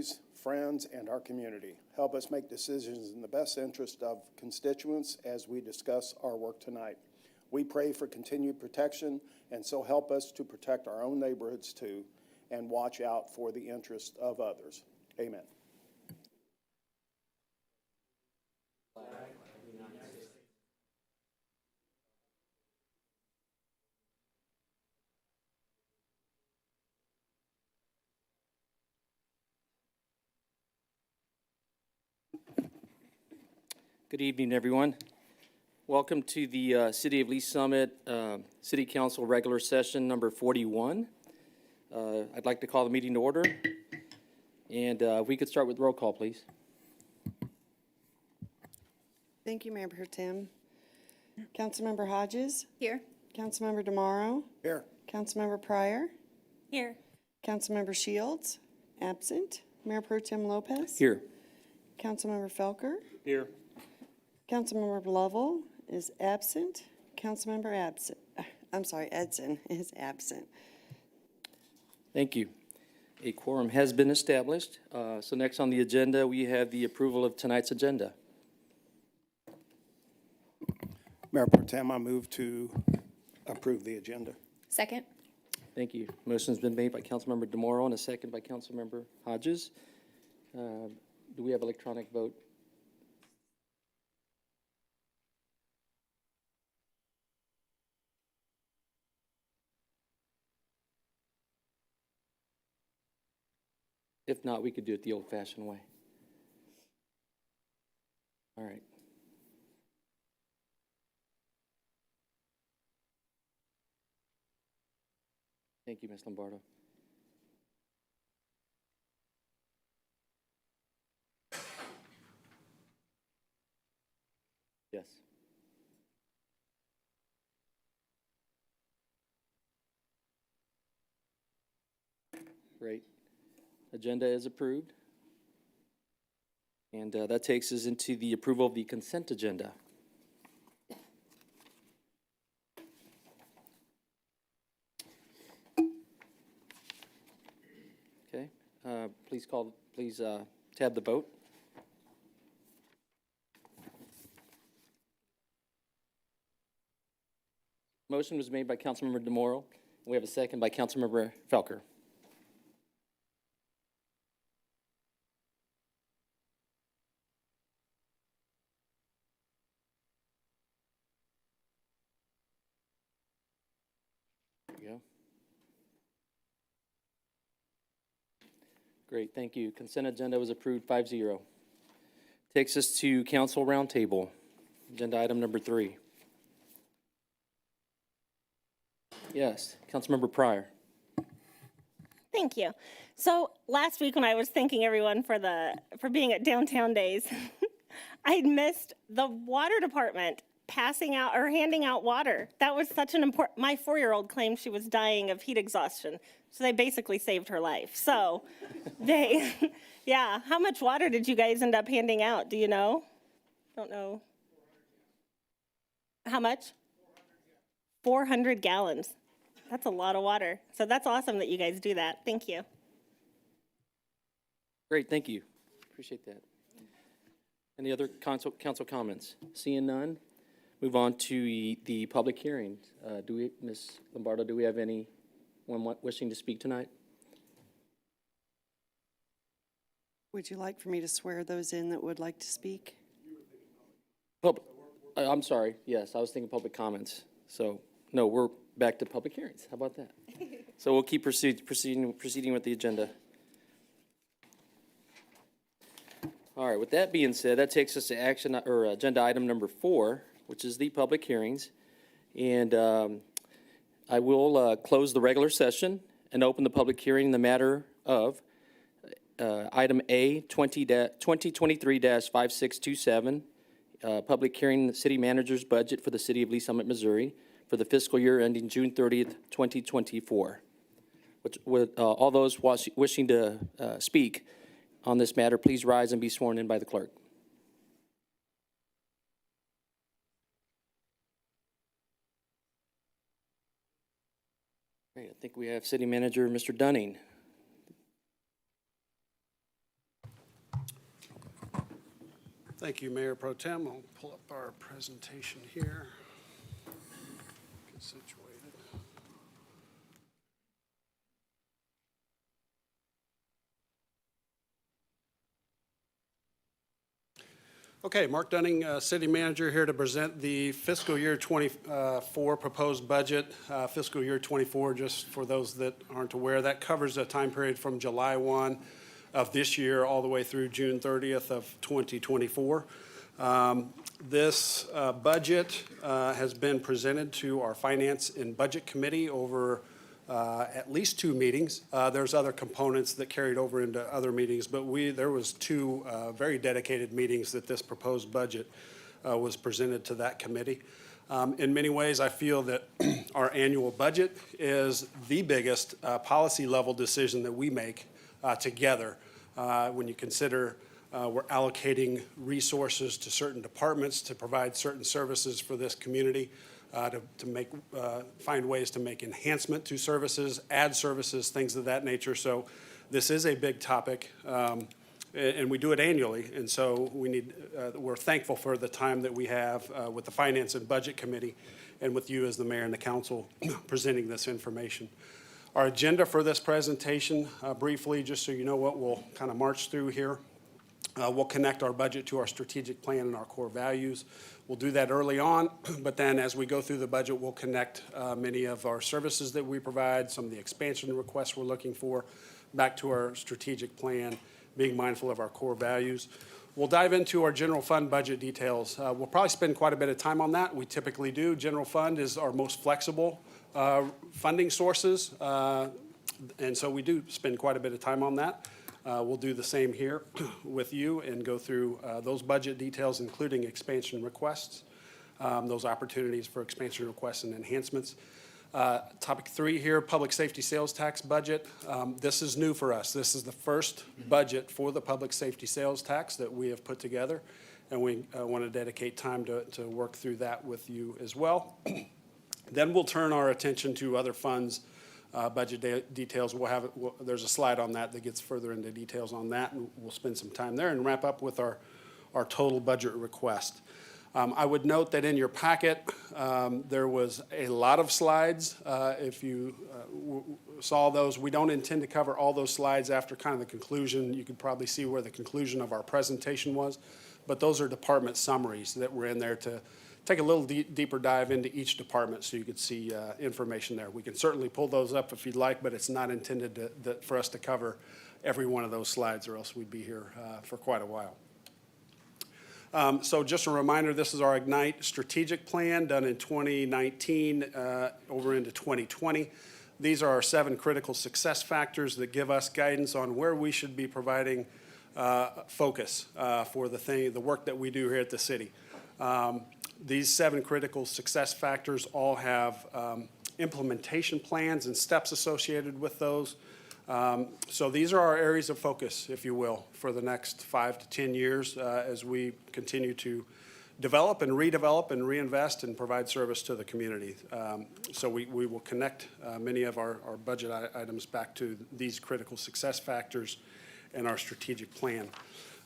families, friends, and our community. Help us make decisions in the best interest of constituents as we discuss our work tonight. We pray for continued protection, and so help us to protect our own neighborhoods too, and watch out for the interest of others. Amen. Good evening, everyone. Welcome to the City of Lee Summit City Council regular session number 41. I'd like to call the meeting to order. And if we could start with roll call, please. Thank you, Mayor Pro Tem. Councilmember Hodges? Here. Councilmember DeMauro? Here. Councilmember Pryor? Here. Councilmember Shields? Absent. Mayor Pro Tem Lopez? Here. Councilmember Felker? Here. Councilmember Lovell is absent. Councilmember Edson is absent. Thank you. A quorum has been established. So next on the agenda, we have the approval of tonight's agenda. Mayor Pro Tem, I move to approve the agenda. Second. Thank you. Motion's been made by Councilmember DeMauro and a second by Councilmember Hodges. Do we have electronic vote? If not, we could do it the old-fashioned way. All right. Thank you, Ms. Lombardo. Yes. Great. Agenda is approved. And that takes us into the approval of the consent agenda. Okay. Please tab the vote. Motion was made by Councilmember DeMauro. We have a second by Councilmember Felker. Go. Great, thank you. Consent agenda was approved 5-0. Takes us to Council Roundtable, agenda item number 3. Yes, Councilmember Pryor. Thank you. So last week when I was thanking everyone for being at Downtown Days, I'd missed the water department passing out or handing out water. That was such an important, my 4-year-old claimed she was dying of heat exhaustion. So they basically saved her life. So yeah, how much water did you guys end up handing out? Do you know? Don't know. How much? 400 gallons. That's a lot of water. So that's awesome that you guys do that. Thank you. Great, thank you. Appreciate that. Any other council comments? Seeing none, move on to the public hearing. Ms. Lombardo, do we have anyone wishing to speak tonight? Would you like for me to swear those in that would like to speak? I'm sorry. Yes, I was thinking public comments. So, no, we're back to public hearings. How about that? So we'll keep proceeding with the agenda. All right, with that being said, that takes us to agenda item number 4, which is the public hearings. And I will close the regular session and open the public hearing in the matter of item A, 2023-5627, public hearing the city manager's budget for the city of Lee Summit, Missouri for the fiscal year ending June 30th, 2024. With all those wishing to speak on this matter, please rise and be sworn in by the clerk. Great, I think we have City Manager Mr. Dunning. Thank you, Mayor Pro Tem. I'll pull up our presentation here. Get situated. Okay, Mark Dunning, City Manager, here to present the fiscal year 24 proposed budget. Fiscal year 24, just for those that aren't aware, that covers a time period from July 1 of this year all the way through June 30th of 2024. This budget has been presented to our Finance and Budget Committee over at least 2 meetings. There's other components that carried over into other meetings, but there was 2 very dedicated meetings that this proposed budget was presented to that committee. In many ways, I feel that our annual budget is the biggest policy level decision that we make together. When you consider we're allocating resources to certain departments to provide certain services for this community, to find ways to make enhancement to services, add services, things of that nature. So this is a big topic, and we do it annually. And so we're thankful for the time that we have with the Finance and Budget Committee and with you as the mayor and the council presenting this information. Our agenda for this presentation, briefly, just so you know what we'll kind of march through here. We'll connect our budget to our strategic plan and our core values. We'll do that early on, but then as we go through the budget, we'll connect many of our services that we provide, some of the expansion requests we're looking for, back to our strategic plan, being mindful of our core values. We'll dive into our general fund budget details. We'll probably spend quite a bit of time on that. We typically do. General fund is our most flexible funding sources, and so we do spend quite a bit of time on that. We'll do the same here with you and go through those budget details, including expansion requests, those opportunities for expansion requests and enhancements. Topic 3 here, public safety sales tax budget. This is new for us. This is the first budget for the public safety sales tax that we have put together, and we want to dedicate time to work through that with you as well. Then we'll turn our attention to other funds. Budget details, there's a slide on that gets further into details on that, and we'll spend some time there and wrap up with our total budget request. I would note that in your packet, there was a lot of slides. If you saw those, we don't intend to cover all those slides after kind of the conclusion. You could probably see where the conclusion of our presentation was, but those are department summaries that were in there to take a little deeper dive into each department so you could see information there. We can certainly pull those up if you'd like, but it's not intended for us to cover every one of those slides, or else we'd be here for quite a while. So just a reminder, this is our Ignite strategic plan done in 2019 over into 2020. These are our 7 critical success factors that give us guidance on where we should be providing focus for the work that we do here at the city. These 7 critical success factors all have implementation plans and steps associated with those. So these are our areas of focus, if you will, for the next 5 to 10 years as we continue to develop and redevelop and reinvest and provide service to the community. So we will connect many of our budget items back to these critical success factors and our strategic plan.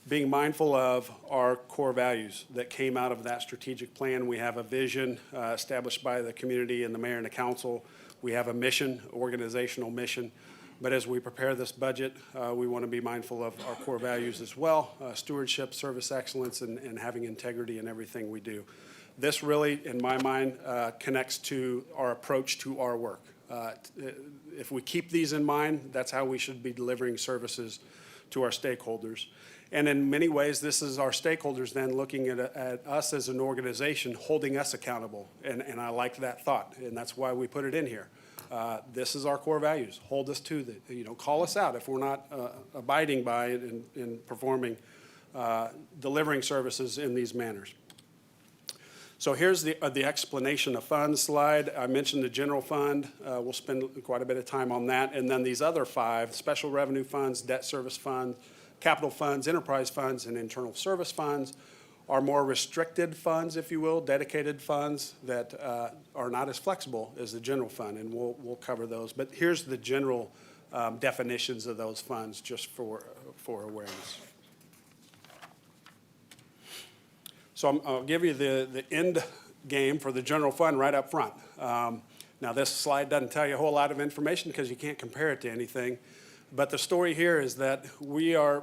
Being mindful of our core values that came out of that strategic plan. We have a vision established by the community and the mayor and the council. We have a mission, organizational mission. But as we prepare this budget, we want to be mindful of our core values as well, stewardship, service excellence, and having integrity in everything we do. This really, in my mind, connects to our approach to our work. If we keep these in mind, that's how we should be delivering services to our stakeholders. And in many ways, this is our stakeholders then looking at us as an organization, holding us accountable. And I like that thought, and that's why we put it in here. This is our core values. Hold us to call us out if we're not abiding by it and performing, delivering services in these manners. So here's the explanation of funds slide. I mentioned the general fund. We'll spend quite a bit of time on that. And then these other 5, special revenue funds, debt service fund, capital funds, enterprise funds, and internal service funds are more restricted funds, if you will, dedicated funds that are not as flexible as the general fund, and we'll cover those. But here's the general definitions of those funds just for awareness. So I'll give you the end game for the general fund right up front. Now, this slide doesn't tell you a whole lot of information because you can't compare it to anything. But the story here is that we are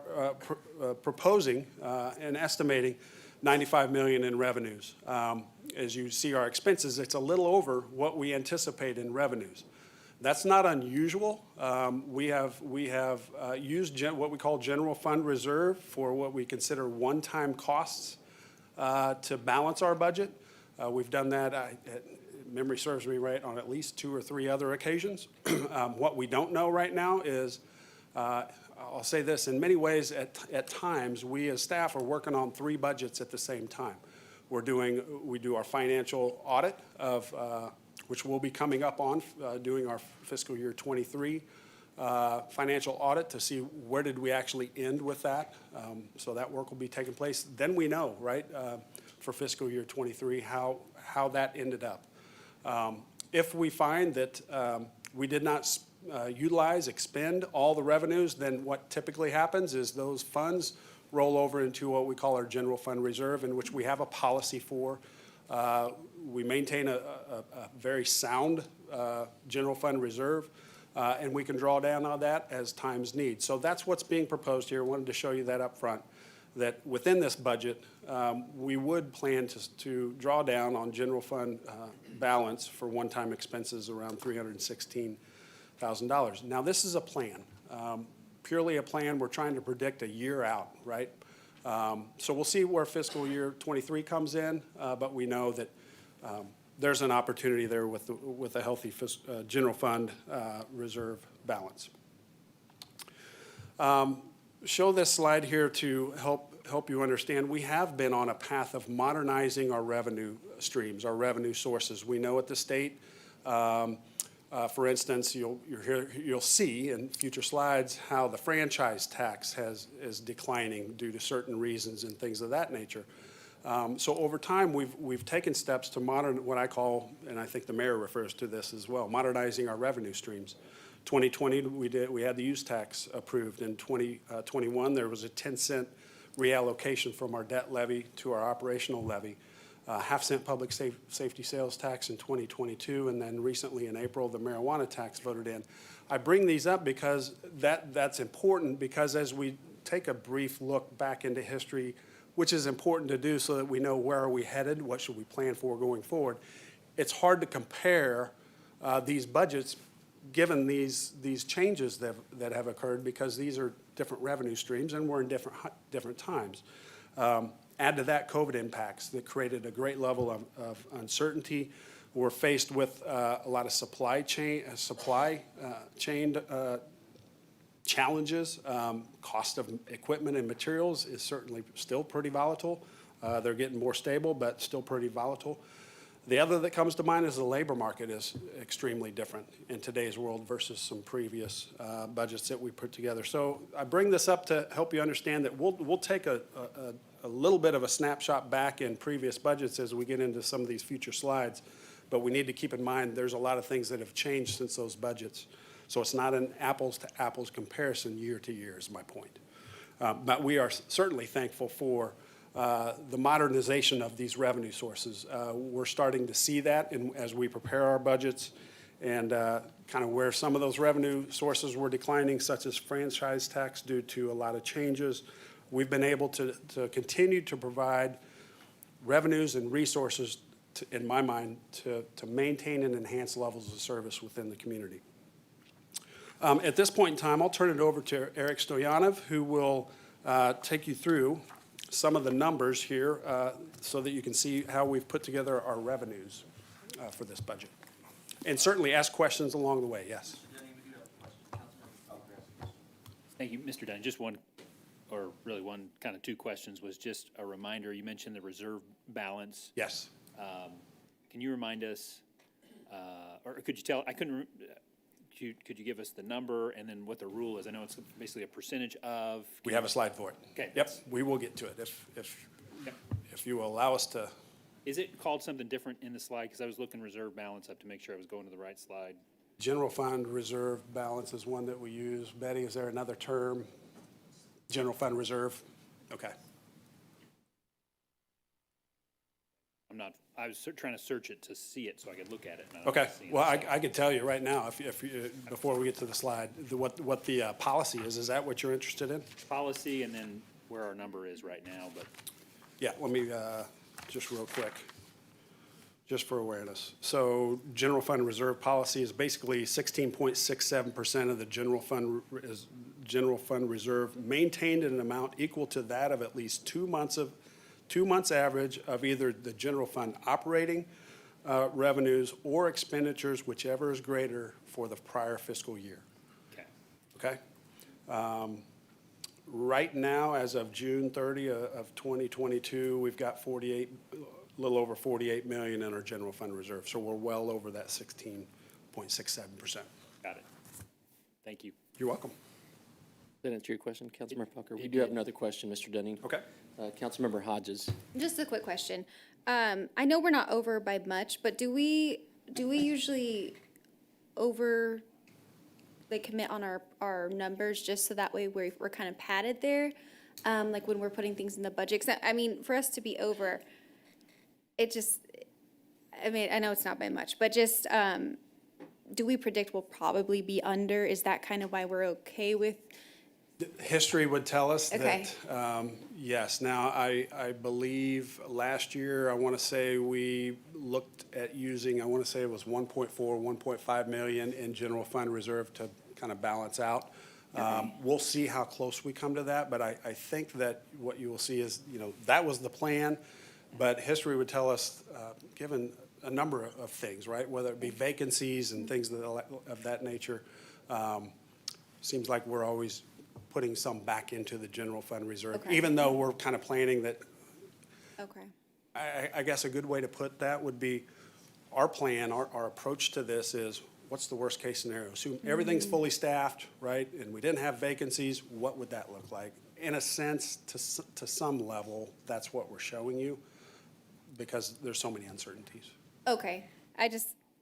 proposing and estimating $95 million in revenues. As you see our expenses, it's a little over what we anticipate in revenues. That's not unusual. We have used what we call general fund reserve for what we consider one-time costs to balance our budget. We've done that, memory serves me right, on at least 2 or 3 other occasions. What we don't know right now is, I'll say this, in many ways, at times, we as staff are working on 3 budgets at the same time. We do our financial audit of, which we'll be coming up on, doing our fiscal year 23 financial audit to see where did we actually end with that. So that work will be taking place. Then we know, right, for fiscal year 23, how that ended up. If we find that we did not expend all the revenues, then what typically happens is those funds roll over into what we call our general fund reserve, in which we have a policy for. We maintain a very sound general fund reserve, and we can draw down on that as times need. So that's what's being proposed here. I wanted to show you that up front, that within this budget, we would plan to draw down on general fund balance for one-time expenses around $316,000. Now, this is a plan, purely a plan. We're trying to predict a year out, right? So we'll see where fiscal year 23 comes in, but we know that there's an opportunity there with a healthy general fund reserve balance. Show this slide here to help you understand. We have been on a path of modernizing our revenue streams, our revenue sources. We know at the state, for instance, you'll see in future slides how the franchise tax is declining due to certain reasons and things of that nature. So over time, we've taken steps to what I call, and I think the mayor refers to this as well, modernizing our revenue streams. 2020, we had the use tax approved. In 2021, there was a 10-cent reallocation from our debt levy to our operational levy. Half-cent public safety sales tax in 2022, and then recently in April, the marijuana tax voted in. I bring these up because that's important, because as we take a brief look back into history, which is important to do so that we know where are we headed, what should we plan for going forward, it's hard to compare these budgets given these changes that have occurred, because these are different revenue streams and we're in different times. Add to that COVID impacts that created a great level of uncertainty. We're faced with a lot of supply chain challenges. Cost of equipment and materials is certainly still pretty volatile. They're getting more stable, but still pretty volatile. The other that comes to mind is the labor market is extremely different in today's world versus some previous budgets that we put together. So I bring this up to help you understand that we'll take a little bit of a snapshot back in previous budgets as we get into some of these future slides, but we need to keep in mind there's a lot of things that have changed since those budgets. So it's not an apples to apples comparison year to year is my point. But we are certainly thankful for the modernization of these revenue sources. We're starting to see that as we prepare our budgets, and kind of where some of those revenue sources were declining, such as franchise tax due to a lot of changes. We've been able to continue to provide revenues and resources, in my mind, to maintain and enhance levels of service within the community. At this point in time, I'll turn it over to Eric Stoyanov, who will take you through some of the numbers here so that you can see how we've put together our revenues for this budget. And certainly ask questions along the way, yes. Thank you, Mr. Dunn. Just one, or really one, kind of 2 questions, was just a reminder. You mentioned the reserve balance. Yes. Can you remind us, or could you tell, could you give us the number and then what the rule is? I know it's basically a percentage of. We have a slide for it. Okay. Yep, we will get to it if you will allow us to. Is it called something different in the slide? Because I was looking reserve balance up to make sure I was going to the right slide. General fund reserve balance is one that we use. Betty, is there another term? General fund reserve? Okay. I was trying to search it to see it so I could look at it. And I Okay, don't see it. well, I could tell you right now, if you, before we get to the slide, what the policy is that what you're interested in? Policy and then where our number is right now, but Yeah, let me, just real quick, just for awareness. So general fund reserve policy is basically 16.67% of the general fund reserve maintained in an amount equal to that of at least 2 months average of either the general fund operating revenues or expenditures, whichever is greater for the prior fiscal year. okay. Okay? Right now, as of June 30 of 2022, we've got a little over 48 million in our general fund reserve. So we're well over that 16.67%. Got it. Thank you. You're welcome. Did that answer your question, Councilmember Pucker? We do have another question, Mr. Dunning. Okay. Councilmember Hodges. Just a quick question. I know we're not over by much, but do we usually commit on our numbers just so that way we're kind of padded there? Like when we're putting things in the budget? 'Cause I mean, for us to be over, I know it's not by much, but just, do we predict we'll probably be under? Is that kind of why we're okay with? History would tell us Okay. that, yes. Now, I believe last year, I want to say we looked at using, I want to say it was 1.4, 1.5 million in general fund reserve to kind of balance out. We'll see how close we come to that, but I think that what you will see is, that was the plan, but history would tell us, given a number of things, right? Whether it be vacancies and things of that nature, seems like we're always putting some back into the general fund reserve, Okay. even though we're kind of planning that. Okay. I guess a good way to put that would be our plan, our approach to this is, what's the worst case scenario? Assume everything's fully staffed, right? And we didn't have vacancies, what would that look like? In a sense, to some level, that's what we're showing you because there's so many uncertainties. Okay.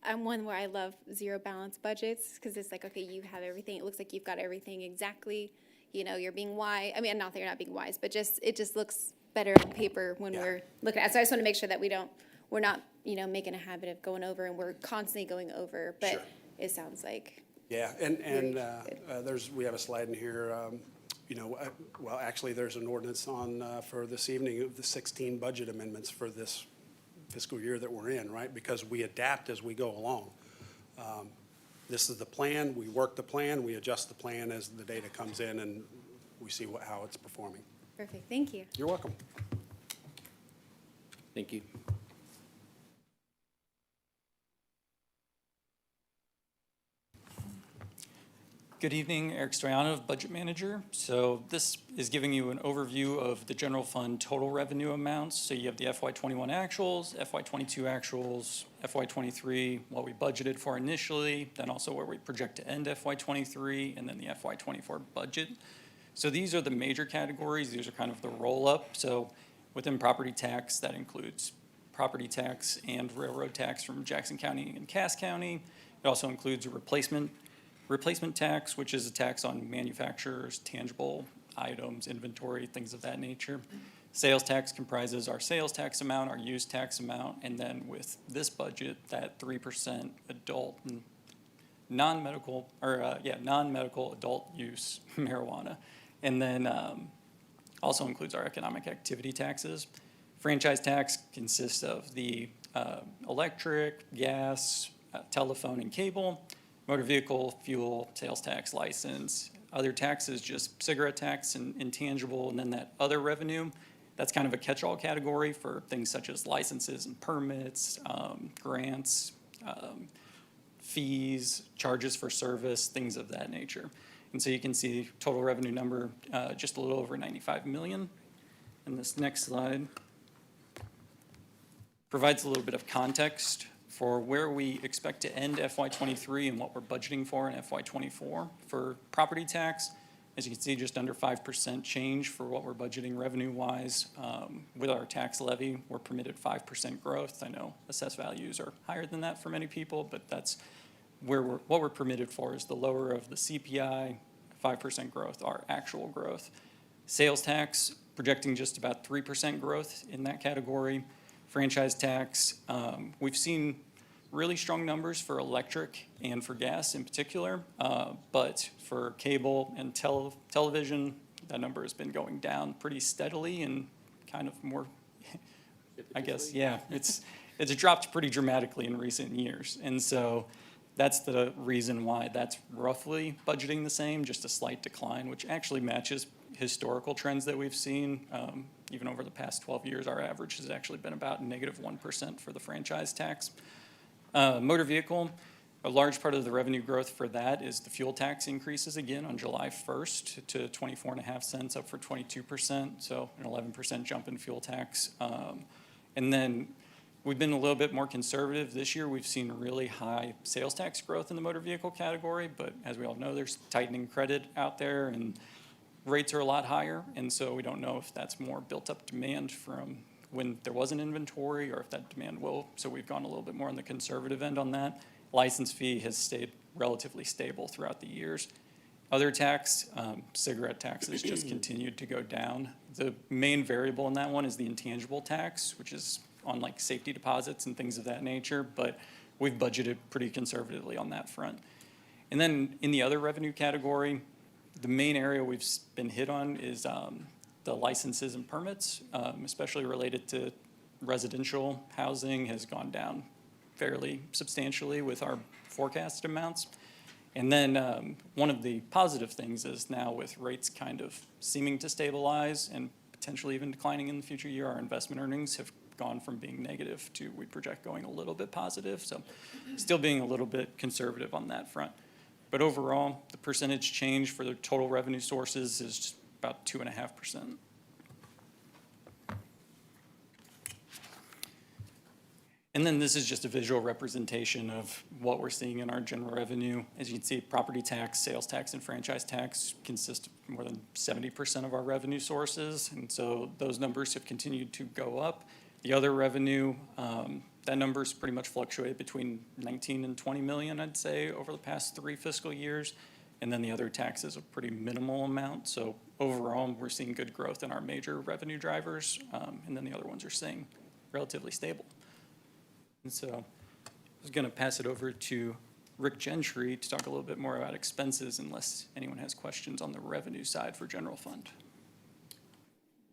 I'm one where I love zero balance budgets because it's like, okay, you have everything. It looks like you've got everything exactly. You're being wise. I mean, not that you're not being wise, but it just looks better on paper when we're looking at it. So I just want to make sure that we're not, making a habit of going over and we're constantly going over. But Sure. it sounds like. Yeah, and we have a slide in here, well, actually, there's an ordinance on, for this evening of the 16 budget amendments for this fiscal year that we're in, right? Because we adapt as we go along. This is the plan, we work the plan, we adjust the plan as the data comes in and we see how it's performing. Perfect. Thank you. You're welcome. Thank you. Good evening, Eric Stoyanov, Budget Manager. So this is giving you an overview of the general fund total revenue amounts. So you have the FY21 actuals, FY22 actuals, FY23, what we budgeted for initially, then also where we project to end FY23, and then the FY24 budget. So these are the major categories. These are kind of the roll-up. So within property tax, that includes property tax and railroad tax from Jackson County and Cass County. It also includes a replacement tax, which is a tax on manufacturers, tangible items, inventory, things of that nature. Sales tax comprises our sales tax amount, our use tax amount, and then with this budget, that 3% adult and non-medical adult use marijuana. And then also includes our economic activity taxes. Franchise tax consists of the electric, gas, telephone, and cable. Motor vehicle, fuel, sales tax, license, other taxes, just cigarette tax and intangible, and then that other revenue, that's kind of a catch-all category for things such as licenses and permits, grants, fees, charges for service, things of that nature. And so you can see total revenue number just a little over 95 million. And this next slide provides a little bit of context for where we expect to end FY23 and what we're budgeting for in FY24. For property tax, as you can see, just under 5% change for what we're budgeting revenue-wise. With our tax levy, we're permitted 5% growth. I know assessed values are higher than that for many people, but that's where what we're permitted for is the lower of the CPI, 5% growth, our actual growth. Sales tax, projecting just about 3% growth in that category. Franchise tax, we've seen really strong numbers for electric and for gas in particular, but for cable and television, that number has been going down pretty steadily and kind of more, I guess, yeah, it's dropped pretty dramatically in recent years. And so that's the reason why that's roughly budgeting the same, just a slight decline, which actually matches historical trends that we've seen. Even over the past 12 years, our average has actually been about -1% for the franchise tax. Motor vehicle, a large part of the revenue growth for that is the fuel tax increases again on July 1st to 24.5 cents, up for 22%, so an 11% jump in fuel tax. And then we've been a little bit more conservative. This year, we've seen really high sales tax growth in the motor vehicle category, but as we all know, there's tightening credit out there and rates are a lot higher, and so we don't know if that's more built-up demand from when there was an inventory or if that demand will. So we've gone a little bit more on the conservative end on that. License fee has stayed relatively stable throughout the years. Other tax, cigarette taxes just continued to go down. The main variable in that one is the intangible tax, which is on like safety deposits and things of that nature, but we've budgeted pretty conservatively on that front. And then in the other revenue category, the main area we've been hit on is the licenses and permits, especially related to residential housing, has gone down fairly substantially with our forecast amounts. And then one of the positive things is now with rates kind of seeming to stabilize and potentially even declining in the future year, our investment earnings have gone from being negative to, we project, going a little bit positive. So still being a little bit conservative on that front. But overall, the percentage change for the total revenue sources is about 2.5%. And then this is just a visual representation of what we're seeing in our general revenue. As you can see, property tax, sales tax, and franchise tax consist of more than 70% of our revenue sources. And so those numbers have continued to go up. The other revenue, that number's pretty much fluctuated between 19 and 20 million, I'd say, over the past 3 fiscal years. And then the other tax is a pretty minimal amount. So overall, we're seeing good growth in our major revenue drivers. And then the other ones are staying relatively stable. And so I was going to pass it over to Rick Gentry to talk a little bit more about expenses, unless anyone has questions on the revenue side for general fund.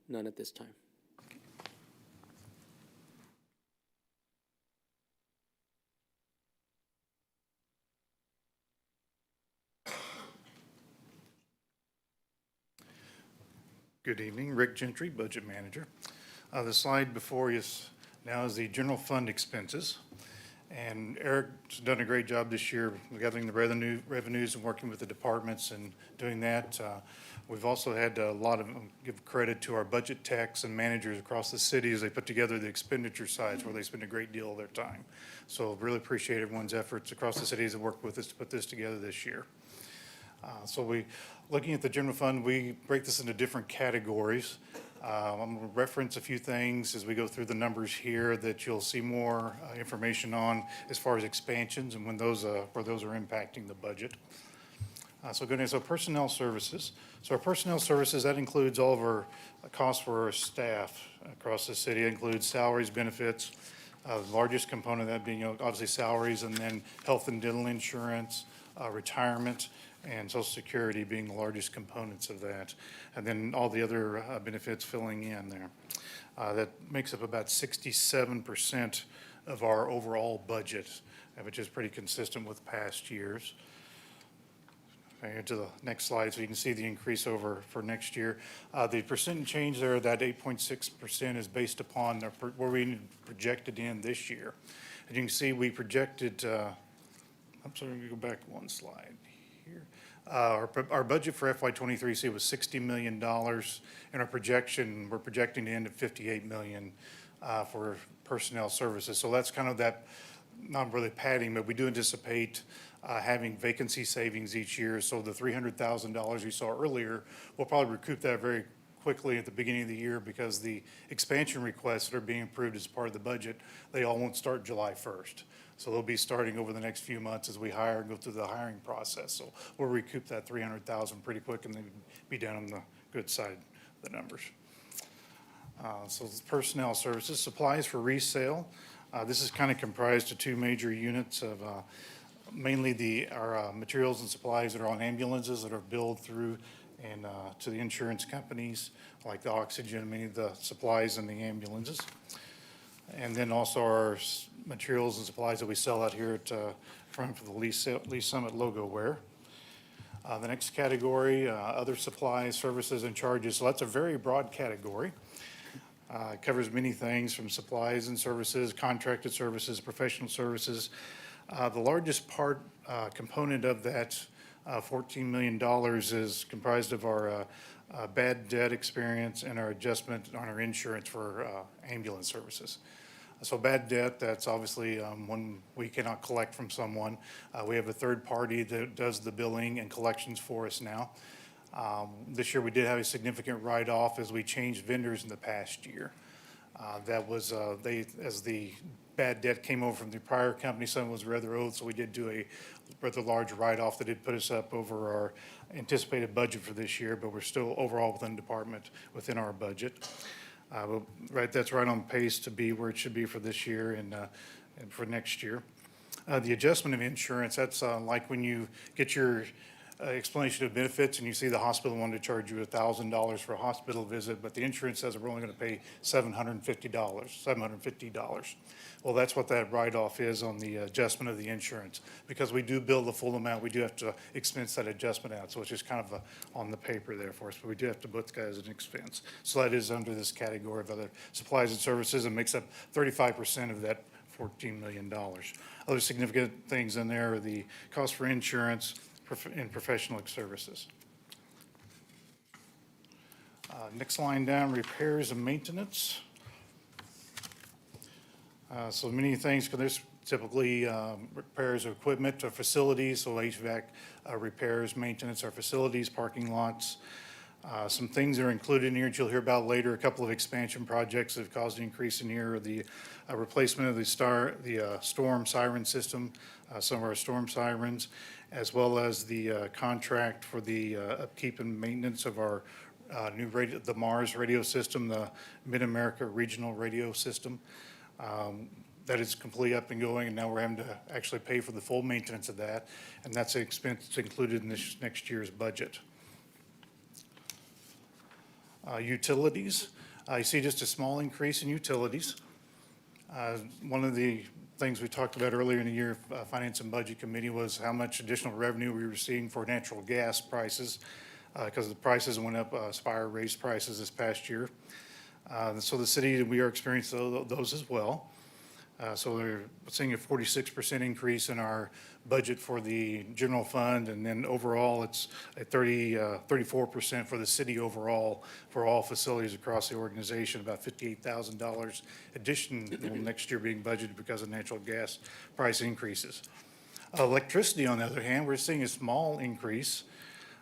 None at this time. Good evening, Rick Gentry, Budget Manager. The slide before you now is the general fund expenses. And Eric's done a great job this year gathering the revenues and working with the departments and doing that. We've also had a lot of, give credit to our budget techs and managers across the city as they put together the expenditure sides where they spend a great deal of their time. So really appreciate everyone's efforts across the cities that worked with us to put this together this year. Looking at the general fund, we break this into different categories. I'm going to reference a few things as we go through the numbers here that you'll see more information as far as expansions and when those where those are impacting the budget. So personnel services. So our personnel services, that includes all of our costs for our staff across the city. It includes salaries, benefits, the largest component of that being obviously salaries, and then health and dental insurance, retirement, and Social Security being the largest components of that. And then all the other benefits filling in there. That makes up about 67% of our overall budget, which is pretty consistent with past years. Okay, to the next slide so you can see the increase for next year. The percent change there, that 8.6% is based upon where we projected in this year. And you can see we projected, I'm sorry, let me go back one slide. Our budget for FY23 was $60 million, and our projection, we're projecting to end at $58 million for personnel services. So that's kind of that, not really padding, but we do anticipate having vacancy savings each year. So the $300,000 you saw earlier, we'll probably recoup that very quickly at the beginning of the year because the expansion requests that are being approved as part of the budget, they all won't start July 1st. So they'll be starting over the next few months as we hire and go through the hiring process. So we'll recoup that $300,000 pretty quick and then be down on the good side of the numbers. So it's personnel services, supplies for resale. This is kind of comprised of two major units of mainly our materials and supplies that are on ambulances that are billed through and to the insurance companies, like the oxygen, many of the supplies in the ambulances. And then also our materials and supplies that we sell out here at front for the Lease Summit logo wear. The next category, other supplies, services, and charges. So that's a very broad category. It covers many things from supplies and services, contracted services, professional services. The largest component of that $14 million is comprised of our bad debt experience and our adjustment on our insurance for ambulance services. So bad debt, that's obviously when we cannot collect from someone. We have a third party that does the billing and collections for us now. This year we did have a significant write-off as we changed vendors in the past year. That was, as the bad debt came over from the prior company, some was rather old, so we did do a rather large write-off that did put us up over our anticipated budget for this year, but we're still overall within the department, within our budget. That's right on pace to be where it should be for this year and for next year. The adjustment of insurance, that's like when you get your explanation of benefits and you see the hospital wanted to charge you $1,000 for a hospital visit, but the insurance says we're only going to pay $750. Well, that's what that write-off is on the adjustment of the insurance. Because we do bill the full amount, we do have to expense that adjustment out. So it's just kind of on the paper there for us, but we do have to put that as an expense. So that is under this category of other supplies and services and makes up 35% of that $14 million. Other significant things in there are the cost for insurance and professional services. Next line down, repairs and maintenance. So many things, because there's typically repairs of equipment or facilities, so HVAC repairs, maintenance, our facilities, parking lots. Some things that are included in here that you'll hear about later, a couple of expansion projects that have caused an increase in here, the replacement of the storm siren system, some of our storm sirens, as well as the contract for the upkeep and maintenance of our new radio, the MARS radio system, the Mid-America Regional Radio System. That is completely up and going, and now we're having to actually pay for the full maintenance of that, and that's an expense that's included in this next year's budget. Utilities, you see just a small increase in utilities. One of the things we talked about earlier in the year, Finance and Budget Committee, was how much additional revenue we were seeing for natural gas prices, because the prices went up, Spire raised prices this past year. So the city, we are experiencing those as well. So we're seeing a 46% increase in our budget for the general fund, and then overall it's a 34% for the city overall for all facilities across the organization, about $58,000 additional next year being budgeted because of natural gas price increases. Electricity, on the other hand, we're seeing a small increase,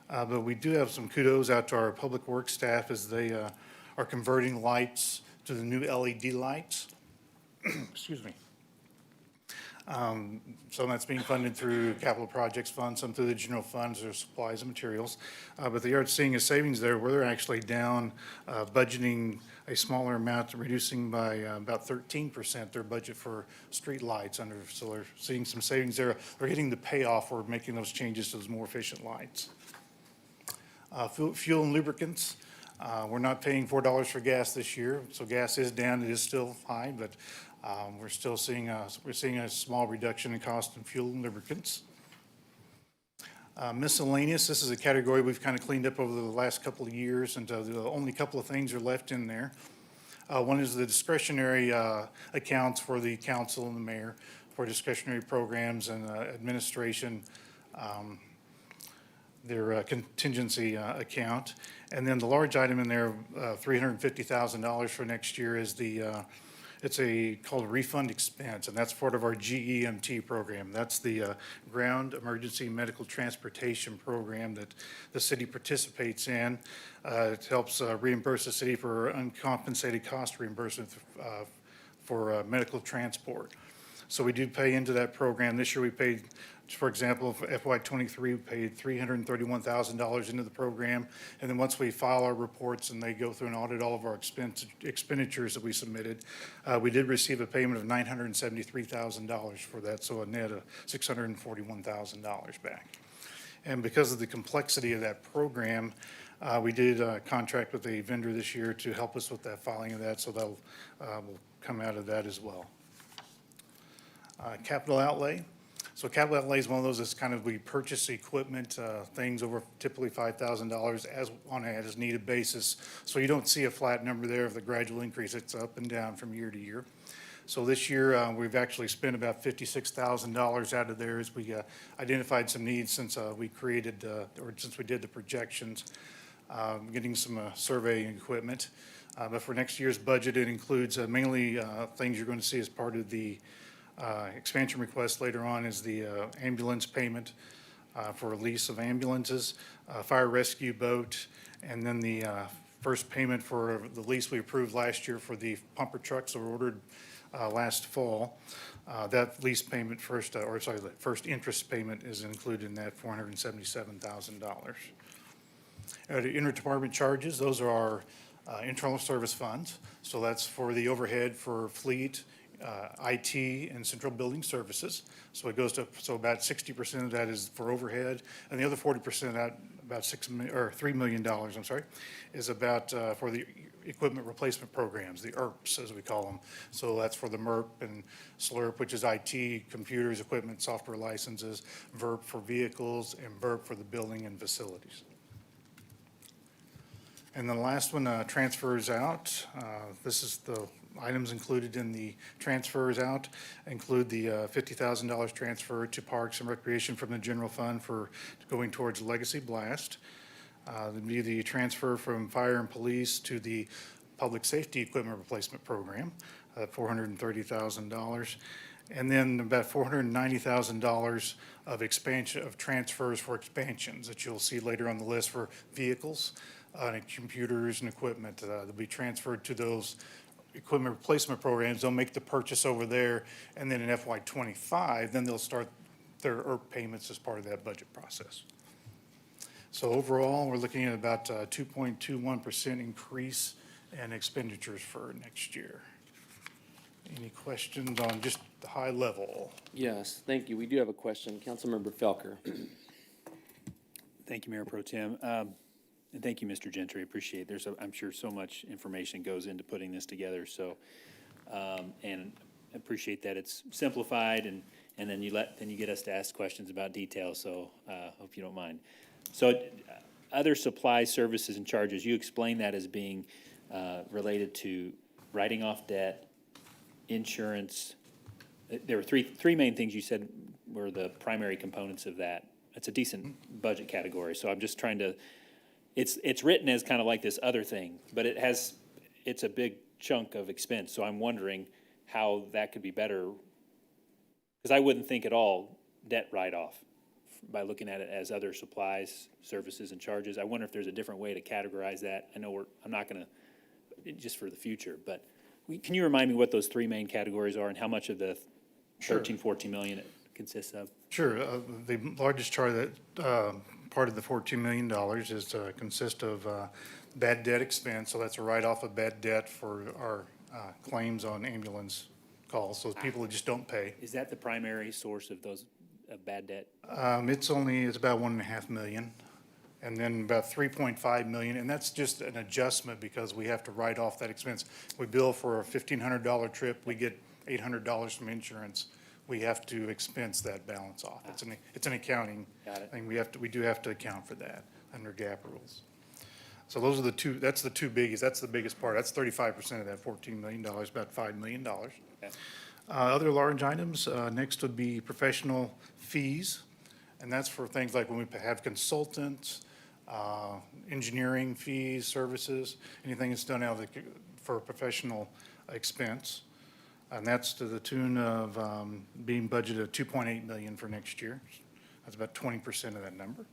but we do have some kudos out to our public works staff as they are converting lights to the new LED lights. Excuse me. Some of that's being funded through capital projects fund, some through the general funds or supplies and materials. But they are seeing a savings there where they're actually down, budgeting a smaller amount, reducing by about 13% their budget for street lights under. So they're seeing some savings there. They're getting the payoff for making those changes to those more efficient lights. Fuel and lubricants. We're not paying $4 for gas this year, so gas is down. It is still high, but we're still seeing a small reduction in cost in fuel and lubricants. Miscellaneous, this is a category we've kind of cleaned up over the last couple of years, and the only couple of things are left in there. One is the discretionary accounts for the council and the mayor for discretionary programs and administration, their contingency account. And then the large item in there, $350,000 for next year is it's called a refund expense, and that's part of our GEMT program. That's the Ground Emergency Medical Transportation Program that the city participates in. It helps reimburse the city for uncompensated cost reimbursement for medical transport. So we do pay into that program. This year we paid, for example, for FY '23, we paid $331,000 into the program. And then once we file our reports and they go through and audit all of our expenditures that we submitted, we did receive a payment of $973,000 for that, so a net of $641,000 back. And because of the complexity of that program, we did contract with a vendor this year to help us with that filing of that, so that'll will come out of that as well. Capital outlay. So capital outlay is one of those that's kind of, we purchase equipment, things over typically $5,000 as on an as-needed basis. So you don't see a flat number there of the gradual increase. It's up and down from year to year. So this year, we've actually spent about $56,000 out of there as we identified some needs since we created, or since we did the projections, getting some surveying equipment. But for next year's budget, it includes mainly things you're going to see as part of the expansion request later on is the ambulance payment for a lease of ambulances, fire rescue boat, and then the first payment for the lease we approved last year for the pumper trucks that were ordered last fall. That lease payment first, the first interest payment is included in that $477,000. The interdepartment charges, those are our internal service funds. So that's for the overhead for fleet, IT, and central building services. So it goes to, so about 60% of that is for overhead, and the other 40% of that, about $3 million, I'm sorry, is about for the equipment replacement programs, the ERPs as we call them. So that's for the MERP and SLRP, which is IT, computers, equipment, software licenses, VERP for vehicles, and BERP for the building and facilities. And the last one, transfers out. This is the items included in the transfers out include the $50,000 transfer to Parks and Recreation from the general fund for going towards Legacy Blast. There'd be the transfer from Fire and Police to the Public Safety Equipment Replacement Program, $430,000. And then about $490,000 of expansion, of transfers for expansions that you'll see later on the list for vehicles, and computers and equipment. They'll be transferred to those equipment replacement programs. They'll make the purchase over there, and then in FY '25, then they'll start their ERP payments as part of that budget process. So overall, we're looking at about 2.21% increase in expenditures for next year. Any questions on just the high level? Yes, thank you. We do have a question. Councilmember Felker. Thank you, Mayor Pro Tem. And thank you, Mr. Gentry. Appreciate it. I'm sure so much information goes into putting this together. So, and appreciate that it's simplified and then you get us to ask questions about details. So, hope you don't mind. So, other supply services and charges, you explained that as being related to writing off debt, insurance. There were three main things you said were the primary components of that. It's a decent budget category. So I'm just trying to. It's written as kind of like this other thing, but it's a big chunk of expense. So I'm wondering how that could be better, because I wouldn't think at all debt write-off by looking at it as other supplies, services, and charges. I wonder if there's a different way to categorize that. I know I'm not going to, just for the future, but can you remind me what those three main categories are and how much of the 14 million it consists of? Sure. The largest chart that part of the $14 million is consist of bad debt expense. So that's a write-off of bad debt for our claims on ambulance calls. So people that just don't pay. Is that the primary source of those bad debt? It's about $1.5 million, and then about $3.5 million, and that's just an adjustment because we have to write off that expense. We bill for a $1,500 trip, we get $800 from insurance. We have to expense that balance off. It's an accounting thing. We do have to account for that under GAAP rules. So those are the two. That's the two biggies. That's the biggest part. That's 35% of that $14 million, about $5 million. Okay. Other large items, next would be professional fees, and that's for things like when we have consultants, engineering fees, services, anything that's done out of for professional expense. And that's to the tune of being budgeted at $2.8 million for next year. That's about 20% of that number.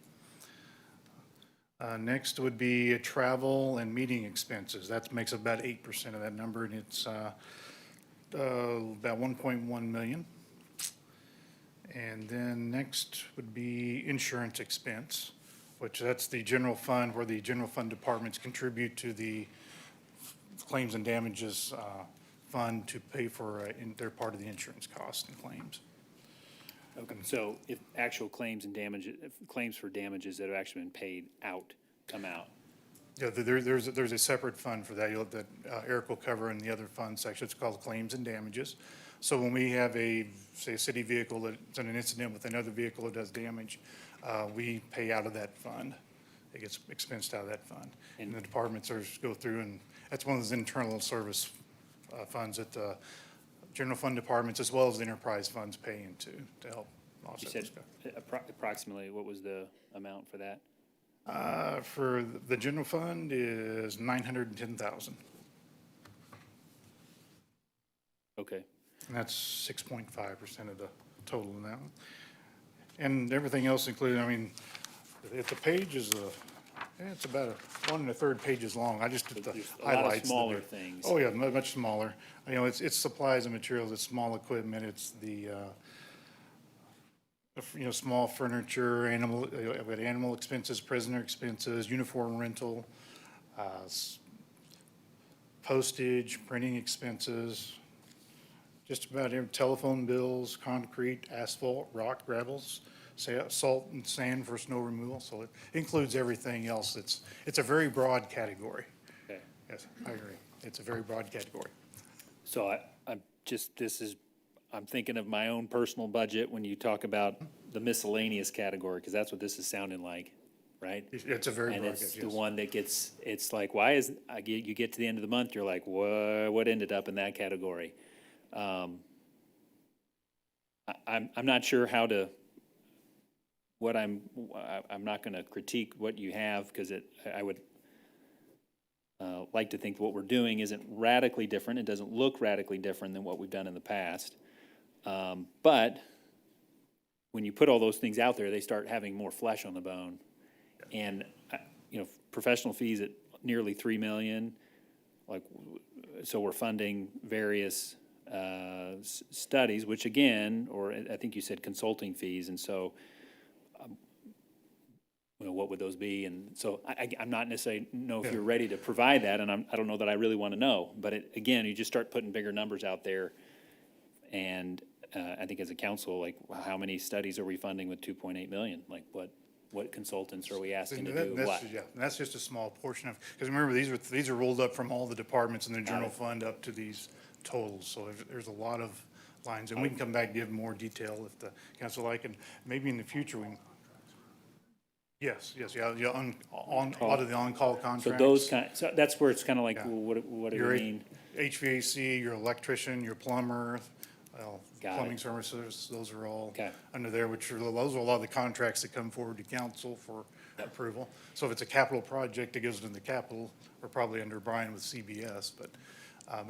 Next would be travel and meeting expenses. That makes about 8% of that number, and it's about $1.1 million. And then next would be insurance expense, which that's the general fund where the general fund departments contribute to the claims and damages fund to pay for their part of the insurance costs and claims. Okay, so if actual claims and damages, claims for damages that have actually been paid out come out. Yeah, there's a separate fund for that, that Eric will cover in the other fund section. It's called claims and damages. So when we have say, a city vehicle that's in an incident with another vehicle that does damage, we pay out of that fund. It gets expensed out of that fund. And the departments go through, and that's one of those internal service funds that the general fund departments as well as the enterprise funds pay into to help You offset said those costs. approximately, what was the amount for that? For the general fund is 910,000, Okay, and that's 6.5% of the total amount. And everything else included, I mean, if the page is it's about 1 1/3 pages long. I just did the there's a lot of highlights. smaller things. Oh, yeah, much smaller. You know, it's supplies and materials, it's small equipment, it's the, small furniture, animal expenses, prisoner expenses, uniform rental, postage, printing expenses, just about every, telephone bills, concrete, asphalt, rock, gravels, salt and sand for snow removal. So it includes everything else. It's a very broad category. okay. Yes, I agree. It's a very broad category. So I'm thinking of my own personal budget when you talk about the miscellaneous category, because that's what this is sounding like, right? It's a very And broad it's category, the yes. one that it's like, you get to the end of the month, you're like, what ended up in that category? I'm not sure how to, I'm not gonna critique what you have, because I would like to think what we're doing isn't radically different. It doesn't look radically different than what we've done in the past. But when you put all those things out there, they start having more flesh on the bone. And, professional fees at nearly 3 million, so we're funding various studies, which again, or I think you said consulting fees, and so, what would those be? And so I'm not necessarily know if you're ready to provide that, and I don't know that I really want to know. But again, you just start putting bigger numbers out there, and I think as a council, like, how many studies are we funding with 2.8 million? Like, what consultants are we asking to do what? Yeah, and that's just a small portion of, because remember, these are rolled up from all the departments in the general fund up to these totals. So there's a lot of lines, and we can come back and give more detail if the council like, and maybe in the future we can. Yes, yeah, on a lot of the on-call contracts. So that's where it's kind of like, Yeah. well, what do Your you mean? HVAC, your electrician, your plumber, Got plumbing it. services, those are all Okay. under there, those are a lot of the contracts that come forward to council for approval. So if it's a capital project, it goes into the capital, or probably under Brian with CBS, but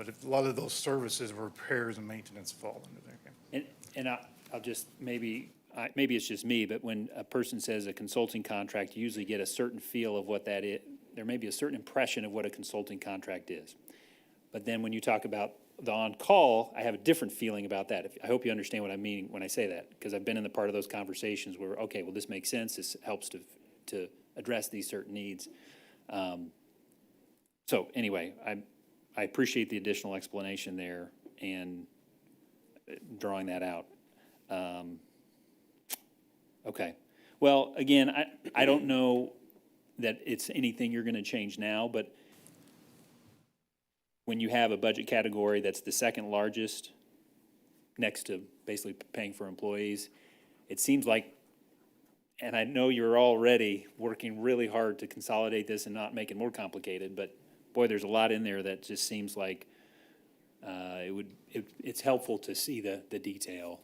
if a lot of those services, repairs and maintenance fall under there. And I'll just, maybe it's just me, but when a person says a consulting contract, you usually get a certain feel of what that is. There may be a certain impression of what a consulting contract is. But then when you talk about the on-call, I have a different feeling about that. I hope you understand what I mean when I say that, because I've been in the part of those conversations where, okay, well, this makes sense, this helps to address these certain needs. So anyway, I appreciate the additional explanation there and drawing that out. Okay. Well, again, I don't know that it's anything you're gonna change now, but when you have a budget category that's the second largest, next to basically paying for employees, it seems like, and I know you're already working really hard to consolidate this and not make it more complicated, but boy, there's a lot in there that just seems like it's helpful to see the detail.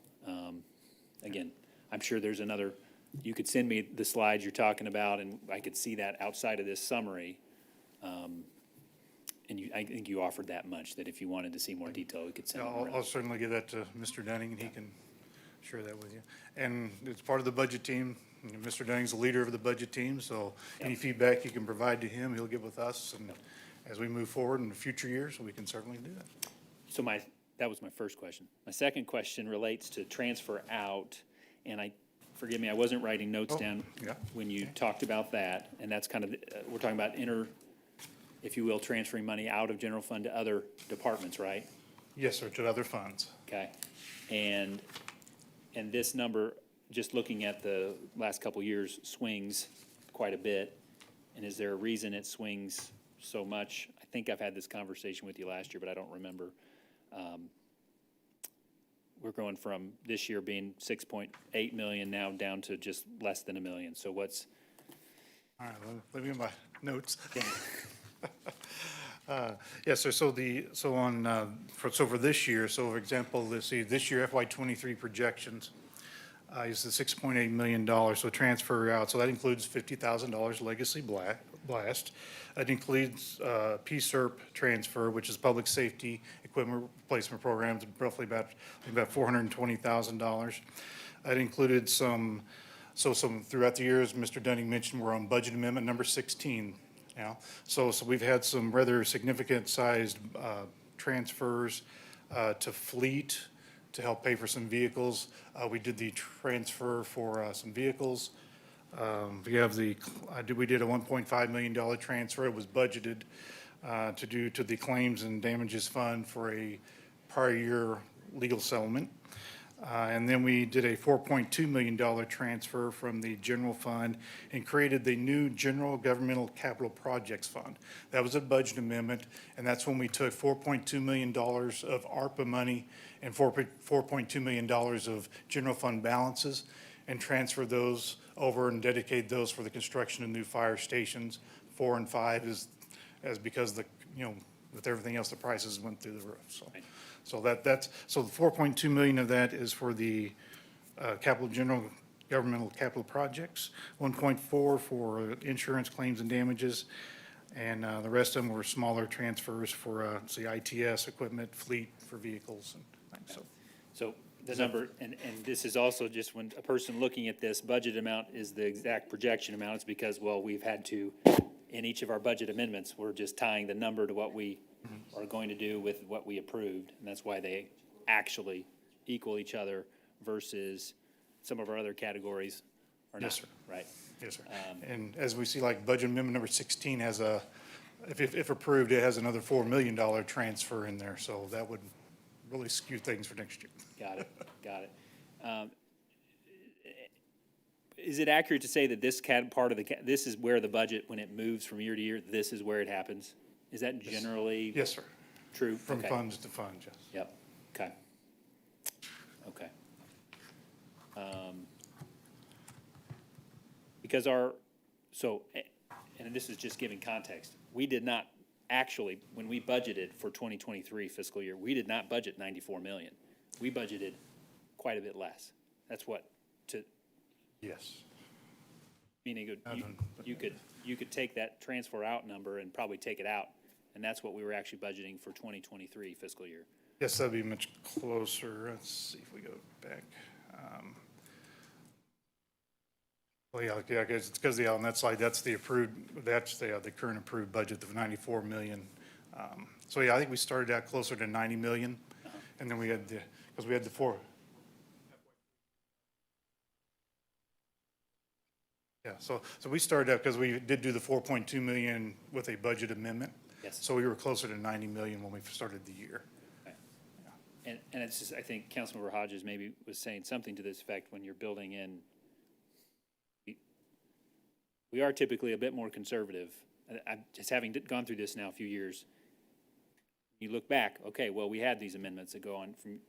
Again, I'm sure there's another, you could send me the slides you're talking about, and I could see that outside of this summary. And I think you offered that much, that if you wanted to see more detail, we could send it I'll around. certainly give that to Mr. Dunning, and he can share that with you. And it's part of the budget team. Mr. Dunning's the leader of the budget team, so any feedback you can provide to him, he'll get with us. And as we move forward in the future years, we can certainly do that. So that was my first question. My second question relates to transfer out. And forgive me, I wasn't writing notes down yeah. when you talked about that, and that's kind of, we're talking about if you will, transferring money out of general fund to other departments, right? Yes, sir, to other funds. Okay, and this number, just looking at the last couple years, swings quite a bit. And is there a reason it swings so much? I think I've had this conversation with you last year, but I don't remember. We're going from this year being 6.8 million now down to just less than $1 million. So what's? All right, let me get my notes. Yes, sir, so for this year, so for example, let's see, this year FY '23 projections is the $6.8 million, so transfer out, so that includes $50,000 legacy blast. It includes PSERP transfer, which is public safety equipment replacement programs, roughly about $420,000. It included some throughout the years, Mr. Dunning mentioned, we're on budget amendment number 16 now. So we've had some rather significant sized transfers to fleet to help pay for some vehicles. We did the transfer for some vehicles. We did a $1.5 million transfer. It was budgeted to do to the claims and damages fund for a prior year legal settlement. And then we did a $4.2 million transfer from the general fund and created the new General Governmental Capital Projects Fund. That was a budget amendment, and that's when we took $4.2 million of ARPA money and $4.2 million of general fund balances and transferred those over and dedicated those for the construction of new fire stations. 4 and 5 is because with everything else, the prices went through the roof, so. Right. So so the 4.2 million of that is for the general governmental capital projects, 1.4 for insurance claims and damages, and the rest of them were smaller transfers for, say, ITS equipment, fleet for vehicles and things, so. So the number, and this is also just when a person looking at this budget amount is the exact projection amount, it's because, well, we've had to, in each of our budget amendments, we're just tying the number to what we are going to do with what we approved, and that's why they actually equal each other versus some of our other categories are not. Yes, sir. Right? Yes, sir. And as we see, like budget amendment number 16 has if approved, it has another $4 million transfer in there, so that would really skew things for next year. Got it. Is it accurate to say that this this is where the budget, when it moves from year to year, this is where it happens? Is that generally? Yes, sir. True? From Okay. funds to funds, yes. Yep, okay. Because and this is just giving context, we did not actually, when we budgeted for 2023 fiscal year, we did not budget 94 million. We budgeted quite a bit less. That's what, Yes. meaning you could take that transfer out number and probably take it out, and that's what we were actually budgeting for 2023 fiscal year. Yes, that'd be much closer. Let's see if we go back. Well, yeah, because on that slide, that's the current approved budget of 94 million. So yeah, I think we started out closer to 90 million, and then we had the four. Yeah, so we started out, because we did do the 4.2 million with a budget amendment. Yes. So we were closer to 90 million when we started the year. Okay. And it's just, I think Councilmember Hodges maybe was saying something to this effect when you're building in. We are typically a bit more conservative. I'm just having gone through this now a few years. You look back, okay, well, we had these amendments that go on from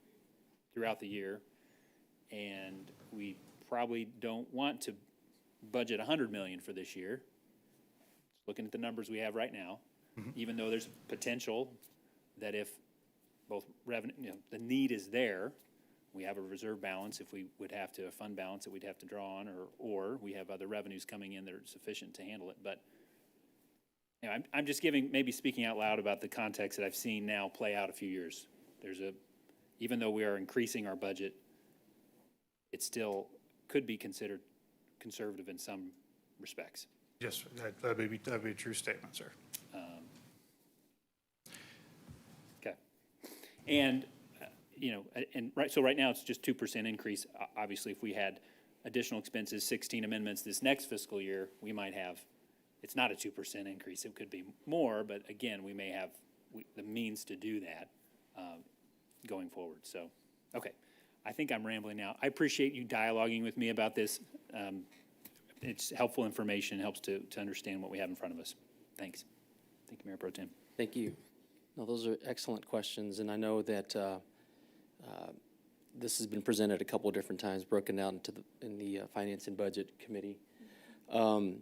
throughout the year, and we probably don't want to budget 100 million for this year. Looking at the numbers we have right now, even though there's potential that if both revenue, the need is there, we have a reserve balance if we would have to, a fund balance that we'd have to draw on, or we have other revenues coming in that are sufficient to handle it. But I'm just maybe speaking out loud about the context that I've seen now play out a few years. Even though we are increasing our budget, it still could be considered conservative in some respects. Yes, sir. That'd be a true statement, sir. Okay. And, so right now it's just 2% increase. Obviously, if we had additional expenses, 16 amendments this next fiscal year, we might have, it's not a 2% increase. It could be more, but again, we may have the means to do that going forward. So, okay. I think I'm rambling now. I appreciate you dialoguing with me about this. It's helpful information, helps to understand what we have in front of us. Thanks. Thank you, Mayor Pro Tem. Thank you. No, those are excellent questions, and I know that this has been presented a couple of different times, broken down in the Finance and Budget Committee. And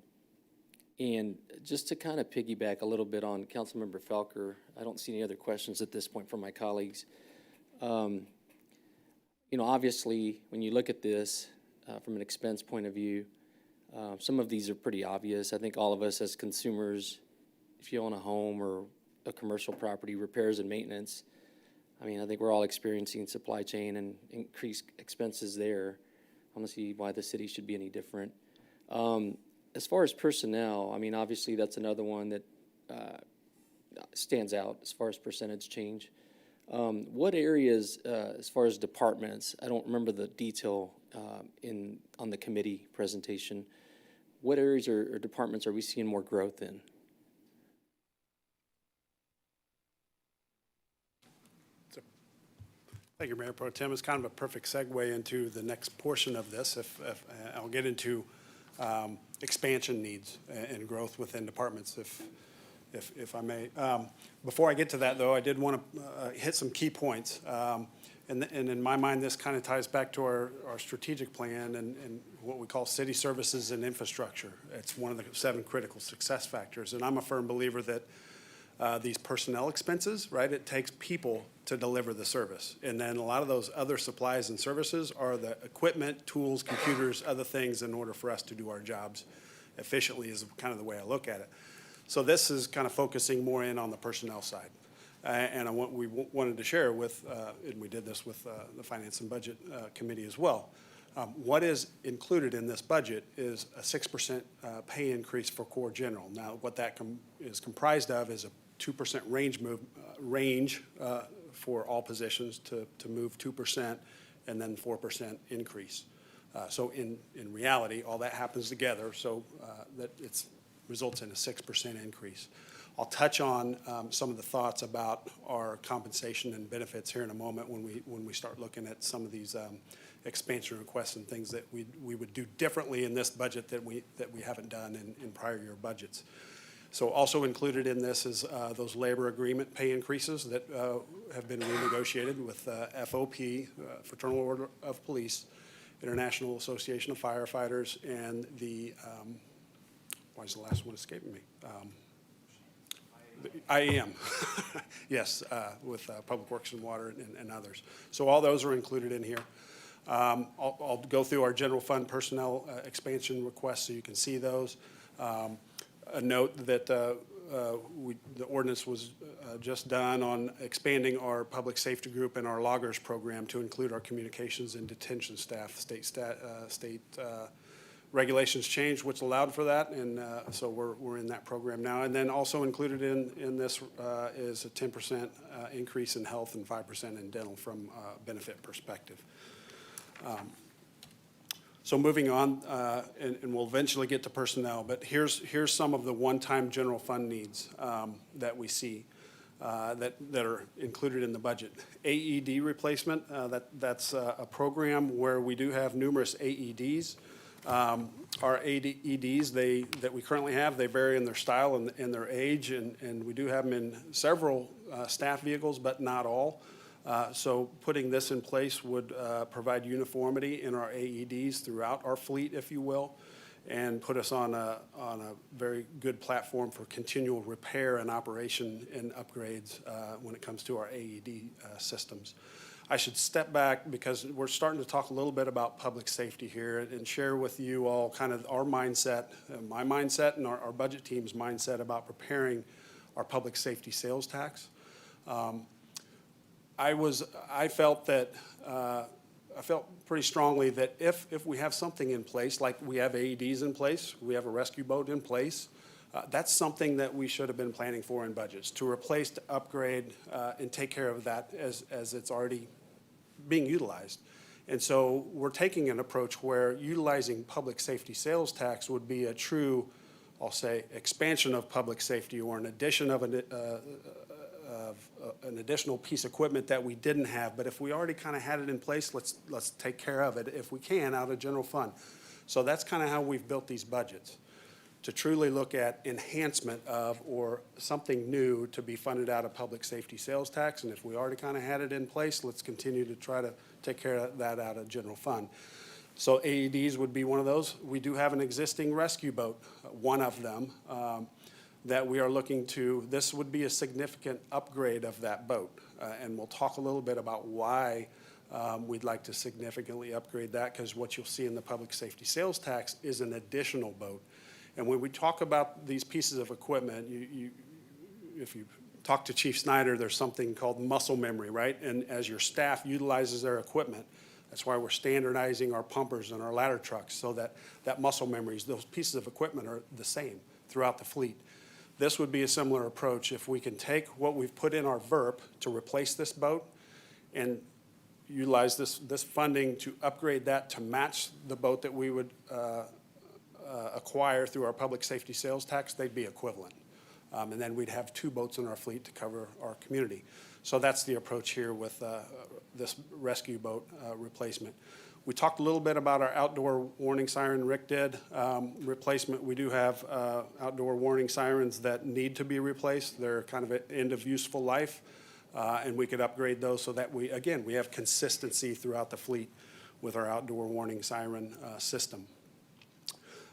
just to kind of piggyback a little bit on Councilmember Felker, I don't see any other questions at this point from my colleagues. Obviously, when you look at this from an expense point of view, some of these are pretty obvious. I think all of us as consumers, if you own a home or a commercial property, repairs and maintenance, I think we're all experiencing supply chain and increased expenses there. I don't see why the city should be any different. As far as personnel, obviously that's another one that stands out as far as percentage change. What areas, as far as departments, I don't remember the detail on the committee presentation, what areas or departments are we seeing more growth in? Thank you, Mayor Pro Tem. It's kind of a perfect segue into the next portion of this. If I'll get into expansion needs and growth within departments, if I may. Before I get to that, though, I did want to hit some key points. And in my mind, this kind of ties back to our strategic plan and what we call city services and infrastructure. It's one of the 7 critical success factors. And I'm a firm believer that these personnel expenses, right, it takes people to deliver the service. And then a lot of those other supplies and services are the equipment, tools, computers, other things in order for us to do our jobs efficiently is kind of the way I look at it. So this is kind of focusing more in on the personnel side. And we wanted to share with, and we did this with the Finance and Budget Committee as well. What is included in this budget is a 6% pay increase for core general. Now, what that is comprised of is a 2% range for all positions to move 2% and then 4% increase. So in reality, all that happens together so that it results in a 6% increase. I'll touch on some of the thoughts about our compensation and benefits here in a moment when we start looking at some of these expansion requests and things that we would do differently in this budget that we haven't done in prior year budgets. So also included in this is those labor agreement pay increases that have been renegotiated with FOP, Fraternal Order of Police, International Association of Firefighters, and the, why is the last one escaping me? IAM, yes, with Public Works and Water and others. So all those are included in here. I'll go through our general fund personnel expansion requests so you can see those. A note that the ordinance was just done on expanding our public safety group and our loggers program to include our communications and detention staff. State regulations changed, which allowed for that, and so we're in that program now. And then also included in this is a 10% increase in health and 5% in dental from a benefit perspective. So moving on, and we'll eventually get to personnel, but here's some of the one-time general fund needs that we see that are included in the budget. AED replacement, that's a program where we do have numerous AEDs. Our AEDs that we currently have, they vary in their style and their age, and we do have them in several staff vehicles, but not all. So putting this in place would provide uniformity in our AEDs throughout our fleet, if you will, and put us on a very good platform for continual repair and operation and upgrades when it comes to our AED systems. I should step back because we're starting to talk a little bit about public safety here and share with you all kind of our mindset, my mindset and our budget team's mindset about preparing our public safety sales tax. I felt pretty strongly that if we have something in place, like we have AEDs in place, we have a rescue boat in place, that's something that we should have been planning for in budgets, to replace, to upgrade, and take care of that as it's already being utilized. And so we're taking an approach where utilizing public safety sales tax would be a true, I'll say, expansion of public safety or an addition of an additional piece of equipment that we didn't have. But if we already kind of had it in place, let's take care of it if we can out of general fund. So that's kind of how we've built these budgets, to truly look at enhancement of or something new to be funded out of public safety sales tax. And if we already kind of had it in place, let's continue to try to take care of that out of general fund. So AEDs would be one of those. We do have an existing rescue boat, one of them, that we are looking to. This would be a significant upgrade of that boat. And we'll talk a little bit about why we'd like to significantly upgrade that, because what you'll see in the public safety sales tax is an additional boat. And when we talk about these pieces of equipment, if you talk to Chief Snyder, there's something called muscle memory, right? And as your staff utilizes their equipment, that's why we're standardizing our pumpers and our ladder trucks, so that muscle memories, those pieces of equipment are the same throughout the fleet. This would be a similar approach. If we can take what we've put in our VERP to replace this boat and utilize this funding to upgrade that to match the boat that we would acquire through our public safety sales tax, they'd be equivalent. And then we'd have 2 boats in our fleet to cover our community. So that's the approach here with this rescue boat replacement. We talked a little bit about our outdoor warning siren, Rick did, replacement. We do have outdoor warning sirens that need to be replaced. They're kind of at end of useful life, and we could upgrade those so that we have consistency throughout the fleet with our outdoor warning siren system.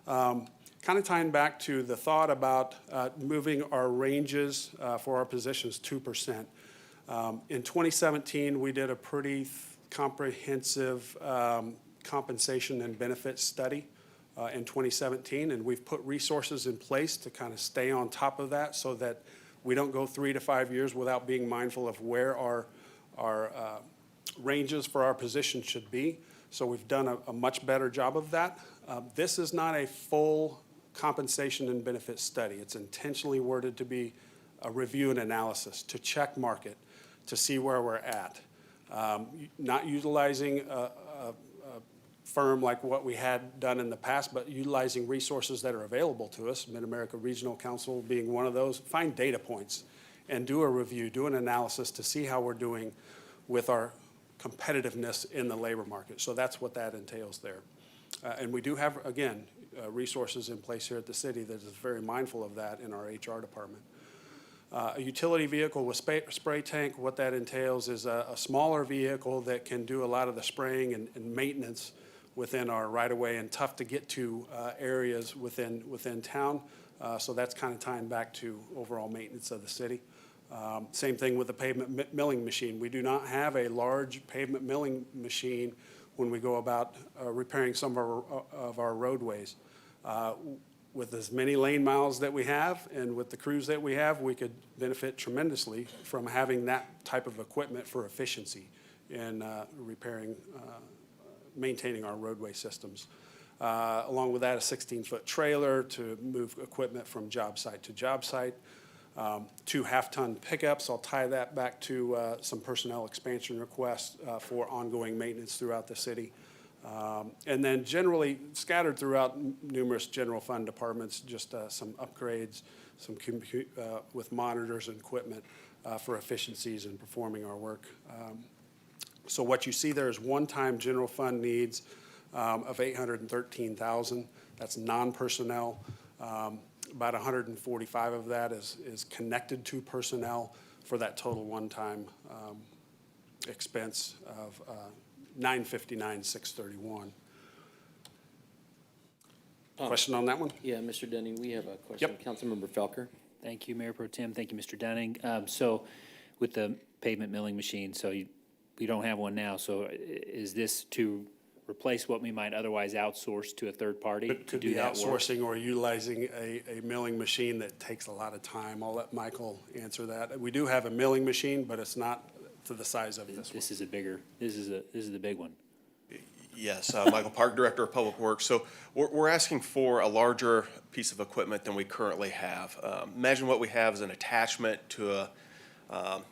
Kind of tying back to the thought about moving our ranges for our positions 2%. In 2017, we did a pretty comprehensive compensation and benefits study in 2017, and we've put resources in place to kind of stay on top of that so that we don't go 3 to 5 years without being mindful of where our ranges for our positions should be. So we've done a much better job of that. This is not a full compensation and benefits study. It's intentionally worded to be a review and analysis, to check market, to see where we're at. Not utilizing a firm like what we had done in the past, but utilizing resources that are available to us, Mid-America Regional Council being one of those. Find data points and do a review, do an analysis to see how we're doing with our competitiveness in the labor market. So that's what that entails there. And we do have, again, resources in place here at the city that is very mindful of that in our HR department. A utility vehicle with spray tank, what that entails is a smaller vehicle that can do a lot of the spraying and maintenance within our right-of-way and tough to get to areas within town. So that's kind of tying back to overall maintenance of the city. Same thing with the pavement milling machine. We do not have a large pavement milling machine when we go about repairing some of our roadways. With as many lane miles that we have and with the crews that we have, we could benefit tremendously from having that type of equipment for efficiency in repairing, maintaining our roadway systems. Along with that, a 16-foot trailer to move equipment from job site to job site. 2 half-ton pickups. I'll tie that back to some personnel expansion requests for ongoing maintenance throughout the city. And then generally scattered throughout numerous general fund departments, just some upgrades, some with monitors and equipment for efficiencies in performing our work. So what you see there is one-time general fund needs of $813,000. That's non-personnel. About 145 of that is connected to personnel for that total one-time expense of $959,631. Question on that one? Yeah, Mr. Dunning, we have a question. Yep. Councilmember Felker. Thank you, Mayor Pro Tem. Thank you, Mr. Dunning. So with the pavement milling machine, so we don't have one now. So is this to replace what we might otherwise outsource to a third party to do that work? Outsourcing or utilizing a milling machine that takes a lot of time. I'll let Michael answer that. We do have a milling machine, but it's not to the size of this one. This is the big one. Yes, Michael Park, Director of Public Works. So we're asking for a larger piece of equipment than we currently have. Imagine what we have is an attachment to a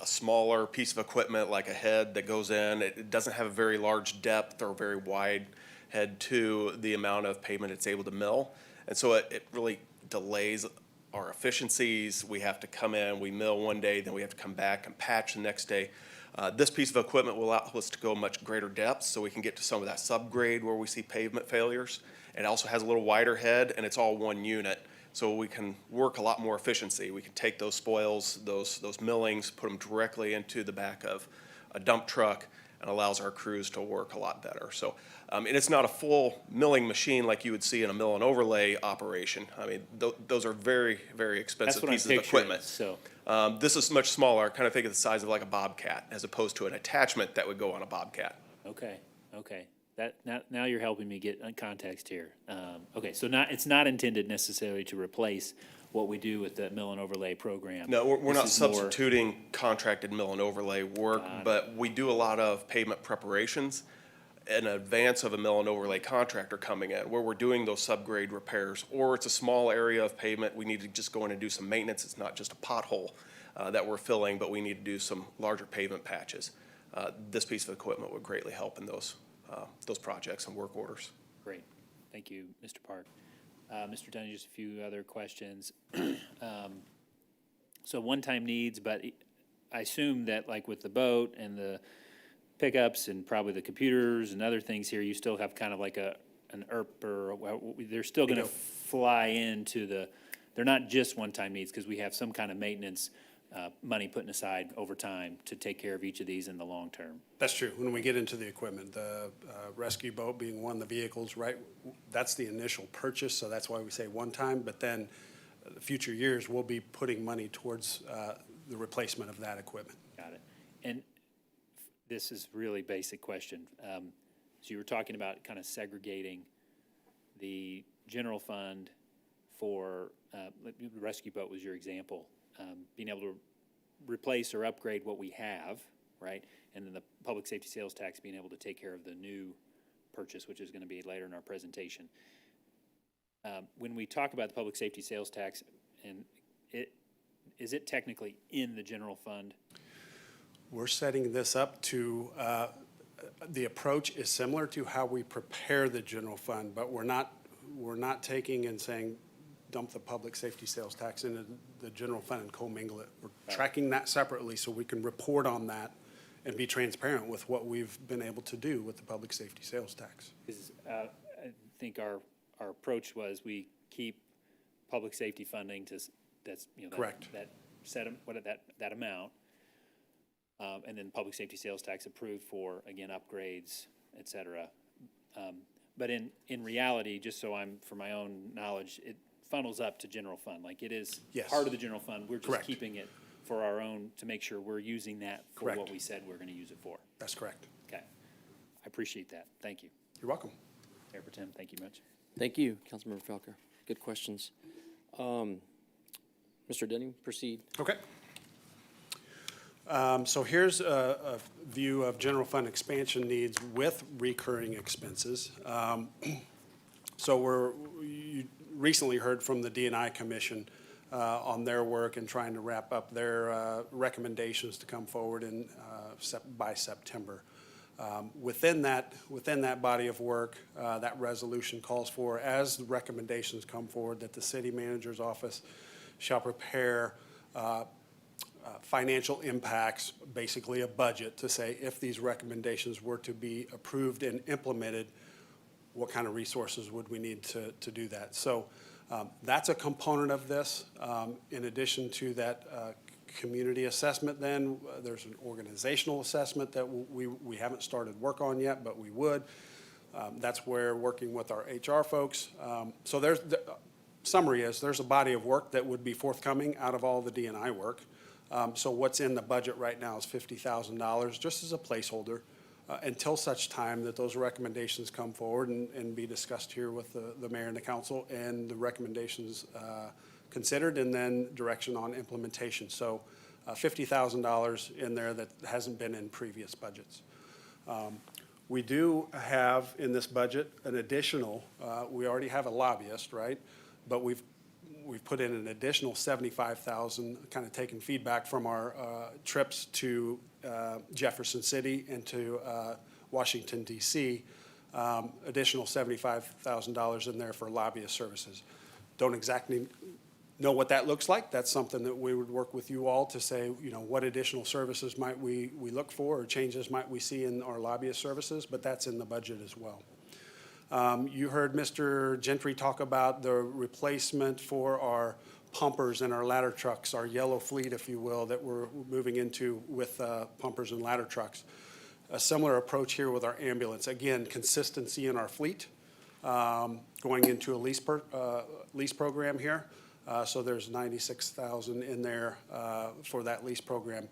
a smaller piece of equipment like a head that goes in. It doesn't have a very large depth or very wide head to the amount of pavement it's able to mill. And so it really delays our efficiencies. We have to come in, we mill one day, then we have to come back and patch the next day. This piece of equipment will allow us to go much greater depths, so we can get to some of that subgrade where we see pavement failures. It also has a little wider head, and it's all one unit, so we can work a lot more efficiency. We can take those spoils, those millings, put them directly into the back of a dump truck, and allows our crews to work a lot better. So, and it's not a full milling machine like you would see in a mill and overlay operation. I mean, those are very, very expensive That's what I'm pieces of picturing, equipment. so. This is much smaller, kind of think of the size of like a Bobcat, as opposed to an attachment that would go on a Bobcat. Okay, okay. That, now you're helping me get context here. Okay, so it's not intended necessarily to replace what we do with the mill and overlay program. No, we're not This is more- substituting contracted mill and overlay work, but we do a lot of pavement preparations in advance of a mill and overlay contractor coming in, where we're doing those subgrade repairs, or it's a small area of pavement, we need to just go in and do some maintenance. It's not just a pothole that we're filling, but we need to do some larger pavement patches. This piece of equipment would greatly help in those projects and work orders. Great, thank you, Mr. Park. Mr. Dunn, just a few other questions. So one-time needs, but I assume that like with the boat and the pickups and probably the computers and other things here, you still have kind of like an ERP or, they're still gonna fly into they're not just one-time needs, because we have some kind of maintenance money putting aside over time to take care of each of these in the long term. That's true. When we get into the equipment, the rescue boat being one of the vehicles, right, that's the initial purchase, so that's why we say one time, but then the future years, we'll be putting money towards the replacement of that equipment. Got it. And this is really basic question. So you were talking about kind of segregating the general fund for, the rescue boat was your example, being able to replace or upgrade what we have, right? And then the public safety sales tax being able to take care of the new purchase, which is going to be later in our presentation. When we talk about the public safety sales tax, and is it technically in the general fund? We're setting this up to, the approach is similar to how we prepare the general fund, but we're not taking and saying, dump the public safety sales tax into the general fund and commingle it. We're tracking that separately so we can report on that and be transparent with what we've been able to do with the public safety sales tax. Because I think our approach was we keep public safety funding to, that's, you know. Correct. That set, that amount. And then public safety sales tax approved for, again, upgrades, et cetera. But in reality, just so for my own knowledge, it funnels up to general fund. Like it is Yes. part of the general fund. We're just Correct. keeping it for our own, to make sure we're using that for Correct. what we said we're gonna use it for. That's correct. Okay. I appreciate that. Thank you. You're welcome. Mayor Pro Tem, thank you much. Thank you, Councilmember Felker. Good questions. Mr. Denning, proceed. Okay. So here's a view of general fund expansion needs with recurring expenses. So you recently heard from the D&I Commission on their work and trying to wrap up their recommendations to come forward by September. Within that body of work, that resolution calls for, as the recommendations come forward, that the city manager's office shall prepare financial impacts, basically a budget, to say if these recommendations were to be approved and implemented, what kind of resources would we need to do that? So that's a component of this. In addition to that community assessment, then there's an organizational assessment that we haven't started work on yet, but we would. That's where working with our HR folks. So summary is there's a body of work that would be forthcoming out of all the D&I work. So what's in the budget right now is $50,000, just as a placeholder, until such time that those recommendations come forward and be discussed here with the mayor and the council, and the recommendations considered, and then direction on implementation. So $50,000 in there that hasn't been in previous budgets. We do have in this budget an additional, we already have a lobbyist, right? But we've put in an additional $75,000, kind of taking feedback from our trips to Jefferson City and to Washington DC, additional $75,000 in there for lobbyist services. Don't exactly know what that looks like. That's something that we would work with you all to say, what additional services might we look for, or changes might we see in our lobbyist services, but that's in the budget as well. You heard Mr. Gentry talk about the replacement for our pumpers and our ladder trucks, our yellow fleet, if you will, that we're moving into with pumpers and ladder trucks. A similar approach here with our ambulance. Again, consistency in our fleet, going into a lease program here. So there's $96,000 in there for that lease program.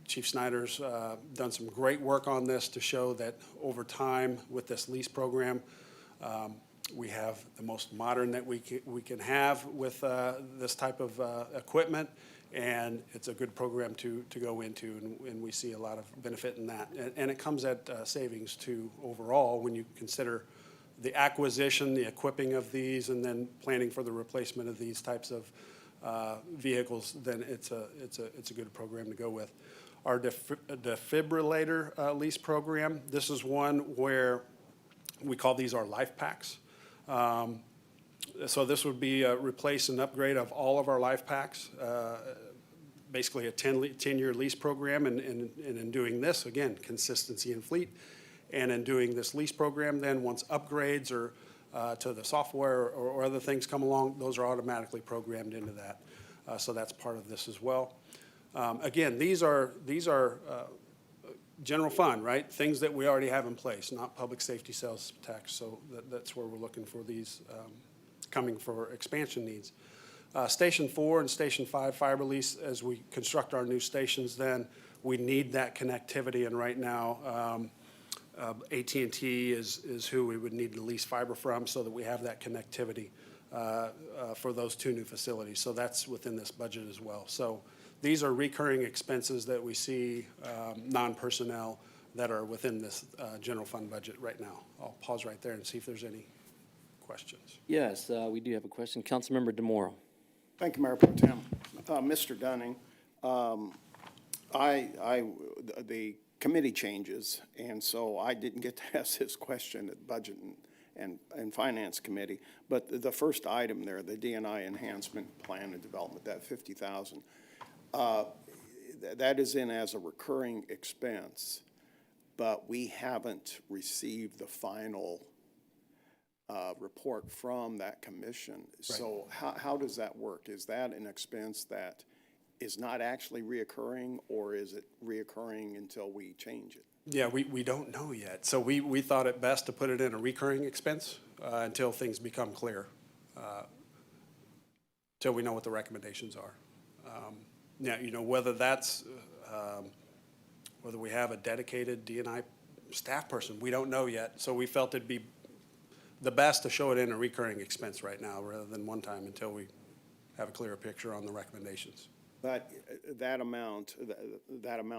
Chief Snyder's done some great work on this to show that over time with this lease program, we have the most modern that we can have with this type of equipment, and it's a good program to go into, and we see a lot of benefit in that. And it comes at savings too overall when you consider the acquisition, the equipping of these, and then planning for the replacement of these types of vehicles. Then it's a good program to go with. Our defibrillator lease program. This is one where we call these our life packs. So this would be a replace and upgrade of all of our life packs. Basically a 10-year lease program, and in doing this, again, consistency in fleet. And in doing this lease program, then once upgrades or to the software or other things come along, those are automatically programmed into that. So that's part of this as well. Again, these are general fund, right? Things that we already have in place, not public safety sales tax. So that's where we're looking for these coming for expansion needs. Station 4 and Station 5 fiber lease, as we construct our new stations, then we need that connectivity. And right now, AT&T is who we would need to lease fiber from so that we have that connectivity for those two new facilities. So that's within this budget as well. So these are recurring expenses that we see, non-personnel, that are within this general fund budget right now. I'll pause right there and see if there's any questions. Yes, we do have a question. Councilmember DeMoro. Thank you, Mayor Pro Tem. Mr. Dunning, the committee changes, and so I didn't get to ask this question at Budget and Finance Committee, but the first item there, the DNI Enhancement Plan and Development, that $50,000, that is in as a recurring expense, but we haven't received the final report from that commission. Right. So how does that work? Is that an expense that is not actually reoccurring, or is it reoccurring until we change it? Yeah, we don't know yet. So we thought it best to put it in a recurring expense until things become clear, till we know what the recommendations are. Now, whether that's, whether we have a dedicated D&I staff person, we don't know yet. So we felt it'd be the best to show it in a recurring expense right now rather than one time until we have a clearer picture on the recommendations. But that amount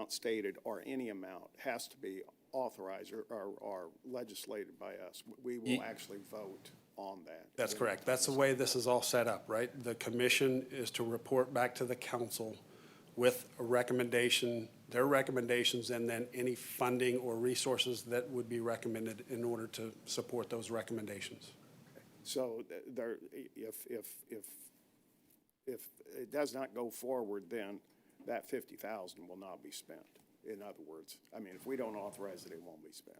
stated, or any amount, has to be authorized or legislated by us. We will actually vote on that. That's correct. That's the way this is all set up, right? The commission is to report back to the council with a recommendation, their recommendations, and then any funding or resources that would be recommended in order to support those recommendations. So there, if it does not go forward, then that $50,000 will not be spent. In other words, I mean, if we don't authorize it, it won't be spent.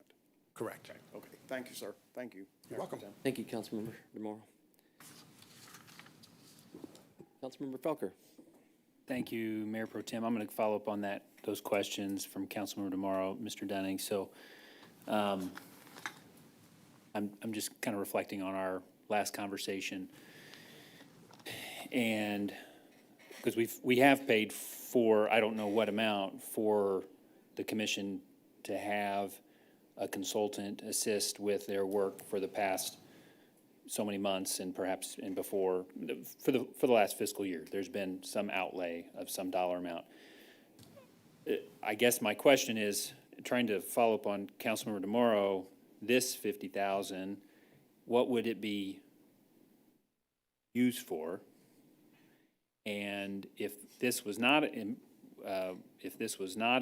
Correct. Okay. Thank you, sir. Thank you. You're welcome. Thank you, Councilmember DeMoro. Councilmember Felker. Thank you, Mayor Pro Tem. I'm going to follow up on those questions from Councilmember DeMoro, Mr. Dunning. So I'm just kind of reflecting on our last conversation. And because we have paid for, I don't know what amount, for the commission to have a consultant assist with their work for the past so many months, and perhaps before, for the last fiscal year. There's been some outlay of some dollar amount. I guess my question is, trying to follow up on Councilmember DeMoro, this $50,000, what would it be used for? And if this was not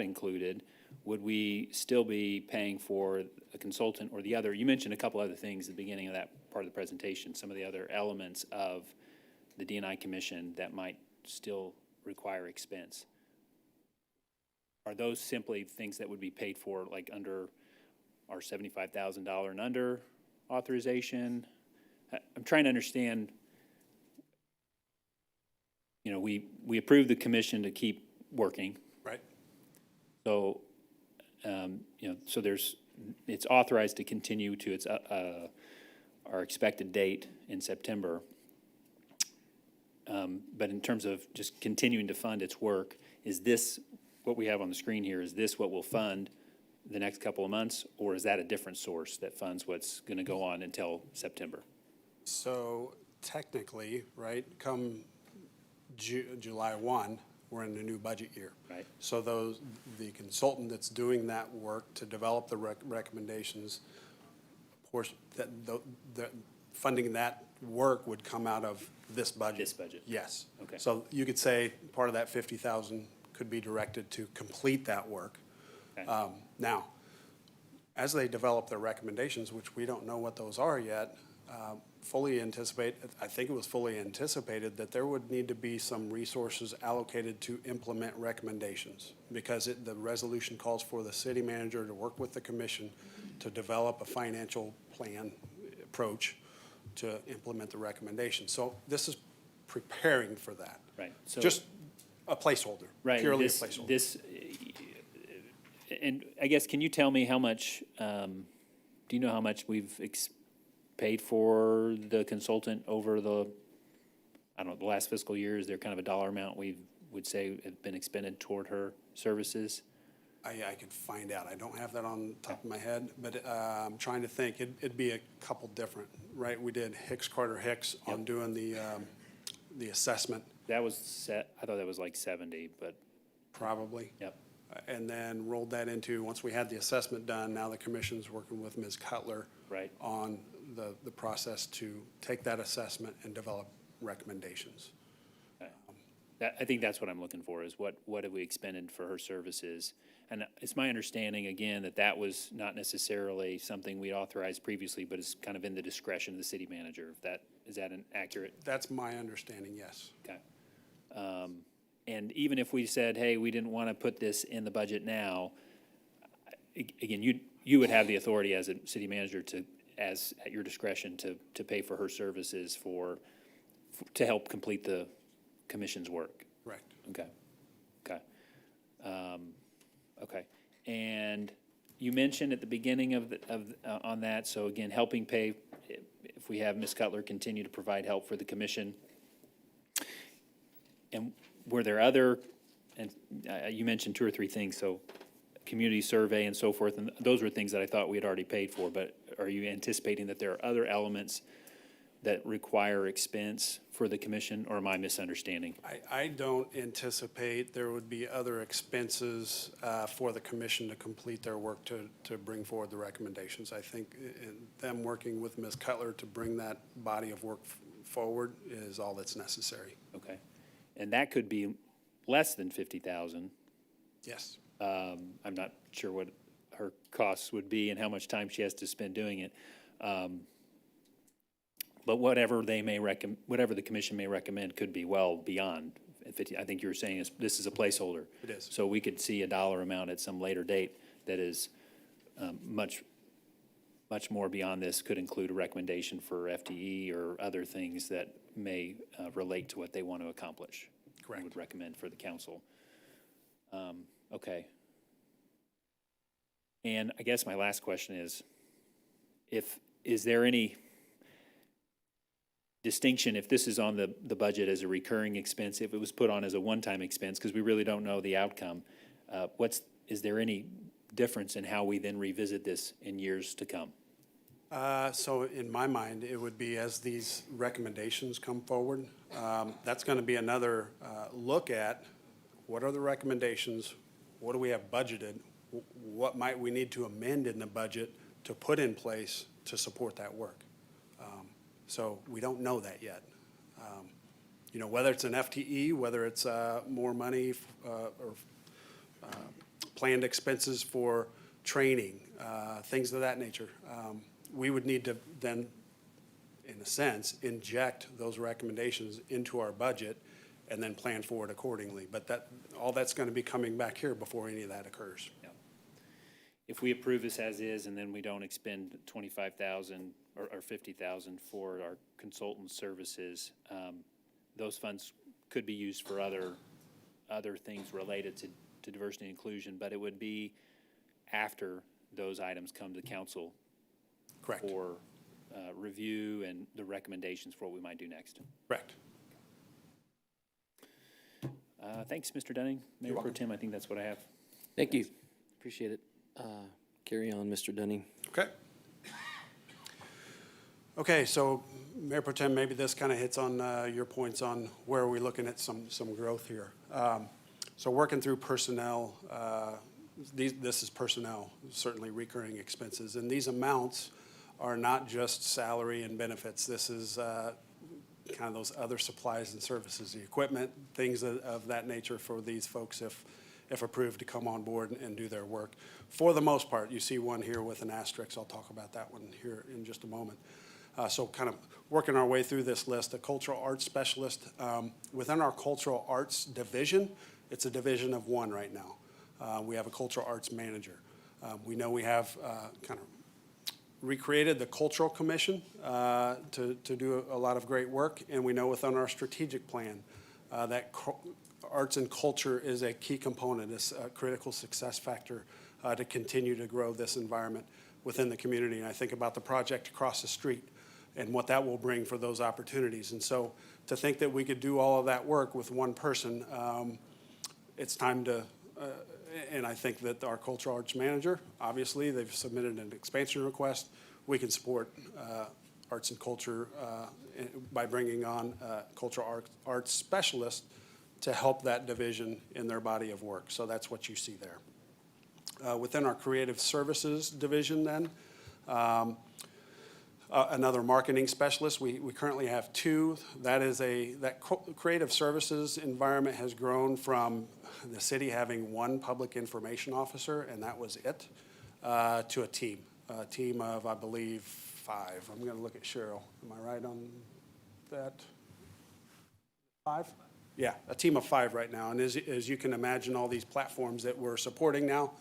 included, would we still be paying for a consultant or the other? You mentioned a couple other things at the beginning of that part of the presentation, some of the other elements of the D&I Commission that might still require expense. Are those simply things that would be paid for, like under our $75,000 and under authorization? I'm trying to understand, you know, we approved the commission to keep working. Right. So, you know, so it's authorized to continue to its, our expected date in September. But in terms of just continuing to fund its work, is this, what we have on the screen here, is this what will fund the next couple of months? Or is that a different source that funds what's going to go on until September? So technically, right, come July 1, we're in a new budget year. Right. So the consultant that's doing that work to develop the recommendations, portion, the funding that work would come out of this budget. This budget. Yes. Okay. So you could say part of that 50,000 could be directed to complete that work. Okay. Now, as they develop their recommendations, which we don't know what those are yet, I think it was fully anticipated that there would need to be some resources allocated to implement recommendations, because the resolution calls for the city manager to work with the commission to develop a financial plan approach to implement the recommendations. So this is preparing for that. Right. So Just a placeholder, right, purely a this- placeholder. This, and I guess, can you tell me how much, do you know how much we've paid for the consultant over the, I don't know, the last fiscal year? Is there kind of a dollar amount we would say have been expended toward her services? I could find out. I don't have that on the top of my head, but I'm trying to think. It'd be a couple different, right? We did Carter Hicks on doing the assessment, That was set, I thought that was like 70, but, probably. yep, And then rolled that into, once we had the assessment done, now the commission's working with Ms. Cutler right. on the process to take that assessment and develop recommendations. That, I think that's what I'm looking for, is what have we expended for her services? And it's my understanding, again, that was not necessarily something we authorized previously, but is kind of in the discretion of the city manager. Is that an accurate? That's my understanding, yes. Okay. And even if we said, hey, we didn't want to put this in the budget now, again, you would have the authority as a city manager at your discretion to pay for her services to help complete the commission's work. Correct. Okay, okay. Okay, and you mentioned at the beginning on that, so again, helping pay, if we have Ms. Cutler continue to provide help for the commission. And were there other, and you mentioned 2 or 3 things, so community survey and so forth, and those were things that I thought we had already paid for, but are you anticipating that there are other elements that require expense for the commission, or am I misunderstanding? I don't anticipate there would be other expenses for the commission to complete their work to bring forward the recommendations. I think them working with Ms. Cutler to bring that body of work forward is all that's necessary. Okay, and that could be less than 50,000. Yes. I'm not sure what her costs would be and how much time she has to spend doing it. But whatever whatever the commission may recommend could be well beyond 50. I think you were saying this is a placeholder. It is. So we could see a dollar amount at some later date that is much more beyond this, could include a recommendation for FTE or other things that may relate to what they want to accomplish. Correct. Would recommend for the council. Okay. And I guess my last question is, is there any distinction, if this is on the budget as a recurring expense, if it was put on as a one-time expense, because we really don't know the outcome, is there any difference in how we then revisit this in years to come? So in my mind, it would be as these recommendations come forward, that's going to be another look at what are the recommendations, what do we have budgeted, what might we need to amend in the budget to put in place to support that work. So we don't know that yet. whether it's an FTE, whether it's more money or planned expenses for training, things of that nature. We would need to then, in a sense, inject those recommendations into our budget and then plan for it accordingly. But all that's going to be coming back here before any of that occurs. Yeah. If we approve this as is and then we don't expend 25,000 or 50,000 for our consultant services, those funds could be used for other things related to diversity and inclusion, but it would be after those items come to council Correct. for review and the recommendations for what we might do next. Correct. Thanks, Mr. Dunning. Mayor Pro Tem, I think that's what I have. Thank you. Appreciate it. Carry on, Mr. Dunning. Okay. Okay, so Mayor Pro Tem, maybe this kind of hits on your points on where are we looking at some growth here. So working through personnel, this is personnel, certainly recurring expenses. And these amounts are not just salary and benefits. This is kind of those other supplies and services, the equipment, things of that nature for these folks if approved to come on board and do their work. For the most part, you see one here with an asterisk. I'll talk about that one here in just a moment. So kind of working our way through this list, a cultural arts specialist. Within our cultural arts division, it's a division of one right now. We have a cultural arts manager. We know we have kind of recreated the Cultural Commission to do a lot of great work, and we know within our strategic plan that arts and culture is a key component, it's a critical success factor to continue to grow this environment within the community. And I think about the project across the street and what that will bring for those opportunities. And so to think that we could do all of that work with one person, it's time to, and I think that our cultural arts manager, obviously, they've submitted an expansion request. We can support arts and culture by bringing on cultural arts specialists to help that division in their body of work. So that's what you see there. Within our creative services division then, another marketing specialist. We currently have two. That creative services environment has grown from the city having one public information officer, and that was it, to a team of, I believe, 5. I'm going to look at Cheryl. Am I right on that? 5? Yeah, a team of 5 right now. And as you can imagine, all these platforms that we're supporting now,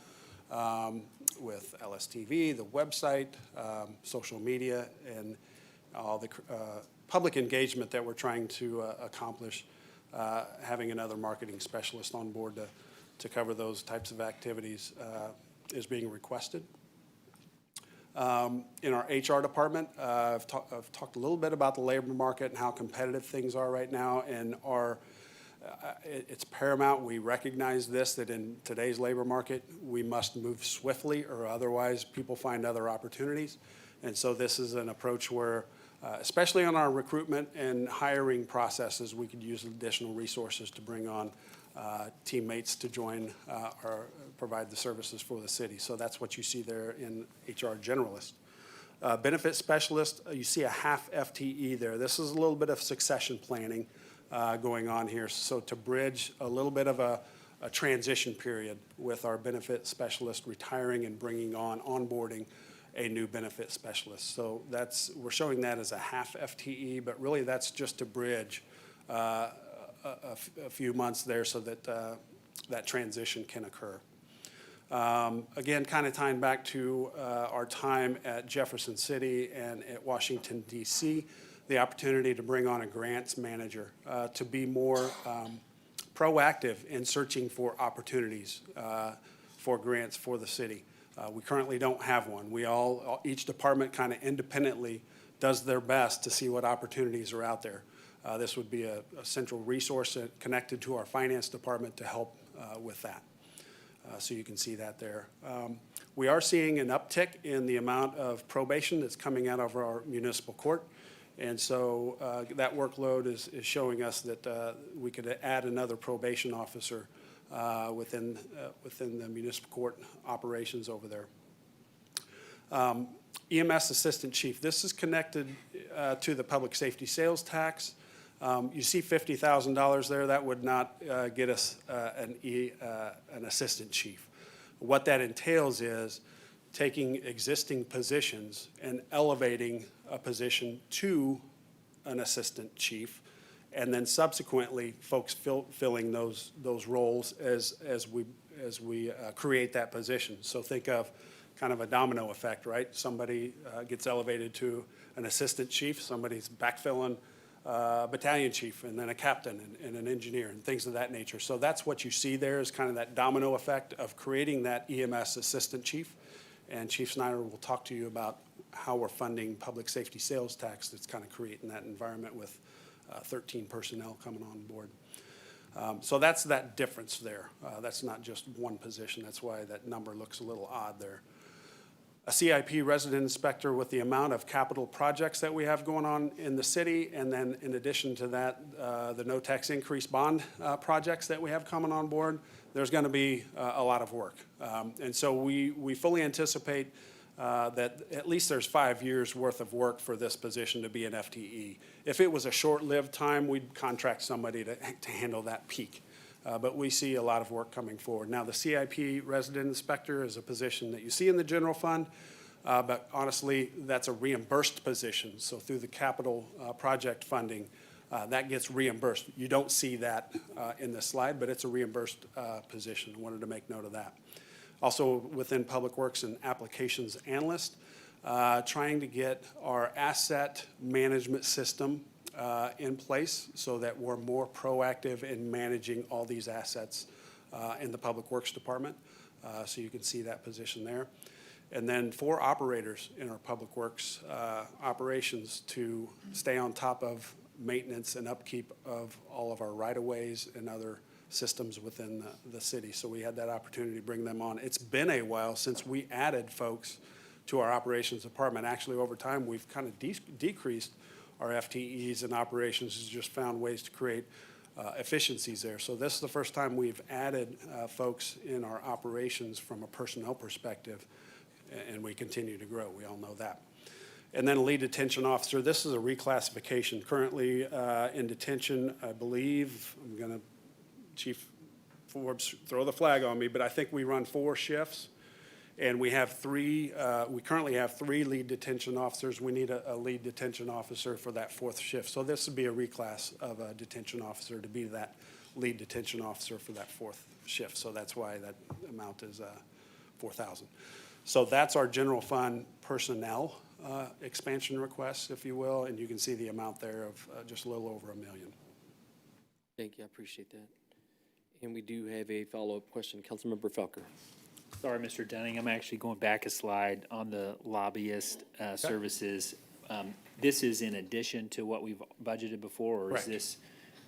with LSTV, the website, social media, and all the public engagement that we're trying to accomplish, having another marketing specialist on board to cover those types of activities is being requested. In our HR department, I've talked a little bit about the labor market and how competitive things are right now, and it's paramount. We recognize this, that in today's labor market, we must move swiftly or otherwise people find other opportunities. And so this is an approach where, especially on our recruitment and hiring processes, we could use additional resources to bring on teammates to join or provide the services for the city. So that's what you see there in HR generalist. Benefit specialist, you see a half FTE there. This is a little bit of succession planning going on here. So to bridge a little bit of a transition period with our benefit specialist retiring and bringing onboarding a new benefit specialist. So we're showing that as a half FTE, but really that's just to bridge a few months there so that that transition can occur. Again, kind of tying back to our time at Jefferson City and at Washington, D.C., the opportunity to bring on a grants manager to be more proactive in searching for opportunities for grants for the city. We currently don't have one. Each department kind of independently does their best to see what opportunities are out there. This would be a central resource connected to our finance department to help with that. So you can see that there. We are seeing an uptick in the amount of probation that's coming out of our municipal court. And so that workload is showing us that we could add another probation officer within the municipal court operations over there. EMS assistant chief. This is connected to the public safety sales tax. You see $50,000 there, that would not get us an assistant chief. What that entails is taking existing positions and elevating a position to an assistant chief, and then subsequently folks filling those roles as we create that position. So think of kind of a domino effect, right? Somebody gets elevated to an assistant chief, somebody's backfilling battalion chief, and then a captain and an engineer and things of that nature. So that's what you see there is kind of that domino effect of creating that EMS assistant chief. And Chief Snyder will talk to you about how we're funding public safety sales tax that's kind of creating that environment with 13 personnel coming on board. So that's that difference there. That's not just one position. That's why that number looks a little odd there. A CIP resident inspector with the amount of capital projects that we have going on in the city, and then in addition to that, the no tax increase bond projects that we have coming on board, there's going to be a lot of work. And so we fully anticipate that at least there's 5 years worth of work for this position to be an FTE. If it was a short-lived time, we'd contract somebody to handle that peak. But we see a lot of work coming forward. Now, the CIP resident inspector is a position that you see in the general fund, but honestly, that's a reimbursed position. So through the capital project funding, that gets reimbursed. You don't see that in this slide, but it's a reimbursed position. I wanted to make note of that. Also within Public Works and Applications Analyst, trying to get our asset management system in place so that we're more proactive in managing all these assets in the Public Works Department. So you can see that position there. And then 4 operators in our Public Works operations to stay on top of maintenance and upkeep of all of our right-of-ways and other systems within the city. So we had that opportunity to bring them on. It's been a while since we added folks to our operations department. Actually, over time, we've kind of decreased our FTEs and operations, has just found ways to create efficiencies there. So this is the first time we've added folks in our operations from a personnel perspective, and we continue to grow. We all know that. And then a lead detention officer. This is a reclassification. Currently in detention, I believe, I'm going to, Chief Forbes, throw the flag on me, but I think we run 4 shifts. And we have 3, we currently have 3 lead detention officers. We need a lead detention officer for that 4th shift. So this would be a reclass of a detention officer to be that lead detention officer for that 4th shift. So that's why that amount is $4,000. So that's our general fund personnel expansion requests, if you will. And you can see the amount there of just a little over $1 million. Thank you, I appreciate that. And we do have a follow-up question. Councilmember Felker. Sorry, Mr. Dunning, I'm actually going back a slide on the lobbyist services. This is in addition to what we've budgeted before, or is Correct. this?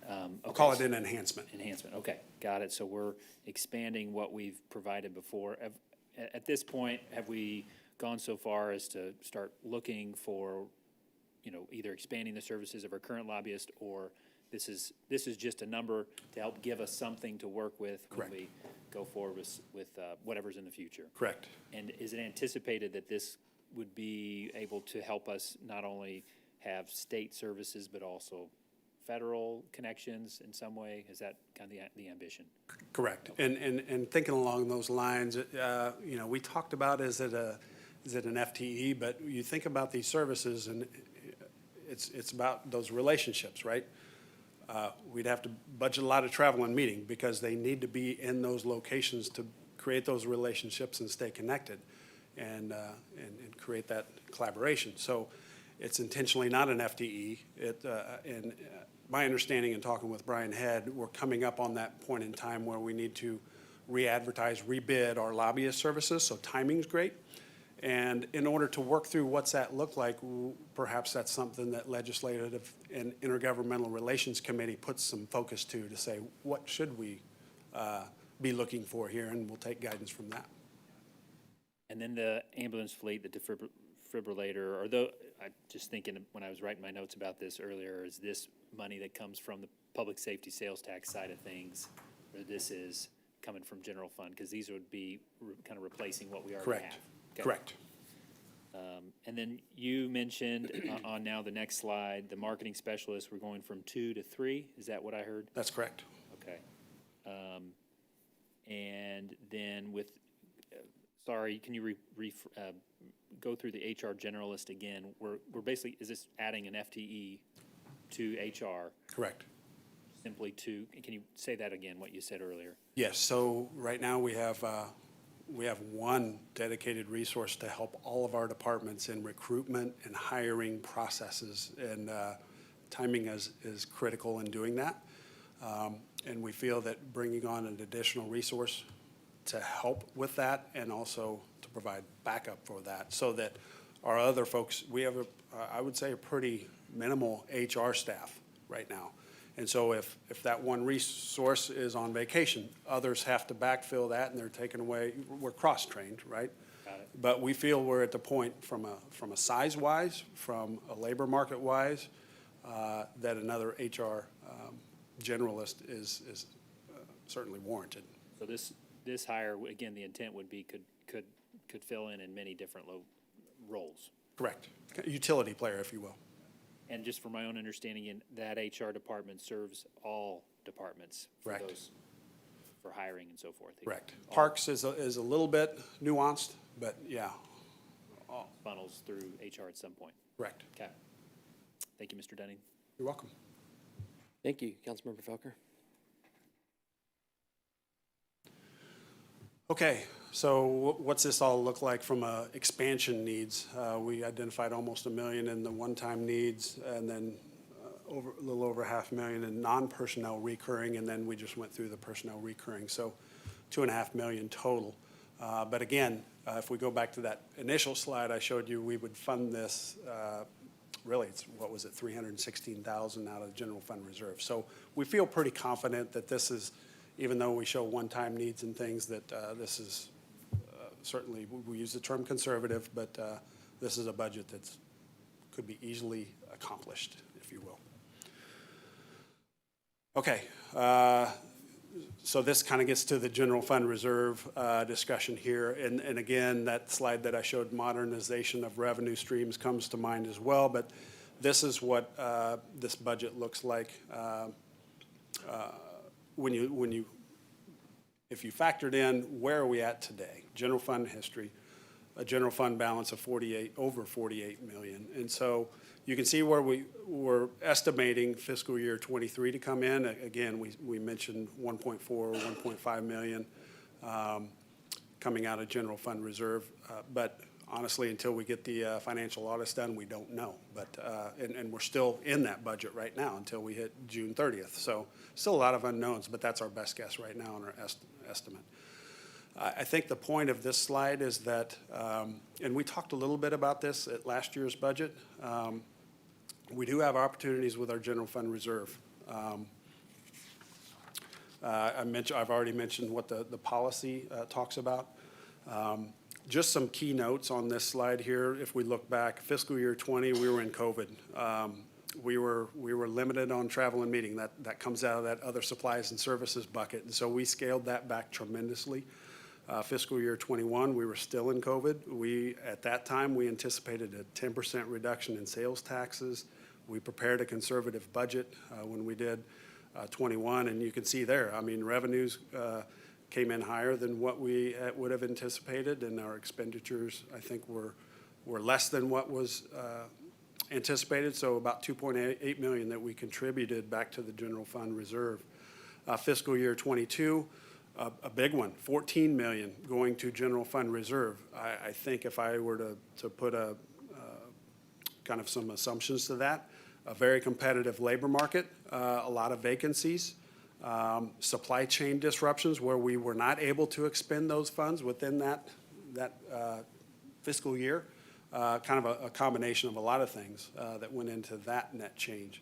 I'll call it an enhancement. Enhancement, okay, got it. So we're expanding what we've provided before. At this point, have we gone so far as to start looking for, either expanding the services of our current lobbyist, or this is just a number to help give us something to work with when Correct. we go forward with whatever's in the future? Correct. And is it anticipated that this would be able to help us not only have state services, but also federal connections in some way? Is that kind of the ambition? Correct. And thinking along those lines, we talked about is it an FTE, but you think about these services and it's about those relationships, right? We'd have to budget a lot of travel and meeting because they need to be in those locations to create those relationships and stay connected and create that collaboration. So it's intentionally not an FTE. My understanding in talking with Brian Head, we're coming up on that point in time where we need to re-advertise, rebid our lobbyist services, so timing's great. And in order to work through what's that look like, perhaps that's something that Legislative and Intergovernmental Relations Committee puts some focus to say, what should we be looking for here, and we'll take guidance from that. And then the ambulance fleet, the defibrillator, I'm just thinking when I was writing my notes about this earlier, is this money that comes from the public safety sales tax side of things, or this is coming from general fund? Because these would be kind of replacing what we already Correct. have. Okay. Correct. And then you mentioned on now the next slide, the marketing specialist, we're going from 2 to 3. Is that what I heard? That's correct. Okay. And then with, sorry, can you go through the HR generalist again? We're basically, is this adding an FTE to HR Correct. simply to, can you say that again, what you said earlier? Yes, so right now we have one dedicated resource to help all of our departments in recruitment and hiring processes, and timing is critical in doing that. And we feel that bringing on an additional resource to help with that and also to provide backup for that, so that our other folks, we have I would say a pretty minimal HR staff right now. And so if that one resource is on vacation, others have to backfill that, and they're taken away. We're cross-trained, right? Got it. But we feel we're at the point from a size-wise, from a labor market-wise, that another HR generalist is certainly warranted. So this hire, again, the intent would be could fill in many different roles. Correct. Utility player, if you will. And just for my own understanding, in that HR department serves all departments for Correct. those, for hiring and so forth. Correct. All Parks is a little bit nuanced, but yeah, funnels through HR at some point. correct. Okay. Thank you, Mr. Dunning. You're welcome. Thank you, Councilmember Felker. Okay, so what's this all look like from expansion needs? We identified almost $1 million in the one-time needs, and then a little over $500,000 in non-personnel recurring, and then we just went through the personnel recurring, so $2.5 million total. But again, if we go back to that initial slide I showed you, we would fund this, really, it's, what was it, $316,000 out of the general fund reserve. So we feel pretty confident that this is, even though we show one-time needs and things, that this is certainly, we use the term conservative, but this is a budget that could be easily accomplished, if you will. Okay, so this kind of gets to the general fund reserve discussion here. And again, that slide that I showed, modernization of revenue streams, comes to mind as well. But this is what this budget looks like. If you factored in where are we at today, general fund history, a general fund balance of over 48 million. And so you can see where we were estimating fiscal year 23 to come in. Again, we mentioned 1.4 or 1.5 million coming out of general fund reserve. But honestly, until we get the financial audits done, we don't know. But and we're still in that budget right now until we hit June 30th. So still a lot of unknowns, but that's our best guess right now on our estimate. I think the point of this slide is that, and we talked a little bit about this at last year's budget, we do have opportunities with our general fund reserve. I've already mentioned what the policy talks about. Just some key notes on this slide here. If we look back, fiscal year 20, we were in COVID. We were limited on travel and meeting. That comes out of that other supplies and services bucket. And so we scaled that back tremendously. Fiscal year 21, we were still in COVID. At that time, we anticipated a 10% reduction in sales taxes. We prepared a conservative budget when we did 21, and you can see there, I mean, revenues came in higher than what we would have anticipated, and our expenditures, I think, were less than what was anticipated, so about 2.8 million that we contributed back to the general fund reserve. Fiscal year 22, a big one, 14 million going to general fund reserve. I think if I were to put kind of some assumptions to that, a very competitive labor market, a lot of vacancies, supply chain disruptions where we were not able to expend those funds within that fiscal year, kind of a combination of a lot of things that went into that net change.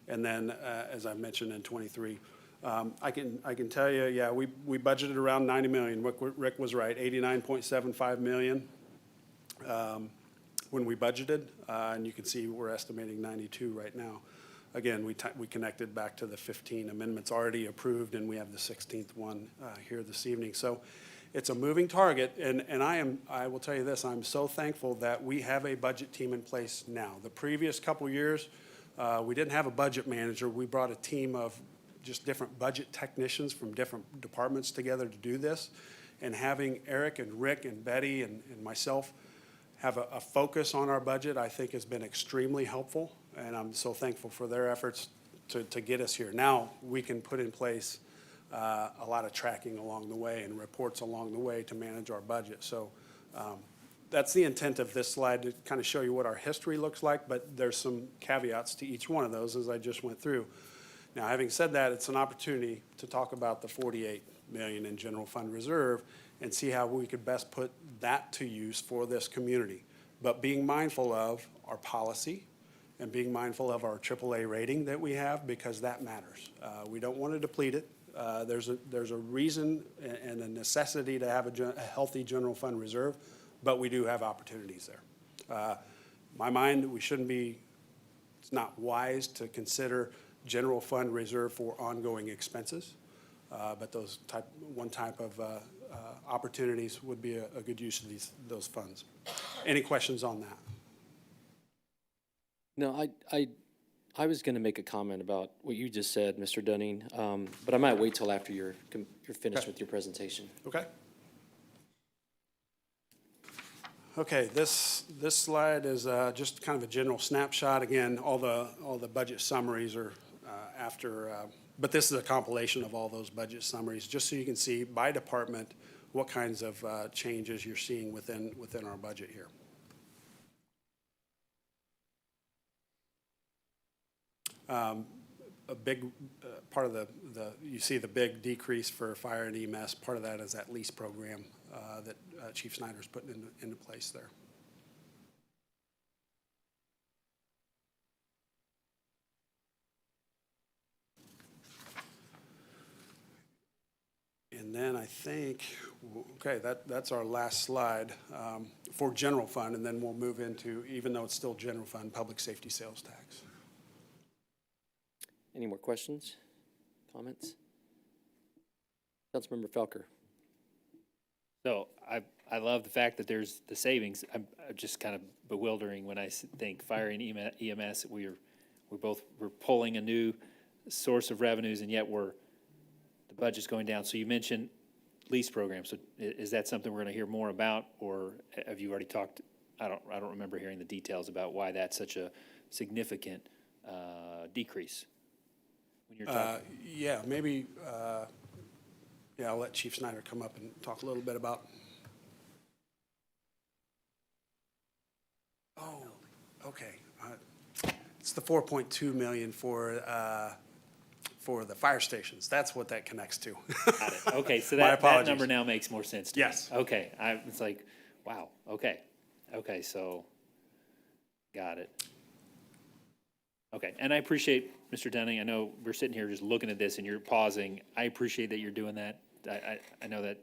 And then, as I mentioned in 23, I can tell you, yeah, we budgeted around 90 million. Rick was right, 89.75 million when we budgeted, and you can see we're estimating 92 right now. Again, we connected back to the 15 amendments already approved, and we have the 16th one here this evening. So it's a moving target, and I will tell you this, I'm so thankful that we have a budget team in place now. The previous couple years, we didn't have a budget manager. We brought a team of just different budget technicians from different departments together to do this. And having Eric and Rick and Betty and myself have a focus on our budget, I think has been extremely helpful. And I'm so thankful for their efforts to get us here. Now, we can put in place a lot of tracking along the way and reports along the way to manage our budget. So that's the intent of this slide, to kind of show you what our history looks like, but there's some caveats to each one of those as I just went through. Now, having said that, it's an opportunity to talk about the 48 million in general fund reserve and see how we could best put that to use for this community. But being mindful of our policy and being mindful of our AAA rating that we have, because that matters. We don't want to deplete it. There's a reason and a necessity to have a healthy general fund reserve, but we do have opportunities there. My mind, it's not wise to consider general fund reserve for ongoing expenses, but one type of opportunities would be a good use of those funds. Any questions on that? No, I was going to make a comment about what you just said, Mr. Dunning, but I might wait till after you're finished with your presentation. Okay. Okay, this slide is just kind of a general snapshot. Again, all the budget summaries are after, but this is a compilation of all those budget summaries, just so you can see by department what kinds of changes you're seeing within our budget here. A big part of you see the big decrease for fire and EMS. Part of that is that lease program that Chief Snyder's putting into place there. And then I think, okay, that's our last slide for general fund, and then we'll move into, even though it's still general fund, public safety sales tax. Any more questions, comments? Councilmember Felker. So I love the fact that there's the savings. I'm just kind of bewildering when I think fire and EMS, we're pulling a new source of revenues, and yet the budget's going down. So you mentioned lease programs. So is that something we're going to hear more about, or have you already talked? I don't remember hearing the details about why that's such a significant decrease. When you're talking. Yeah, maybe. Yeah, I'll let Chief Snyder come up and talk a little bit about. Oh, okay. It's the 4.2 million for the fire stations. That's what that connects to. Got it. Okay, so My that apologies. number now makes more sense to Yes. me. Okay, it's like, wow, okay, so, got it. Okay, and I appreciate, Mr. Dunning, I know we're sitting here just looking at this and you're pausing. I appreciate that you're doing that. I know that,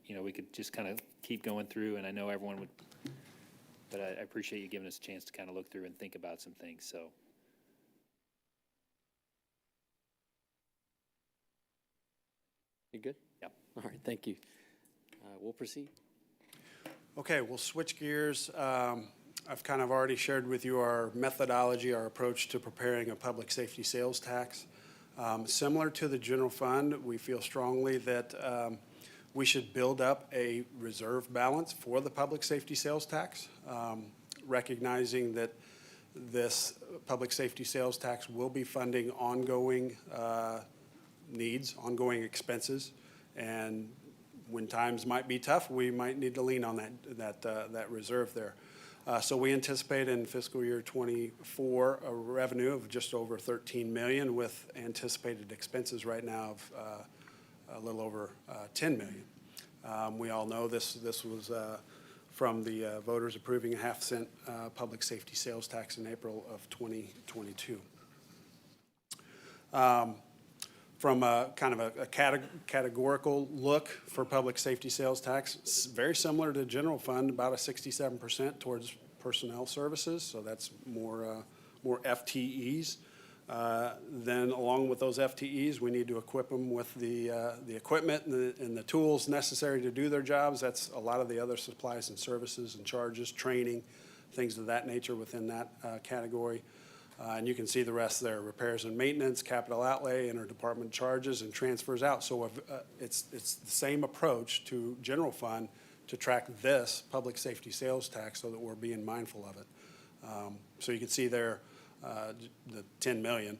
we could just kind of keep going through, and I know everyone would, but I appreciate you giving us a chance to kind of look through and think about some things, so. You good? Yeah. All right, thank you. We'll proceed. Okay, we'll switch gears. I've kind of already shared with you our methodology, our approach to preparing a public safety sales tax. Similar to the general fund, we feel strongly that we should build up a reserve balance for the public safety sales tax, recognizing that this public safety sales tax will be funding ongoing needs, ongoing expenses, and when times might be tough, we might need to lean on that reserve there. So we anticipate in fiscal year 24 a revenue of just over 13 million with anticipated expenses right now of a little over 10 million. We all know this was from the voters approving a half-cent public safety sales tax in April of 2022. From a kind of a categorical look for public safety sales tax, it's very similar to general fund, about a 67% towards personnel services, so that's more FTEs. Then along with those FTEs, we need to equip them with the equipment and the tools necessary to do their jobs. That's a lot of the other supplies and services and charges, training, things of that nature within that category. And you can see the rest there: repairs and maintenance, capital outlay, interdepartment charges, and transfers out. So it's the same approach to general fund to track this public safety sales tax, so that we're being mindful of it. So you can see there the 10 million.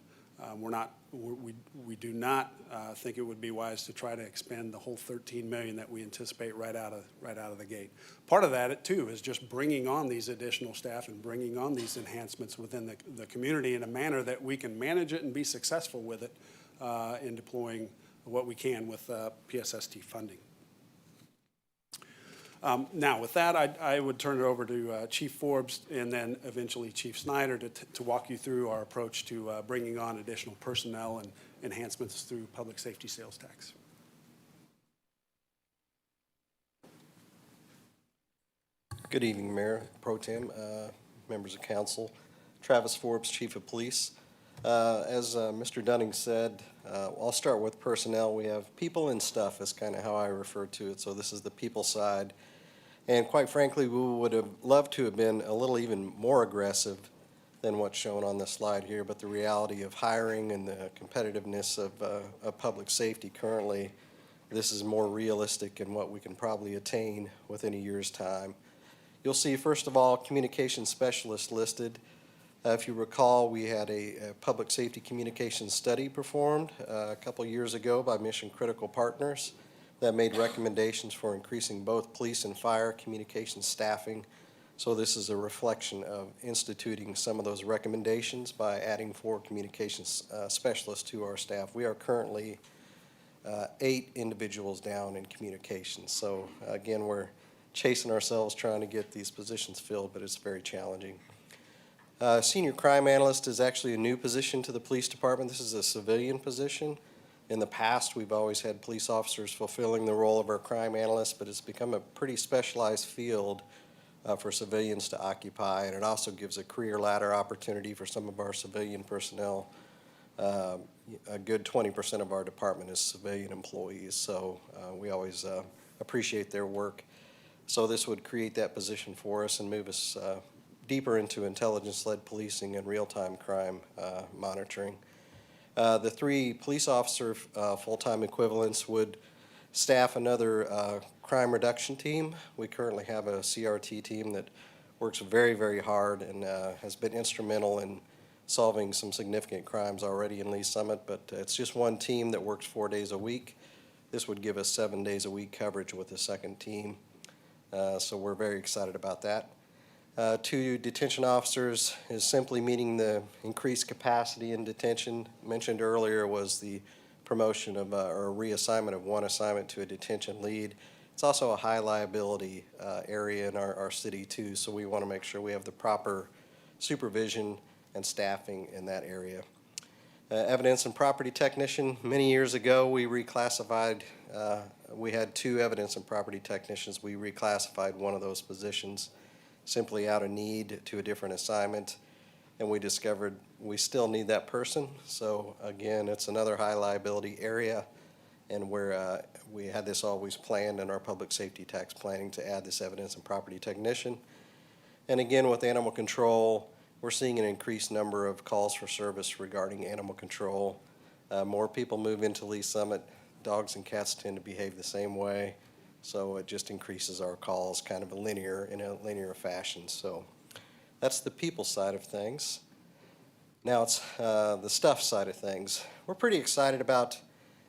We do not think it would be wise to try to expend the whole 13 million that we anticipate right out of the gate. Part of that too is just bringing on these additional staff and bringing on these enhancements within the community in a manner that we can manage it and be successful with it in deploying what we can with PSST funding. Now, with that, I would turn it over to Chief Forbes and then eventually Chief Snyder to walk you through our approach to bringing on additional personnel and enhancements through public safety sales tax. Good evening, Mayor Pro Tem, members of council. Travis Forbes, Chief of Police. As Mr. Dunning said, I'll start with personnel. We have people and stuff is kind of how I refer to it. So this is the people side. And quite frankly, we would have loved to have been a little even more aggressive than what's shown on the slide here. But the reality of hiring and the competitiveness of public safety currently, this is more realistic in what we can probably attain within a year's time. You'll see, first of all, communication specialist listed. If you recall, we had a public safety communication study performed a couple years ago by Mission Critical Partners that made recommendations for increasing both police and fire communication staffing. So this is a reflection of instituting some of those recommendations by adding 4 communications specialists to our staff. We are currently 8 individuals down in communications. So again, we're chasing ourselves trying to get these positions filled, but it's very challenging. Senior crime analyst is actually a new position to the police department. This is a civilian position. In the past, we've always had police officers fulfilling the role of our crime analyst, but it's become a pretty specialized field for civilians to occupy, and it also gives a career ladder opportunity for some of our civilian personnel. A good 20% of our department is civilian employees, so we always appreciate their work. So this would create that position for us and move us deeper into intelligence-led policing and real-time crime monitoring. The 3 police officer full-time equivalents would staff another crime reduction team. We currently have a CRT team that works very, very hard and has been instrumental in solving some significant crimes already in Lee Summit, but it's just one team that works 4 days a week. This would give us 7 days a week coverage with the second team. So we're very excited about that. 2 detention officers is simply meeting the increased capacity in detention. Mentioned earlier was the promotion of or reassignment of 1 assignment to a detention lead. It's also a high liability area in our city too, so we want to make sure we have the proper supervision and staffing in that area. Evidence and property technician, many years ago we reclassified, we had 2 evidence and property technicians. We reclassified one of those positions simply out of need to a different assignment, and we discovered we still need that person. So again, it's another high liability area, and we had this always planned in our public safety tax planning to add this evidence and property technician. And again, with animal control, we're seeing an increased number of calls for service regarding animal control. More people move into Lee Summit. Dogs and cats tend to behave the same way. So it just increases our calls in a linear fashion. So that's the people side of things. Now it's the stuff side of things. We're pretty excited about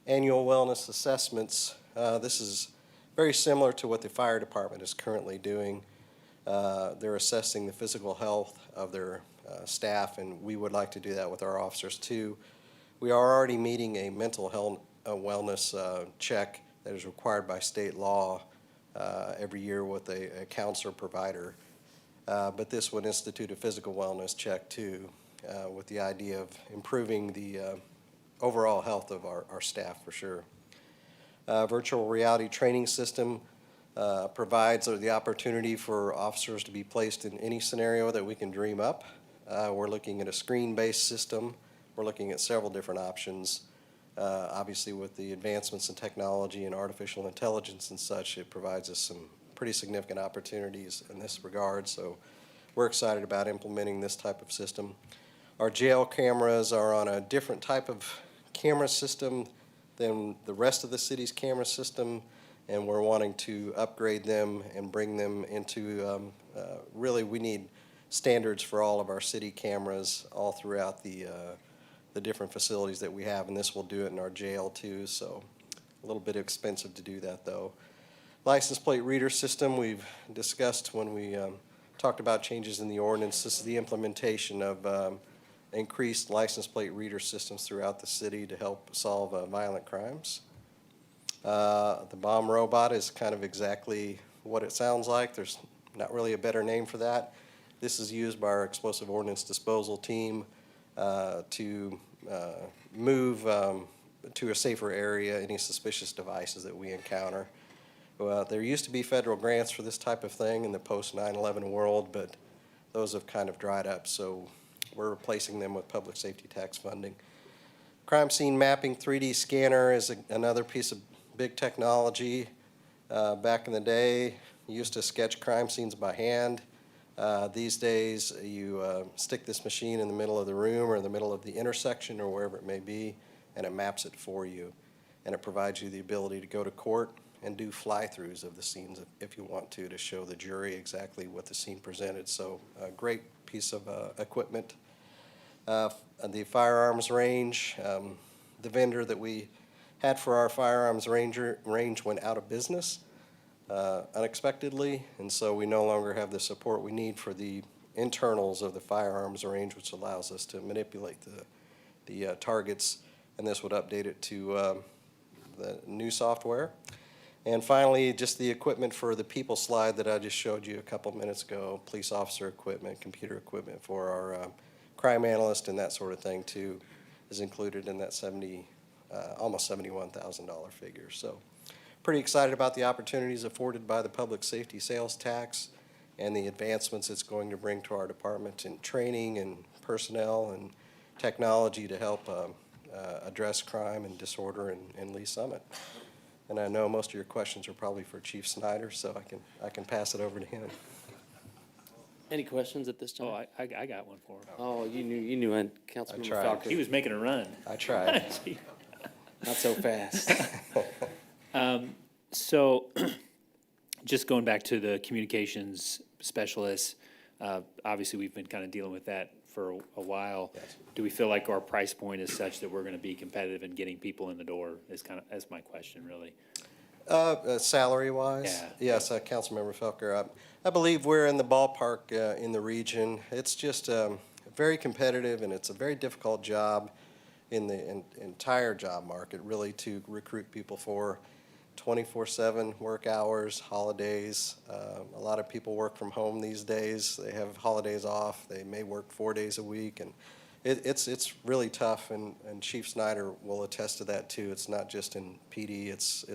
annual wellness assessments. This is very similar to what the fire department is currently doing. They're assessing the physical health of their staff, and we would like to do that with our officers too. We are already meeting a mental health wellness check that is required by state law every year with a counselor provider. But this would institute a physical wellness check too, with the idea of improving the overall health of our staff for sure. Virtual reality training system provides the opportunity for officers to be placed in any scenario that we can dream up. We're looking at a screen-based system we're looking at several different options. Obviously, with the advancements in technology and artificial intelligence and such, it provides us some pretty significant opportunities in this regard. So we're excited about implementing this type of system. Our jail cameras are on a different type of camera system than the rest of the city's camera system, and we're wanting to upgrade them and bring them into, really, we need standards for all of our city cameras all throughout the different facilities that we have, and this will do it in our jail too, so a little bit expensive to do that though. License plate reader system, we've discussed when we talked about changes in the ordinance. This is the implementation of increased license plate reader systems throughout the city to help solve violent crimes. The bomb robot is kind of exactly what it sounds like. There's not really a better name for that. This is used by our explosive ordnance disposal team to move to a safer area any suspicious devices that we encounter. There used to be federal grants for this type of thing in the post 9/11 world, but those have kind of dried up, so we're replacing them with public safety tax funding. Crime scene mapping 3D scanner is another piece of big technology. Back in the day, you used to sketch crime scenes by hand. These days, you stick this machine in the middle of the room or in the middle of the intersection or wherever it may be, and it maps it for you. And it provides you the ability to go to court and do fly-throughs of the scenes if you want to show the jury exactly what the scene presented. So a great piece of equipment. The firearms range, the vendor that we had for our firearms range went out of business unexpectedly, and so we no longer have the support we need for the internals of the firearms range, which allows us to manipulate the targets, and this would update it to the new software. And finally, just the equipment for the people slide that I just showed you a couple minutes ago, police officer equipment, computer equipment for our crime analyst and that sort of thing too, is included in that almost $71,000 figure. So pretty excited about the opportunities afforded by the public safety sales tax and the advancements it's going to bring to our department in training and personnel and technology to help address crime and disorder in Lee Summit. And I know most of your questions are probably for Chief Snyder, so I can pass it over to him. Any questions at this time? Oh, I got one for him. Oh, you knew, and Councilmember tried. Falker. He was making a run. I tried. Not so fast. So, just going back to the communications specialists, obviously, we've been kind of dealing with that for a while. Yes. Do we feel like our price point is such that we're going to be competitive in getting people in the door? That's my question, really. Salary-wise? Yeah. Yes, Councilmember Felker, I believe we're in the ballpark in the region. It's just very competitive, and it's a very difficult job in the entire job market, really, to recruit people for 24/7 work hours, holidays. A lot of people work from home these days. They have holidays off. They may work 4 days a week, and it's really tough, and Chief Snyder will attest to that too. It's not just in PD, it's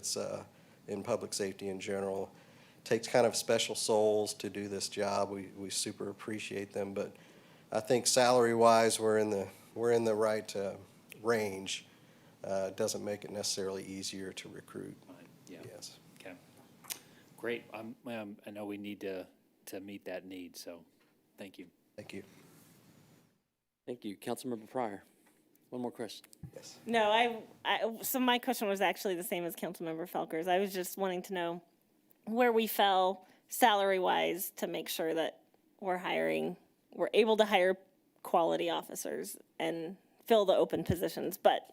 in public safety in general. It takes kind of special souls to do this job. We super appreciate them, but I think salary-wise, we're in the right range. It doesn't make it necessarily easier to recruit. Yeah. Yes. Okay. Great. I know we need to meet that need, so thank you. Thank you. Thank you. Councilmember Pryor. One more question. Yes. No, so my question was actually the same as Councilmember Felker's. I was just wanting to know where we fell salary-wise to make sure that we're able to hire quality officers and fill the open positions, but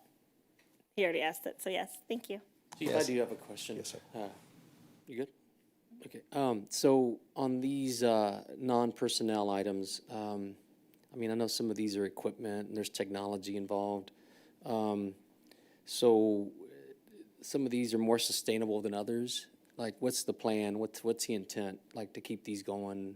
he already asked it, so yes, thank you. Chief, Yes. I do have a question. Yes, sir. You good? Okay. So on these non-personnel items, I know some of these are equipment and there's technology involved. So some of these are more sustainable than others. Like, what's the plan? What's the intent? Like, to keep these going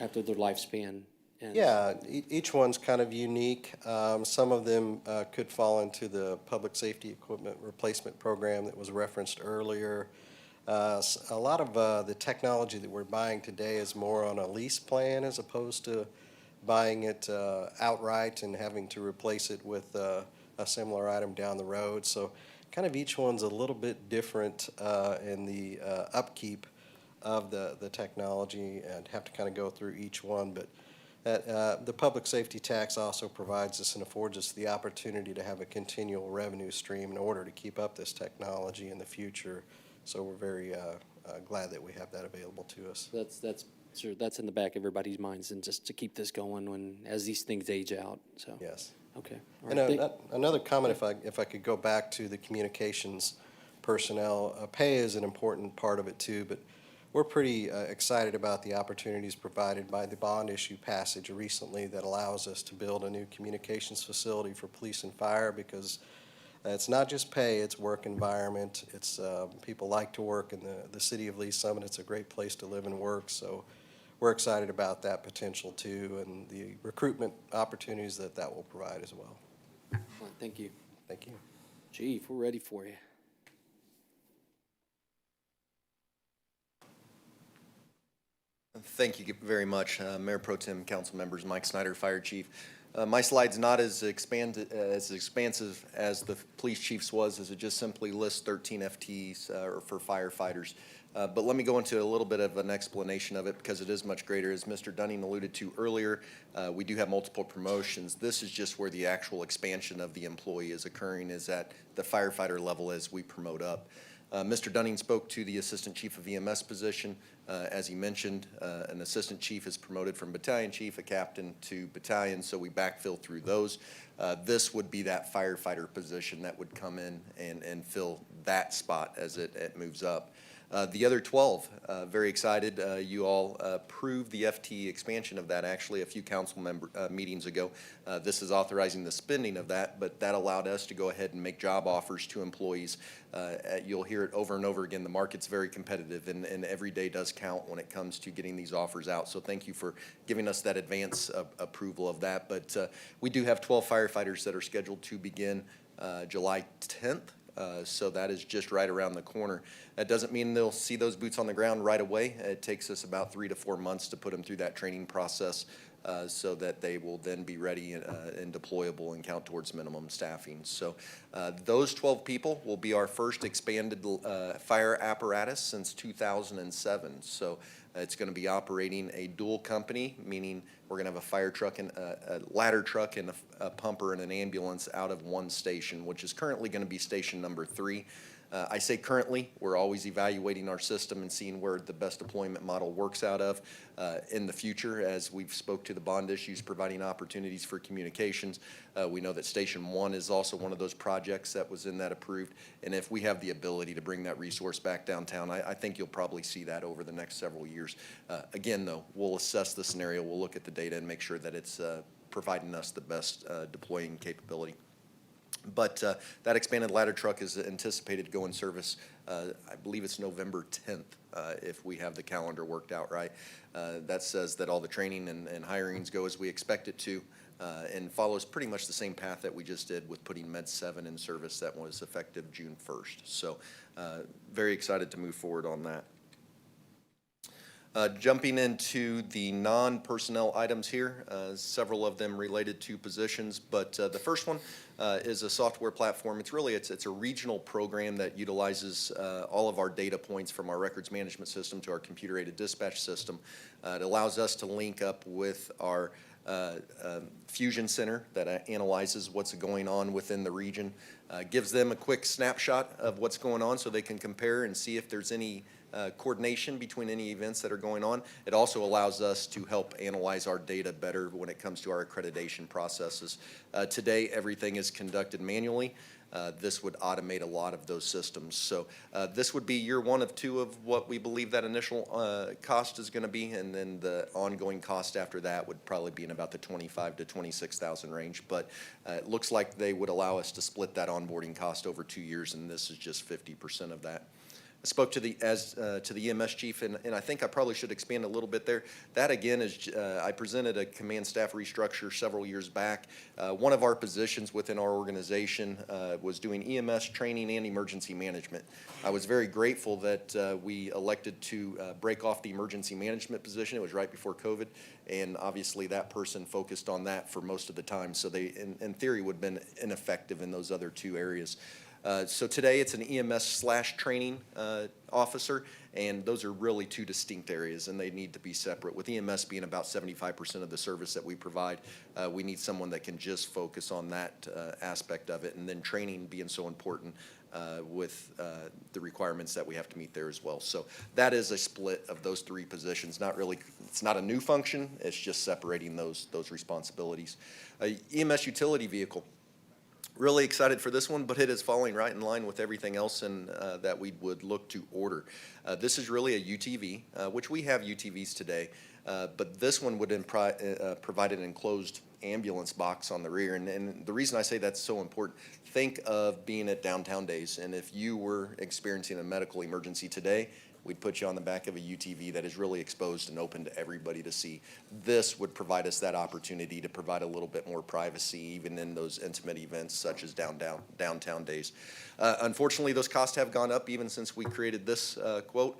after their lifespan ends? Yeah, each one's kind of unique. Some of them could fall into the public safety equipment replacement program that was referenced earlier. A lot of the technology that we're buying today is more on a lease plan as opposed to buying it outright and having to replace it with a similar item down the road. So kind of each one's a little bit different in the upkeep of the technology, and have to kind of go through each one. But the public safety tax also provides us and affords us the opportunity to have a continual revenue stream in order to keep up this technology in the future. So we're very glad that we have that available to us. That's sure, that's in the back of everybody's minds, and just to keep this going as these things age out, so. Yes. Okay. All And right. another comment, if I could go back to the communications personnel, pay is an important part of it too, but we're pretty excited about the opportunities provided by the bond issue passage recently that allows us to build a new communications facility for police and fire, because it's not just pay, it's work environment. It's people like to work in the city of Lee Summit. It's a great place to live and work, so we're excited about that potential too, and the recruitment opportunities that will provide as well. All right, thank you. Thank you. Chief, we're ready for you. Thank you very much, Mayor Pro Tem, council members, Mike Snyder, Fire Chief. My slide's not as expansive as the police chief's was, as it just simply lists 13 FTEs for firefighters. But let me go into a little bit of an explanation of it, because it is much greater. As Mr. Dunning alluded to earlier, we do have multiple promotions. This is just where the actual expansion of the employee is occurring, is at the firefighter level as we promote up. Mr. Dunning spoke to the Assistant Chief of EMS position. As he mentioned, an Assistant Chief is promoted from Battalion Chief, a Captain to Battalion, so we backfill through those. This would be that firefighter position that would come in and fill that spot as it moves up. The other 12, very excited. You all approved the FTE expansion of that actually a few council meetings ago. This is authorizing the spending of that, but that allowed us to go ahead and make job offers to employees. You'll hear it over and over again. The market's very competitive, and every day does count when it comes to getting these offers out. So thank you for giving us that advance approval of that. But we do have 12 firefighters that are scheduled to begin July 10th. So that is just right around the corner. That doesn't mean they'll see those boots on the ground right away. It takes us about 3 to 4 months to put them through that training process so that they will then be ready and deployable and count towards minimum staffing. So those 12 people will be our first expanded fire apparatus since 2007. So it's going to be operating a dual company, meaning we're going to have a fire truck and a ladder truck and a pumper and an ambulance out of one station, which is currently going to be station number 3. I say currently, we're always evaluating our system and seeing where the best deployment model works out of. In the future, as we've spoke to the bond issues, providing opportunities for communications, we know that Station 1 is also one of those projects that was in that approved. And if we have the ability to bring that resource back downtown, I think you'll probably see that over the next several years. Again, though, we'll assess the scenario, we'll look at the data and make sure that it's providing us the best deploying capability. But that expanded ladder truck is anticipated to go in service, I believe it's November 10th, if we have the calendar worked out right. That says that all the training and hirings go as we expect it to, and follows pretty much the same path that we just did with putting Med 7 in service that was effective June 1st. So very excited to move forward on that. Jumping into the non-personnel items here, several of them related to positions, but the first one is a software platform. It's a regional program that utilizes all of our data points from our records management system to our computer-aided dispatch system. It allows us to link up with our Fusion Center that analyzes what's going on within the region, gives them a quick snapshot of what's going on so they can compare and see if there's any coordination between any events that are going on. It also allows us to help analyze our data better when it comes to our accreditation processes. Today, everything is conducted manually. This would automate a lot of those systems. So this would be year 1 of 2 of what we believe that initial cost is going to be, and then the ongoing cost after that would probably be in about the $25,000 to $26,000 range. But it looks like they would allow us to split that onboarding cost over 2 years, and this is just 50% of that. spoke to the EMS chief, and I think I probably should expand a little bit there. That again is, I presented a command staff restructure several years back. One of our positions within our organization was doing EMS training and emergency management. I was very grateful that we elected to break off the emergency management position. It was right before COVID, and obviously that person focused on that for most of the time. So they, in theory, would have been ineffective in those other two areas. So today it's an EMS/training officer, and those are really two distinct areas, and they need to be separate. With EMS being about 75% of the service that we provide, we need someone that can just focus on that aspect of it, and then training being so important with the requirements that we have to meet there as well. So that is a split of those three positions. Not really, it's not a new function, it's just separating those responsibilities. EMS utility vehicle. Really excited for this one, but it is falling right in line with everything else that we would look to order. This is really a UTV, which we have UTVs today, but this one would provide an enclosed ambulance box on the rear. And the reason I say that's so important, think of being at downtown days, and if you were experiencing a medical emergency today, we'd put you on the back of a UTV that is really exposed and open to everybody to see. This would provide us that opportunity to provide a little bit more privacy, even in those intimate events such as downtown days. Unfortunately, those costs have gone up even since we created this quote.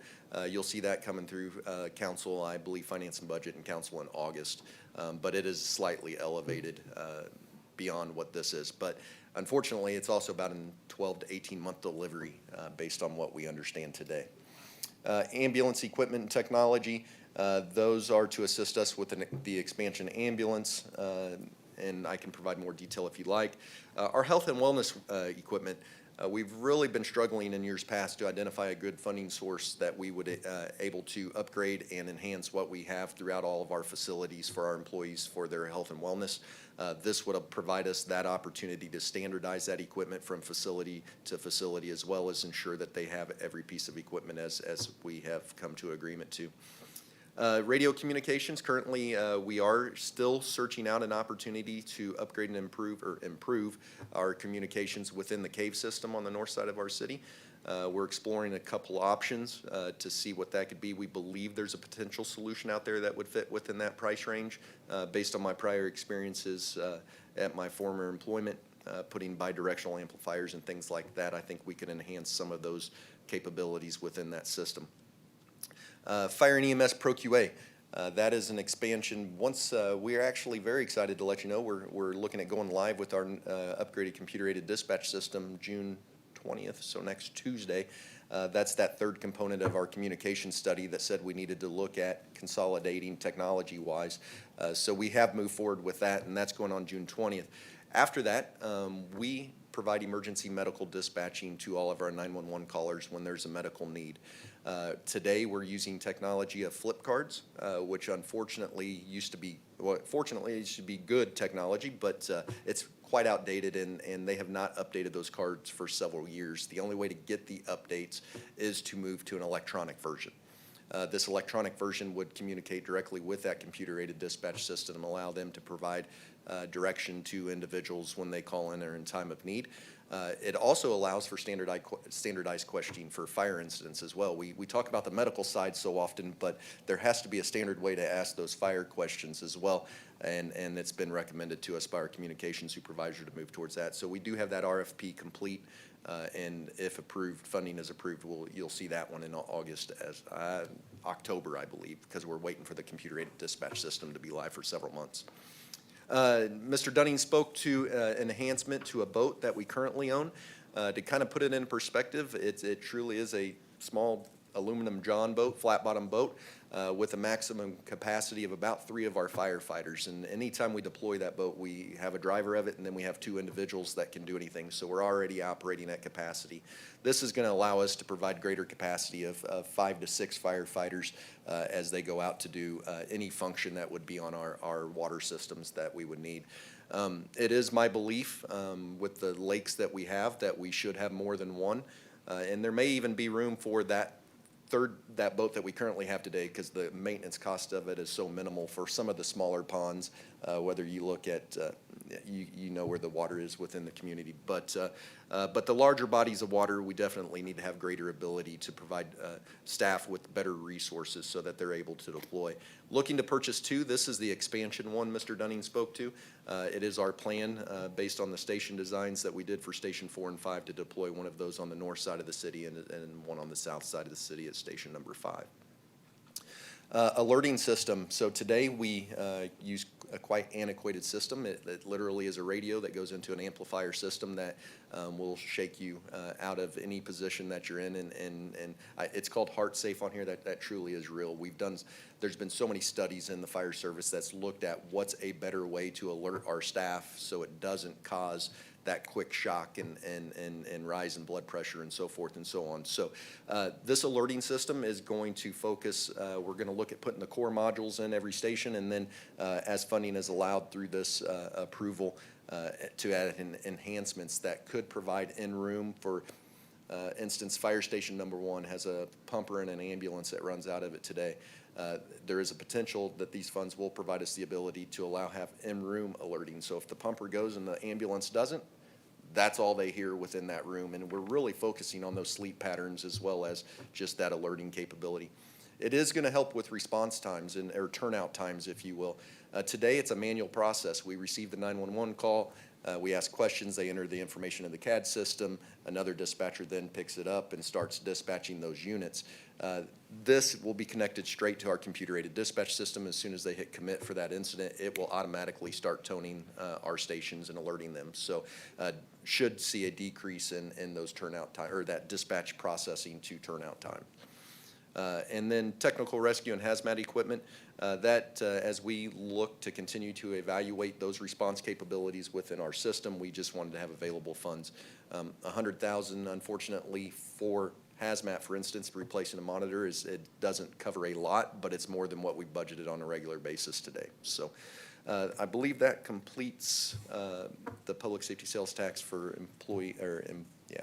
You'll see that coming through council, I believe Finance and Budget and Council in August, but it is slightly elevated beyond what this is. But unfortunately, it's also about a 12 to 18 month delivery based on what we understand today. Ambulance equipment and technology, those are to assist us with the expansion ambulance, and I can provide more detail if you like. Our health and wellness equipment, we've really been struggling in years past to identify a good funding source that we would able to upgrade and enhance what we have throughout all of our facilities for our employees for their health and wellness. This would provide us that opportunity to standardize that equipment from facility to facility, as well as ensure that they have every piece of equipment as we have come to agreement to. Radio communications, currently we are still searching out an opportunity to upgrade and improve our communications within the cave system on the north side of our city. We're exploring a couple options to see what that could be. We believe there's a potential solution out there that would fit within that price range. Based on my prior experiences at my former employment, putting bidirectional amplifiers and things like that, I think we can enhance some of those capabilities within that system. Fire and EMS Pro QA. That is an expansion. Once we are actually very excited to let you know we're looking at going live with our upgraded computer-aided dispatch system June 20th, so next Tuesday. That's that third component of our communication study that said we needed to look at consolidating technology-wise. So we have moved forward with that, and that's going on June 20th. After that, we provide emergency medical dispatching to all of our 911 callers when there's a medical need. Today, we're using technology of flip cards, which unfortunately used to be, well, fortunately, it should be good technology, but it's quite outdated, and they have not updated those cards for several years. The only way to get the updates is to move to an electronic version. This electronic version would communicate directly with that computer-aided dispatch system and allow them to provide direction to individuals when they call in or in time of need. It also allows for standardized questioning for fire incidents as well. We talk about the medical side so often, but there has to be a standard way to ask those fire questions as well, and it's been recommended to us by our communication supervisor to move towards that. So we do have that RFP complete, and if approved, funding is approved, you'll see that one in August, as October, I believe, because we're waiting for the computer-aided dispatch system to be live for several months. Mr. Dunning spoke to enhancement to a boat that we currently own. To kind of put it in perspective, it truly is a small aluminum john boat, flat bottom boat, with a maximum capacity of about 3 of our firefighters. And anytime we deploy that boat, we have a driver of it, and then we have 2 individuals that can do anything. So we're already operating at capacity. This is going to allow us to provide greater capacity of 5 to 6 firefighters as they go out to do any function that would be on our water systems that we would need. It is my belief with the lakes that we have that we should have more than one, and there may even be room for that boat that we currently have today, because the maintenance cost of it is so minimal for some of the smaller ponds, whether you look at you know where the water is within the community. But the larger bodies of water, we definitely need to have greater ability to provide staff with better resources so that they're able to deploy. Looking to purchase two, this is the expansion one Mr. Dunning spoke to. It is our plan, based on the station designs that we did for Station 4 and 5, to deploy one of those on the north side of the city and one on the south side of the city at Station number 5. Alerting system. So today we use a quite antiquated system. It literally is a radio that goes into an amplifier system that will shake you out of any position that you're in. And it's called Heart Safe on here. That truly is real. There's been so many studies in the fire service that's looked at what's a better way to alert our staff so it doesn't cause that quick shock and rise in blood pressure and so forth and so on. So this alerting system is going to focus, we're going to look at putting the core modules in every station, and then as funding is allowed through this approval, to add enhancements that could provide in-room. For instance, fire station number 1 has a pumper and an ambulance that runs out of it today. There is a potential that these funds will provide us the ability to have in-room alerting. So if the pumper goes and the ambulance doesn't, that's all they hear within that room. And we're really focusing on those sleep patterns as well as just that alerting capability. It is going to help with response times or turnout times, if you will. Today, it's a manual process. We receive the 911 call. We ask questions. They enter the information in the CAD system. Another dispatcher then picks it up and starts dispatching those units. This will be connected straight to our computer-aided dispatch system. As soon as they hit commit for that incident, it will automatically start toning our stations and alerting them. So should see a decrease in those turnout time, or that dispatch processing to turnout time. And then technical rescue and hazmat equipment, as we look to continue to evaluate those response capabilities within our system, we just wanted to have available funds. $100,000, unfortunately, for hazmat, for instance, replacing a monitor, it doesn't cover a lot, but it's more than what we budgeted on a regular basis today. So I believe that completes the public safety sales tax for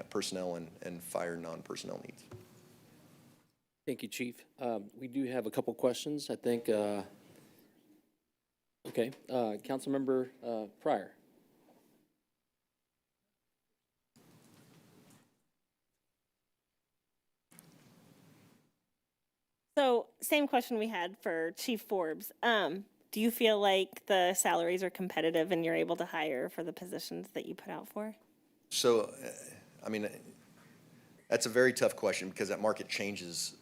personnel and fire non-personnel needs. Thank you, Chief. We do have a couple questions, I think. Okay, Councilmember Pryor. So same question we had for Chief Forbes. Do you feel like the salaries are competitive and you're able to hire for the positions that you put out for? So, that's a very tough question because that market changes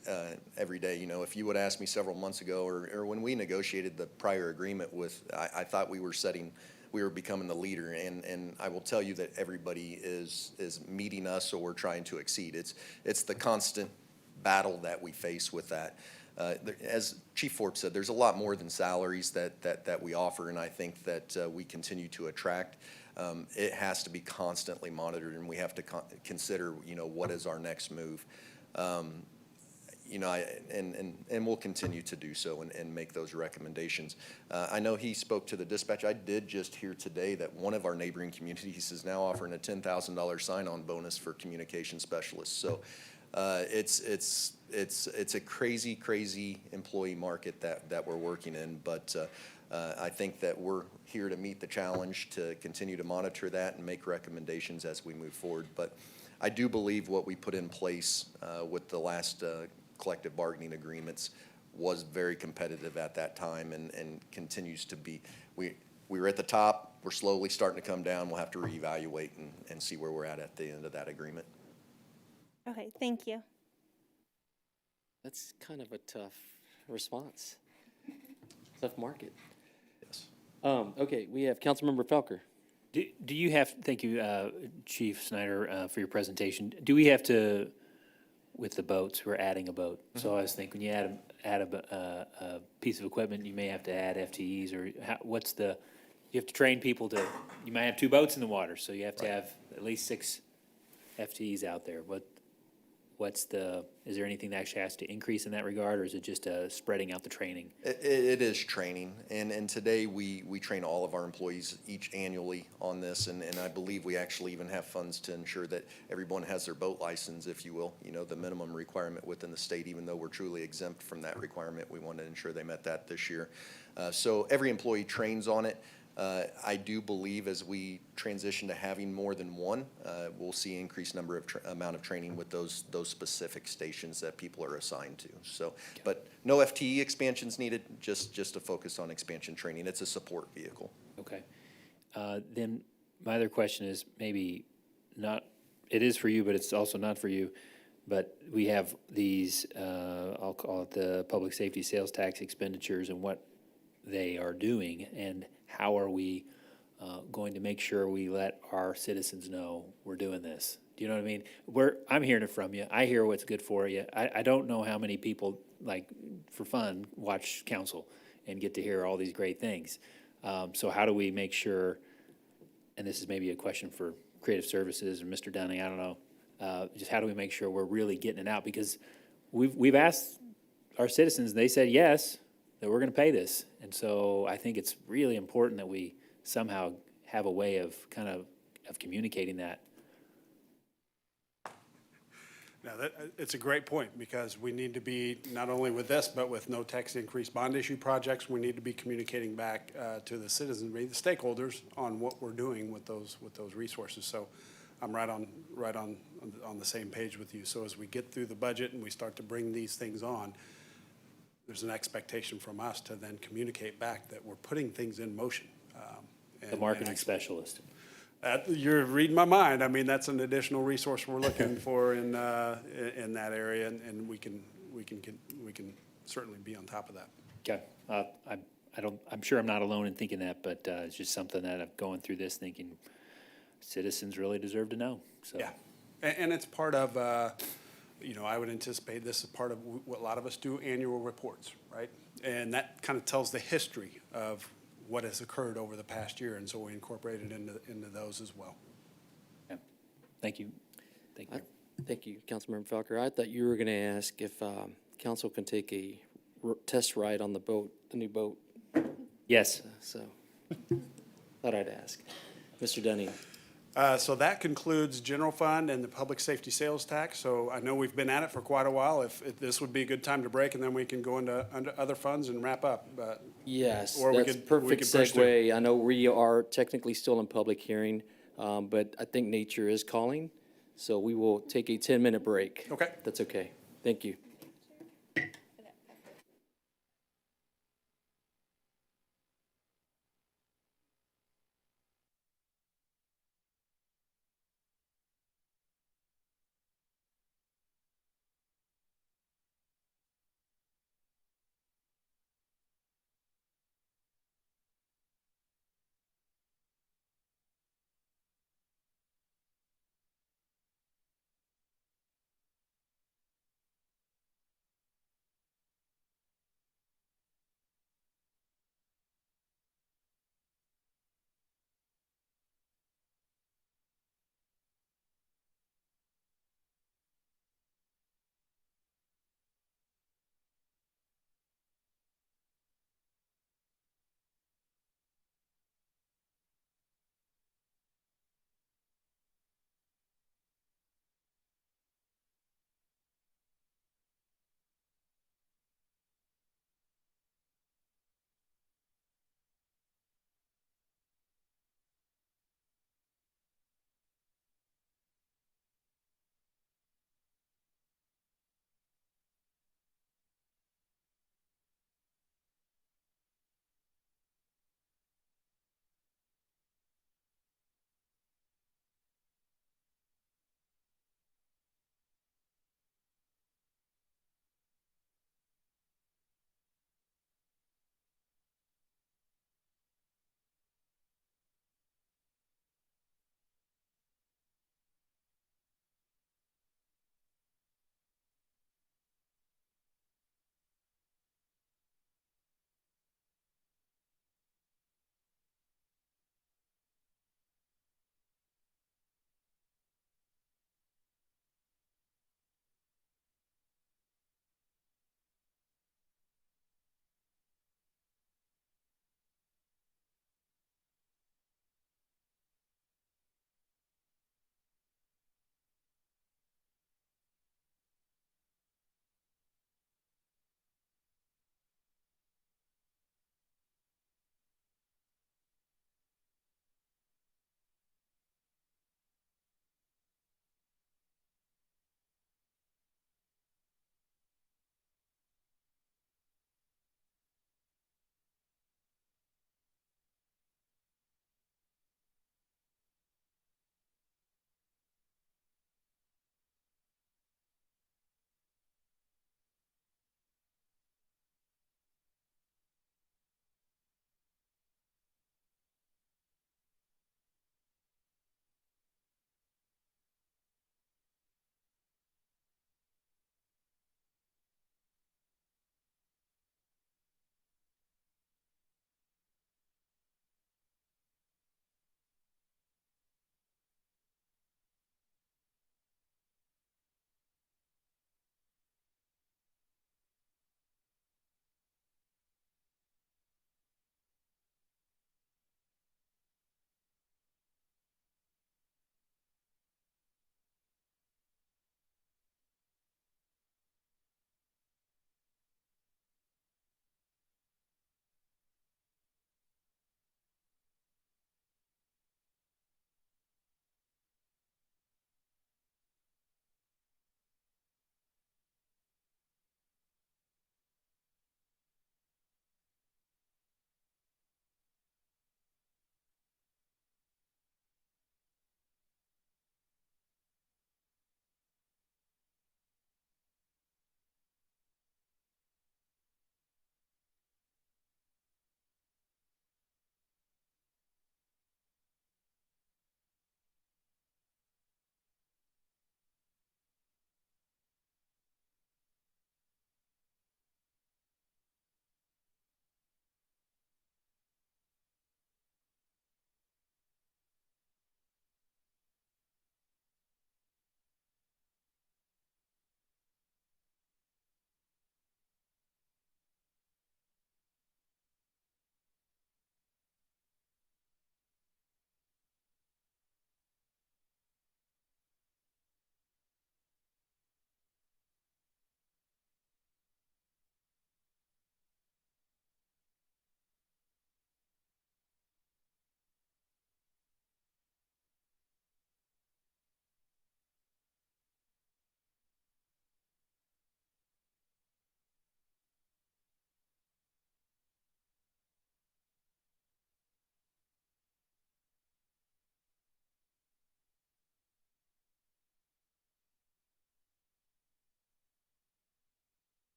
every day. You know, if you would ask me several months ago or when we negotiated the prior agreement I thought we were becoming the leader, and I will tell you that everybody is meeting us, or we're trying to exceed. It's the constant battle that we face with that. As Chief Forbes said, there's a lot more than salaries that we offer, and I think that we continue to attract. It has to be constantly monitored, and we have to consider, what is our next move. And we'll continue to do so and make those recommendations. I know he spoke to the dispatch. I did just hear today that one of our neighboring communities is now offering a $10,000 sign-on bonus for communication specialists. So it's a crazy employee market that we're working in, but I think that we're here to meet the challenge, to continue to monitor that and make recommendations as we move forward. But I do believe what we put in place with the last collective bargaining agreements was very competitive at that time and continues to be. We were at the top. We're slowly starting to come down. We'll have to reevaluate and see where we're at the end of that agreement. Okay, thank you. That's kind of a tough response. Tough market. Yes. Okay, we have Councilmember Felker. Do you have, thank you, Chief Snyder, for your presentation. Do we have to, with the boats, we're adding a boat. So I was thinking, when you add a piece of equipment, you may have to add FTEs, or you have to train people you might have 2 boats in the water, so you have to have at least 6 FTEs out there. Is there anything that actually has to increase in that regard, or is it just spreading out the training? It is training, and today we train all of our employees each annually on this, and I believe we actually even have funds to ensure that everyone has their boat license, if you will, the minimum requirement within the state. Even though we're truly exempt from that requirement, we want to ensure they met that this year. So every employee trains on it. I do believe as we transition to having more than one, we'll see increased number of, amount of training with those specific stations that people are assigned to. So, but no FTE expansions needed, just a focus on expansion training. It's a support vehicle. Okay. Then my other question is maybe not, it is for you, but it's also not for you. But we have these, I'll call it the public safety sales tax expenditures and what they are doing, and how are we going to make sure we let our citizens know we're doing this? Do you know what I mean? I'm hearing it from you. I hear what's good for you. I don't know how many people, like, for fun, watch council and get to hear all these great things. So how do we make sure, and this is maybe a question for Creative Services or Mr. Dunning, I don't know, just how do we make sure we're really getting it out? Because we've asked our citizens, they said yes, that we're gonna pay this. And so I think it's really important that we somehow have a way of kind of communicating that. Now, it's a great point, because we need to be, not only with this, but with no tax increase bond issue projects, we need to be communicating back to the citizenry, the stakeholders, on what we're doing with those resources. So I'm right on the same page with you. So as we get through the budget and we start to bring these things on, there's an expectation from us to then communicate back that we're putting things in motion. The marketing specialist. You're reading my mind. I mean, that's an additional resource we're looking for in that area, and we can certainly be on top of that. Okay. I'm sure I'm not alone in thinking that, but it's just something that I'm going through this thinking citizens really deserve to know, so. Yeah, and it's part of, I would anticipate this is part of what a lot of us do, annual reports, right? And that kind of tells the history of what has occurred over the past year, and so we incorporate it into those as well. Yeah. Thank you. Thank you. Thank you, Councilmember Falker. I thought you were going to ask if council can take a test ride on the boat, the new boat. Yes. So, thought I'd ask. Mr. Dunning. So that concludes general fund and the public safety sales tax. So I know we've been at it for quite a while. If this would be a good time to break, and then we can go into other funds and wrap up. But Yes, or we that's could- we perfect could push through. segue. I know we are technically still in public hearing, but I think nature is calling. So we will take a 10-minute break. Okay. That's okay. Thank you.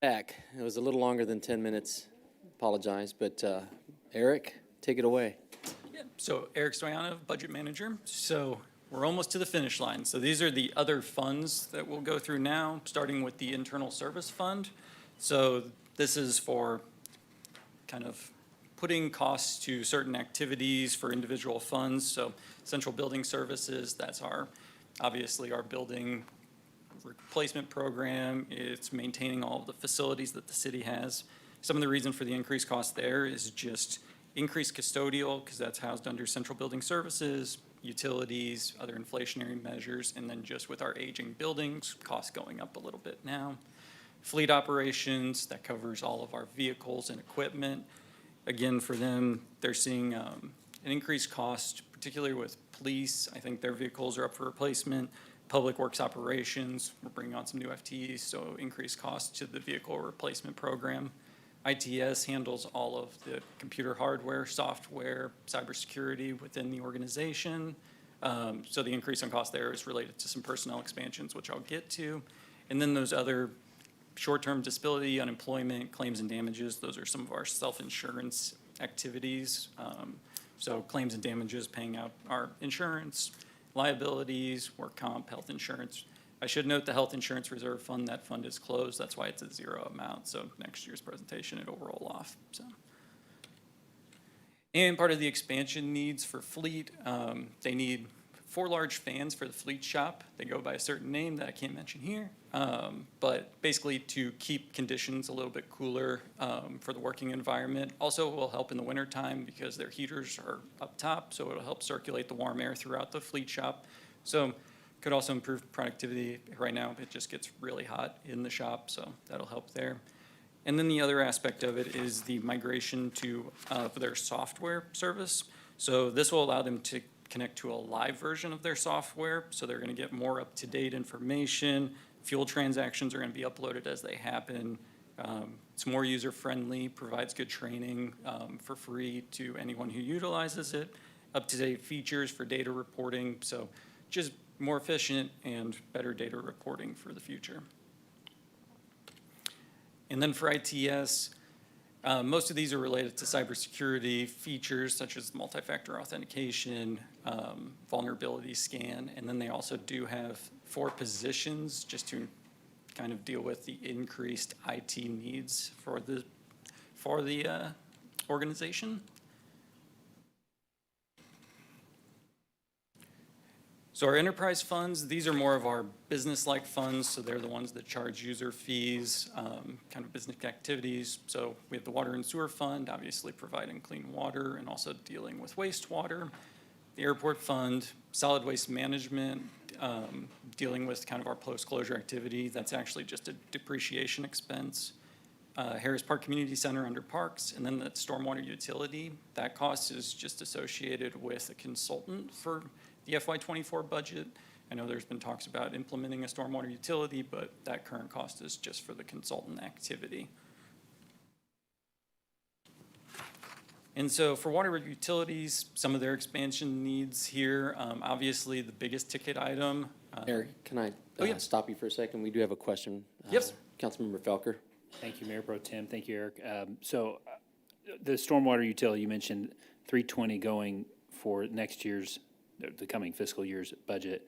Back. It was a little longer than 10 minutes. Apologize, but Eric, take it away. So Eric Stoyanov, Budget Manager. So we're almost to the finish line. So these are the other funds that we'll go through now, starting with the Internal Service Fund. So this is for kind of putting costs to certain activities for individual funds. So Central Building Services, that's obviously our building replacement program. It's maintaining all of the facilities that the city has. Some of the reason for the increased cost there is just increased custodial, because that's housed under Central Building Services, utilities, other inflationary measures, and then just with our aging buildings, costs going up a little bit now. Fleet operations, that covers all of our vehicles and equipment. Again, for them, they're seeing an increased cost, particularly with police. I think their vehicles are up for replacement. Public Works Operations, we're bringing on some new FTEs, so increased cost to the vehicle replacement program. ITS handles all of the computer hardware, software, cybersecurity within the organization. So the increase in cost there is related to some personnel expansions, which I'll get to. And then those other short-term disability, unemployment, claims and damages, those are some of our self-insurance activities. So claims and damages, paying out our insurance, liabilities, work comp, health insurance. I should note the health insurance reserve fund, that fund is closed. That's why it's a zero amount. So next year's presentation, it'll roll off. So. And part of the expansion needs for fleet, they need 4 large fans for the fleet shop. They go by a certain name that I can't mention here. But basically to keep conditions a little bit cooler for the working environment. Also will help in the wintertime because their heaters are up top, so it'll help circulate the warm air throughout the fleet shop. So could also improve productivity. Right now, it just gets really hot in the shop, so that'll help there. And then the other aspect of it is the migration to their software service. So this will allow them to connect to a live version of their software, so they're gonna get more up-to-date information. Fuel transactions are gonna be uploaded as they happen. It's more user-friendly, provides good training for free to anyone who utilizes it. Up-to-date features for data reporting, so just more efficient and better data reporting for the future. And then for ITS, most of these are related to cybersecurity features such as multi-factor authentication, vulnerability scan, and then they also do have 4 positions just to kind of deal with the increased IT needs for the organization. So our enterprise funds, these are more of our business-like funds, so they're the ones that charge user fees, kind of business activities. So we have the water and sewer fund, obviously providing clean water and also dealing with wastewater. The airport fund, solid waste management, dealing with kind of our post-closure activity. That's actually just a depreciation expense. Harris Park Community Center under Parks, and then the stormwater utility. That cost is just associated with a consultant for the FY24 budget. I know there's been talks about implementing a stormwater utility, but that current cost is just for the consultant activity. And so for water utilities, some of their expansion needs here, obviously the biggest ticket item. Eric, can I yeah. stop you for a second? We do have a question. Yes. Councilmember Felker. Thank you, Mayor Pro Tem. Thank you, Eric. So the stormwater utility, you mentioned 320 going for next year's, the coming fiscal year's budget.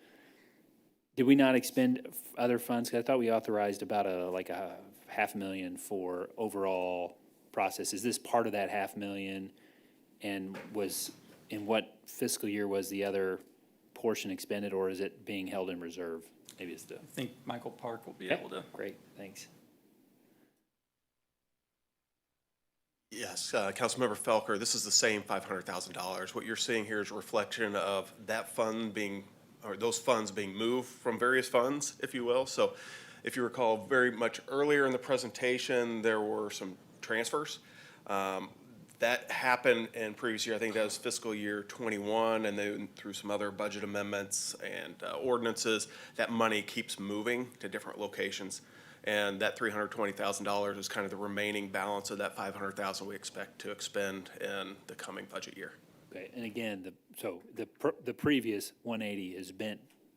Did we not expend other funds? 'Cause I thought we authorized about a $500,000 for overall process. Is this part of that $500,000? And in what fiscal year was the other portion expended, or is it being held in reserve? Maybe it's I think Michael Park will be able to. Great, thanks. Yes, Councilmember Felker, this is the same $500,000. What you're seeing here is a reflection of that fund being, or those funds being moved from various funds, if you will. So if you recall, very much earlier in the presentation, there were some transfers. That happened in previous year. I think that was fiscal year 21, and then through some other budget amendments and ordinances, that money keeps moving to different locations. And that $320,000 is kind of the remaining balance of that $500,000 we expect to expend in the coming budget year. Okay, and again, the previous 180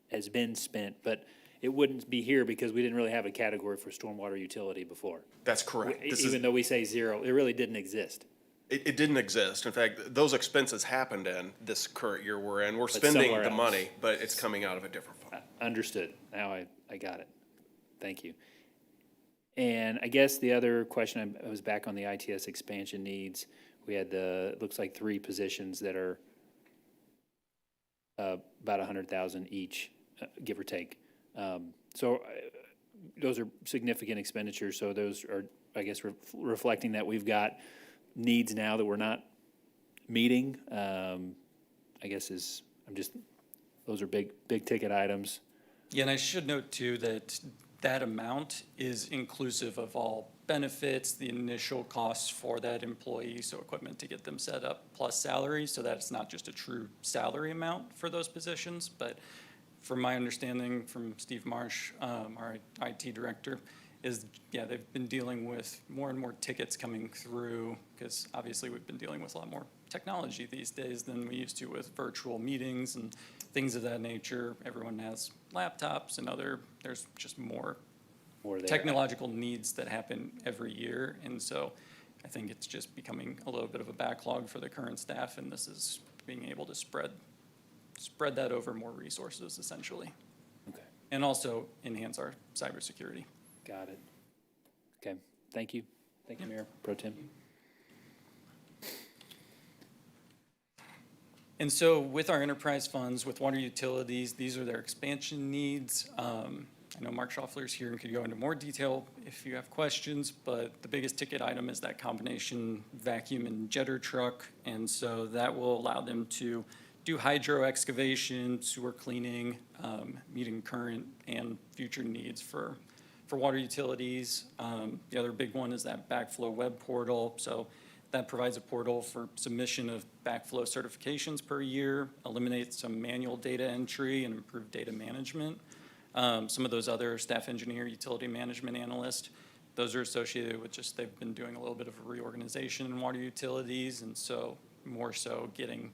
has been spent, but it wouldn't be here because we didn't really have a category for stormwater utility before. That's correct. This is, Even though we say zero, it really didn't exist. it didn't exist. In fact, those expenses happened in this current year we're in. We're spending somewhere the else. money, but it's coming out of a different fund. Understood. Now I got it. Thank you. And I guess the other question, I was back on the ITS expansion needs. We had it looks like 3 positions that are about 100,000 each, give or take. Those are significant expenditures, so those are, I guess, reflecting that we've got needs now that we're not meeting. I guess those are big ticket items. Yeah, and I should note too that that amount is inclusive of all benefits, the initial costs for that employee, so equipment to get them set up, plus salary, so that's not just a true salary amount for those positions. But from my understanding from Steve Marsh, our IT director, is, yeah, they've been dealing with more and more tickets coming through, because obviously we've been dealing with a lot more technology these days than we used to with virtual meetings and things of that nature. Everyone has laptops and there's just more There. technological needs that happen every year. And so I think it's just becoming a little bit of a backlog for the current staff, and this is being able to spread that over more resources essentially. Okay, And also enhance our cybersecurity. got it. Okay, thank you. Thank you, Mayor Pro Tem. And so with our enterprise funds, with water utilities, these are their expansion needs. I know Mark Schaffler's here and could go into more detail if you have questions, but the biggest ticket item is that combination vacuum and jetter truck. And so that will allow them to do hydro excavation, sewer cleaning, meeting current and future needs for water utilities. The other big one is that backflow web portal. So that provides a portal for submission of backflow certifications per year, eliminates some manual data entry and improve data management. Some of those other staff engineer, utility management analyst, those are associated with just they've been doing a little bit of a reorganization in water utilities, and so more so getting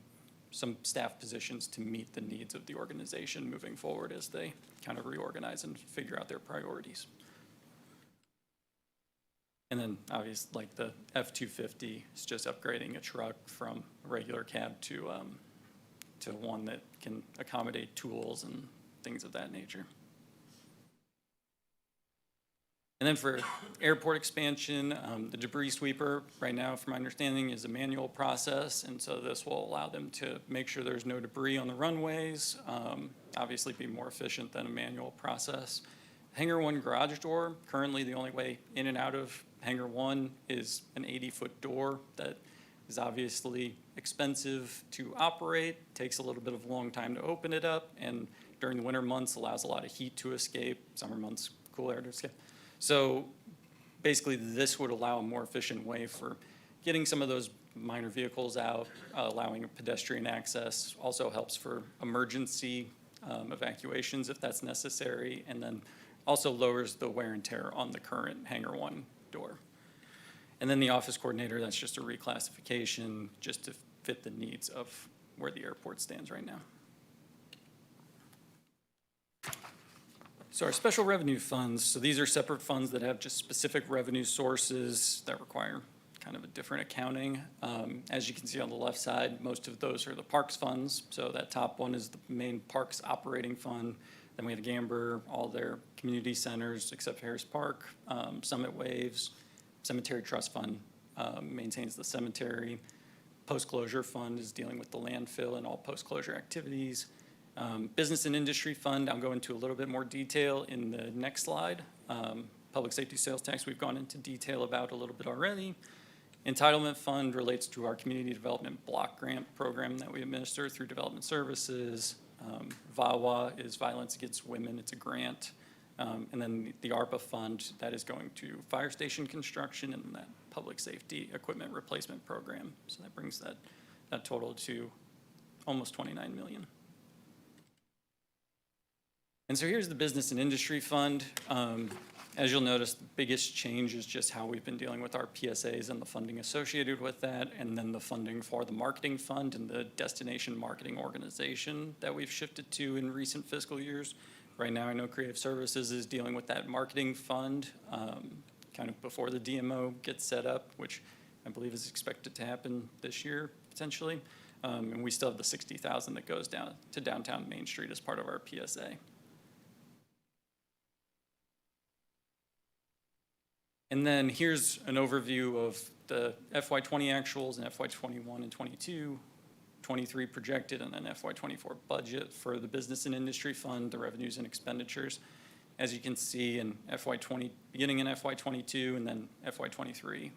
some staff positions to meet the needs of the organization moving forward as they kind of reorganize and figure out their priorities. And then obviously, like the F-250 is just upgrading a truck from a regular cab to one that can accommodate tools and things of that nature. And then for airport expansion, the debris sweeper right now, from my understanding, is a manual process, and so this will allow them to make sure there's no debris on the runways, obviously be more efficient than a manual process. Hangar 1 garage door, currently the only way in and out of Hangar 1 is an 80-foot door that is obviously expensive to operate, takes a little bit of a long time to open it up, and during the winter months allows a lot of heat to escape, summer months cool air to escape. So basically this would allow a more efficient way for getting some of those minor vehicles out, allowing pedestrian access, also helps for emergency evacuations if that's necessary, and then also lowers the wear and tear on the current Hangar 1 door. And then the office coordinator, that's just a reclassification just to fit the needs of where the airport stands right now. So our special revenue funds, so these are separate funds that have just specific revenue sources that require kind of a different accounting. As you can see on the left side, most of those are the parks funds. So that top one is the main parks operating fund. Then we have Gamber, all their community centers except Harris Park, Summit Waves, Cemetery Trust Fund maintains the cemetery. Post-closure fund is dealing with the landfill and all post-closure activities. Business and industry fund, I'll go into a little bit more detail in the next slide. Public safety sales tax, we've gone into detail about a little bit already. Entitlement fund relates to our community development block grant program that we administer through development services. VAWA is violence against women, it's a grant. And then the ARPA fund, that is going to fire station construction and that public safety equipment replacement program. So that brings that total to almost 29 million. And so here's the business and industry fund. As you'll notice, the biggest change is just how we've been dealing with our PSAs and the funding associated with that, and then the funding for the marketing fund and the destination marketing organization that we've shifted to in recent fiscal years. Right now, I know Creative Services is dealing with that marketing fund, kind of before the DMO gets set up, which I believe is expected to happen this year, potentially. And we still have the $60,000 that goes down to downtown Main Street as part of our PSA. And then here's an overview of the FY20 actuals and FY21 and 22, 23 projected, and then FY24 budget for the Business and Industry Fund, the revenues and expenditures. As you can see in FY20, beginning in FY22 and then FY23,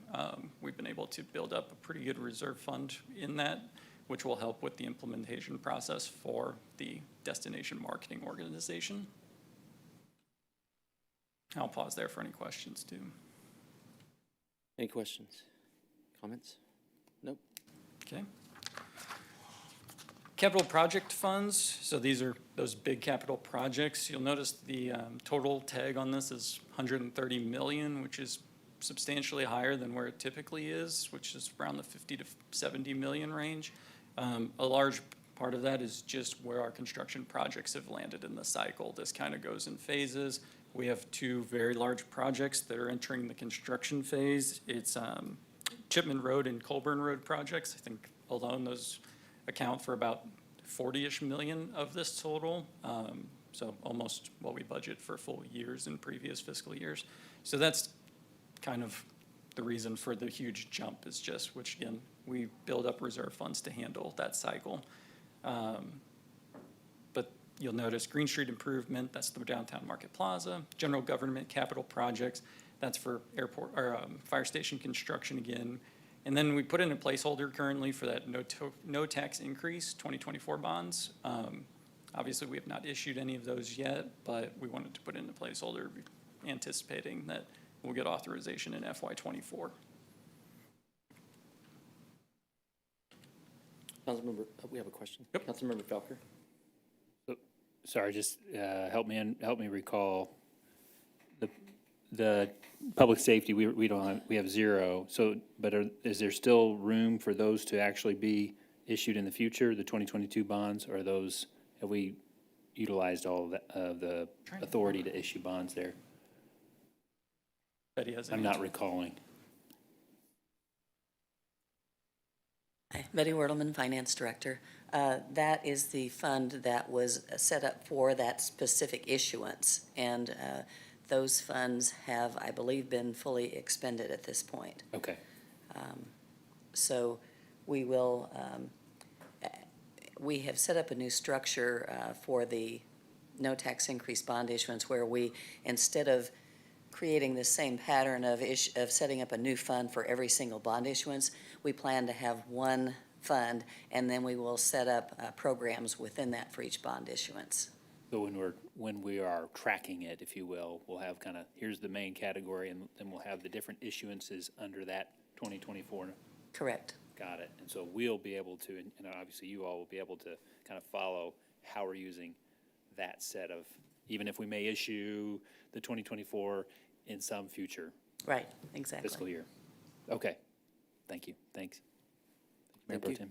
we've been able to build up a pretty good reserve fund in that, which will help with the implementation process for the destination marketing organization. I'll pause there for any questions too. Any questions, comments? Nope. Okay. Capital project funds, so these are those big capital projects. You'll notice the total tag on this is 130 million, which is substantially higher than where it typically is, which is around the 50 to 70 million range. A large part of that is just where our construction projects have landed in the cycle. This kind of goes in phases. We have two very large projects that are entering the construction phase. It's Chipman Road and Colburn Road projects. I think alone those account for about 40-ish million of this total. So almost what we budget for full years in previous fiscal years. So that's kind of the reason for the huge jump is just, which again, we build up reserve funds to handle that cycle. But you'll notice Green Street Improvement, that's the downtown Market Plaza. General Government Capital Projects, that's for airport or fire station construction again. And then we put in a placeholder currently for that no tax increase 2024 bonds. Obviously, we have not issued any of those yet, but we wanted to put in a placeholder anticipating that we'll get authorization in FY24. Councilmember, we have a question. Yep. Councilmember Falker. Sorry, just help me recall the public safety. We have zero. So, but is there still room for those to actually be issued in the future? The 2022 bonds, or have we utilized all of the authority to issue bonds there? Betty has an I'm not answer. recalling. Hi, Betty Wertelman, Finance Director. That is the fund that was set up for that specific issuance, and those funds have, I believe, been fully expended at this point. Okay. So we will, we have set up a new structure for the no tax increase bond issuance where we, instead of creating the same pattern of setting up a new fund for every single bond issuance, we plan to have one fund, and then we will set up programs within that for each bond issuance. So when we are tracking it, if you will, we'll have kind of, here's the main category, and then we'll have the different issuances under that 2024. Correct. Got it. And so we'll be able to, and obviously you all will be able to kind of follow how we're using that set of, even if we may issue the 2024 in some future Right, exactly. fiscal year. Okay. Thank you. Thanks. Mayor Pro Tem.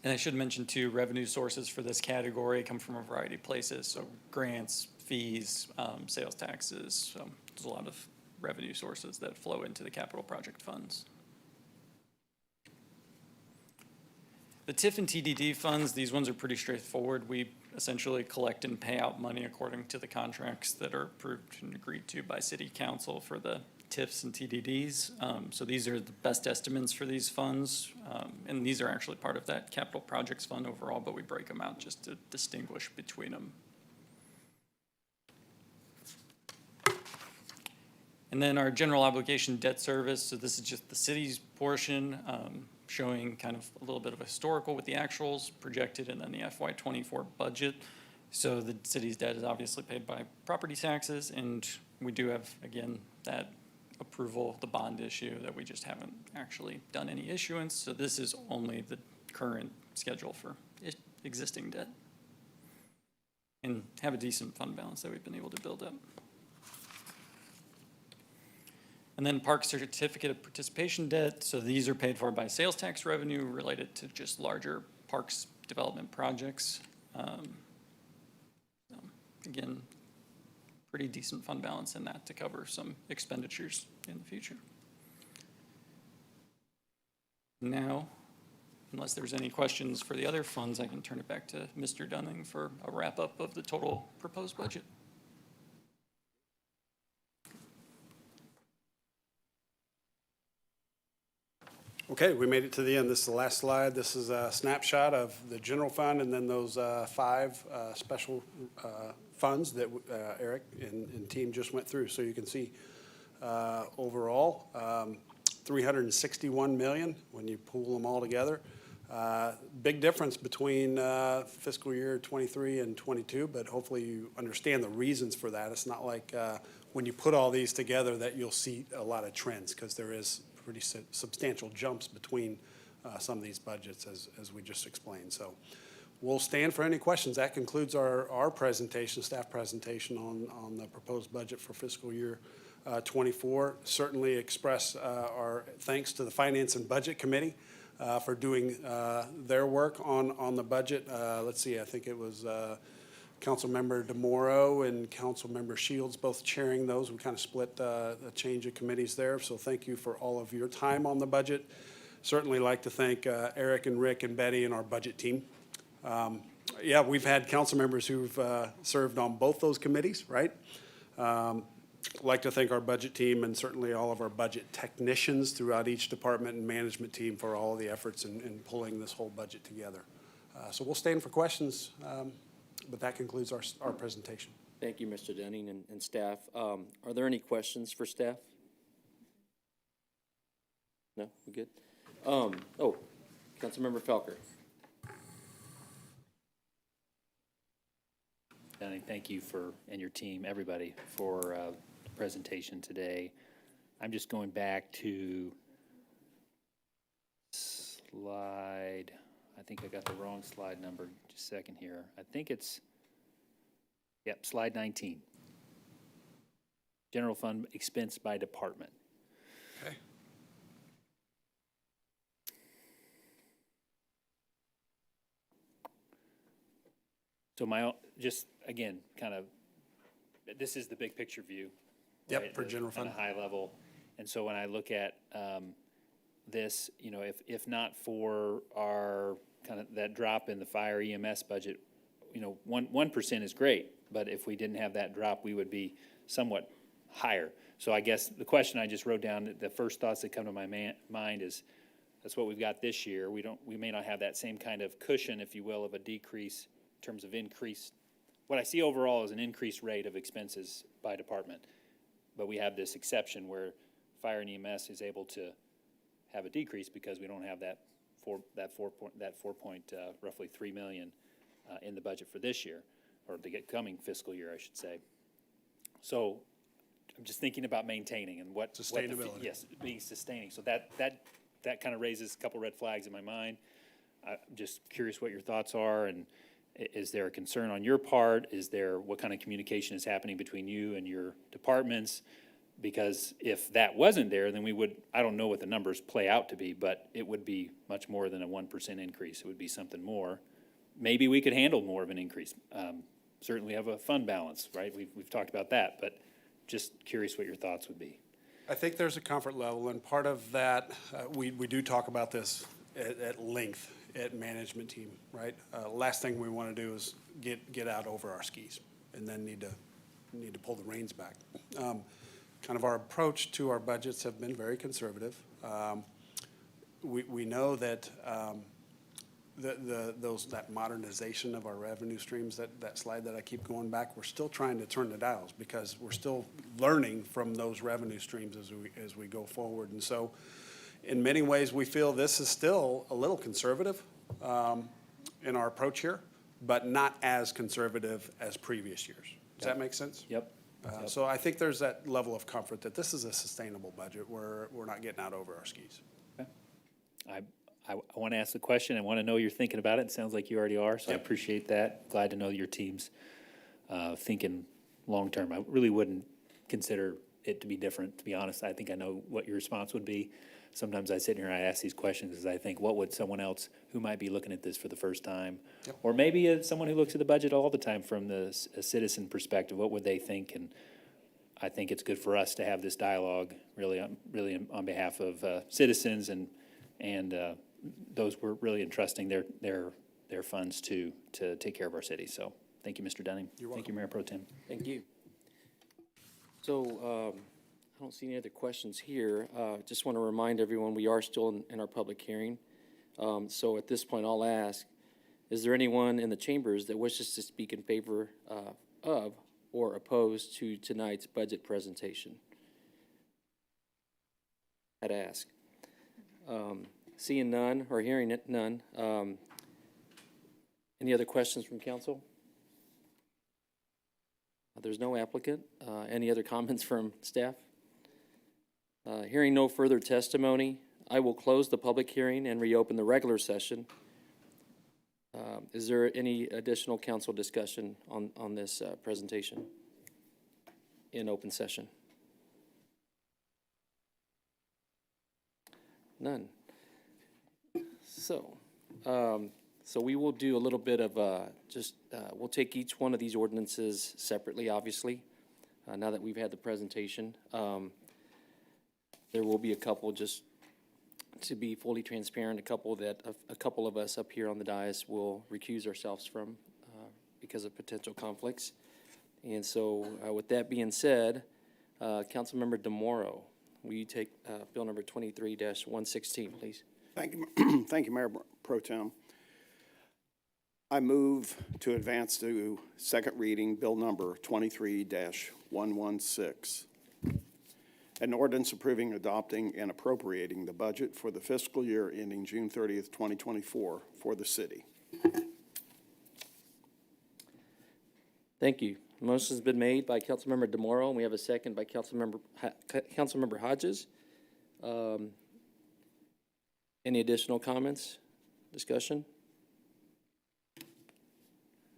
And I should mention too, revenue sources for this category come from a variety of places. So grants, fees, sales taxes. So there's a lot of revenue sources that flow into the capital project funds. The TIF and TDD funds, these ones are pretty straightforward. We essentially collect and pay out money according to the contracts that are approved and agreed to by City Council for the TIFs and TDDs. So these are the best estimates for these funds. And these are actually part of that capital projects fund overall, but we break them out just to distinguish between them. And then our general obligation debt service. So this is just the city's portion, showing kind of a little bit of historical with the actuals projected and then the FY24 budget. So the city's debt is obviously paid by property taxes, and we do have, again, that approval of the bond issue that we just haven't actually done any issuance. So this is only the current schedule for existing debt. And have a decent fund balance that we've been able to build up. And then park certificate of participation debt. So these are paid for by sales tax revenue related to just larger parks development projects. again, pretty decent fund balance in that to cover some expenditures in the future. Now, unless there's any questions for the other funds, I can turn it back to Mr. Dunning for a wrap-up of the total proposed budget. Okay, we made it to the end. This is the last slide. This is a snapshot of the general fund and then those five special funds that Eric and team just went through. So you can see overall, 361 million when you pool them all together. Big difference between fiscal year 23 and 22, but hopefully you understand the reasons for that. It's not like when you put all these together that you'll see a lot of trends, because there is pretty substantial jumps between some of these budgets, as we just explained. So we'll stand for any questions. That concludes our presentation, staff presentation on the proposed budget for fiscal year 24. Certainly express our thanks to the Finance and Budget Committee for doing their work on the budget. Let's see, I think it was Councilmember DeMoro and Councilmember Shields both chairing those. We kind of split the change of committees there. So thank you for all of your time on the budget. Certainly like to thank Eric and Rick and Betty and our budget team. Yeah, we've had council members who've served on both those committees, right? Like to thank our budget team and certainly all of our budget technicians throughout each department and management team for all of the efforts in pulling this whole budget together. So we'll stand for questions, but that concludes our presentation. Thank you, Mr. Dunning and staff. Are there any questions for staff? No, we good? Oh, Councilmember Felker. Dunning, thank you and your team, everybody, for the presentation today. I'm just going back to slide, I think I got the wrong slide number, just a second here. I think it's, yep, slide 19. General fund expense by department. Okay. So just again, kind of, this is the big picture view. Yep, right, for general fund. At a high level. And so when I look at this, if not for our kind of that drop in the fire EMS budget, 1% is great, but if we didn't have that drop, we would be somewhat higher. So I guess the question I just wrote down, the first thoughts that come to my mind is, that's what we've got this year. We may not have that same kind of cushion, if you will, of a decrease in terms of increase. What I see overall is an increased rate of expenses by department, but we have this exception where fire and EMS is able to have a decrease because we don't have roughly $3 million in the budget for this year, or the coming fiscal year, I should say. So I'm just thinking about maintaining and Sustainability. Yes, being sustaining. So that kind of raises a couple red flags in my mind. I'm just curious what your thoughts are, and is there a concern on your part? What kind of communication is happening between you and your departments? Because if that wasn't there, then I don't know what the numbers play out to be, but it would be much more than a 1% increase. It would be something more. Maybe we could handle more of an increase. Certainly have a fund balance, right? We've talked about that, but just curious what your thoughts would be. I think there's a comfort level, and part of that, we do talk about this at length at management team, right? Last thing we want to do is get out over our skis and then need to pull the reins back. Kind of our approach to our budgets have been very conservative. We know that that modernization of our revenue streams, that slide that I keep going back, we're still trying to turn the dials because we're still learning from those revenue streams as we go forward. And so in many ways, we feel this is still a little conservative in our approach here, but not as conservative as previous years. Does that make sense? Yep. So I think there's that level of comfort that this is a sustainable budget where we're not getting out over our skis. Okay. I want to ask the question. I want to know you're thinking about it. It sounds like you already are, so I appreciate that. Glad to know your team's thinking long-term. I really wouldn't consider it to be different, to be honest. I think I know what your response would be. sometimes I sit here and I ask these questions because I think, what would someone else who might be looking at this for the first time, or maybe someone who looks at the budget all the time from a citizen perspective, what would they think? And I think it's good for us to have this dialogue, really on behalf of citizens and those we're really entrusting their funds to take care of our city. So thank you, Mr. Dunning. Thank you, Mayor Pro Tem. Thank you. So I don't see any other questions here. Just want to remind everyone, we are still in our public hearing. So at this point, I'll ask, is there anyone in the chambers that wishes to speak in favor of or opposed to tonight's budget presentation? I'd ask. Seeing none or hearing it, none. Any other questions from council? There's no applicant. Any other comments from staff? Hearing no further testimony, I will close the public hearing and reopen the regular session. Is there any additional council discussion on this presentation in open session? None. So we will do a little bit of we'll take each one of these ordinances separately, obviously, now that we've had the presentation. There will be a couple, just to be fully transparent, a couple of us up here on the dais will recuse ourselves from because of potential conflicts. And so with that being said, Councilmember DeMoro, will you take Bill number 23-116, please? Thank you, thank you, Mayor Pro Tem. I move to advance to second reading Bill number 23-116. An ordinance approving, adopting, and appropriating the budget for the fiscal year ending June 30th, 2024 for the city. Thank you. Motion's been made by Councilmember DeMoro, and we have a second by Councilmember Hodges. Any additional comments, discussion?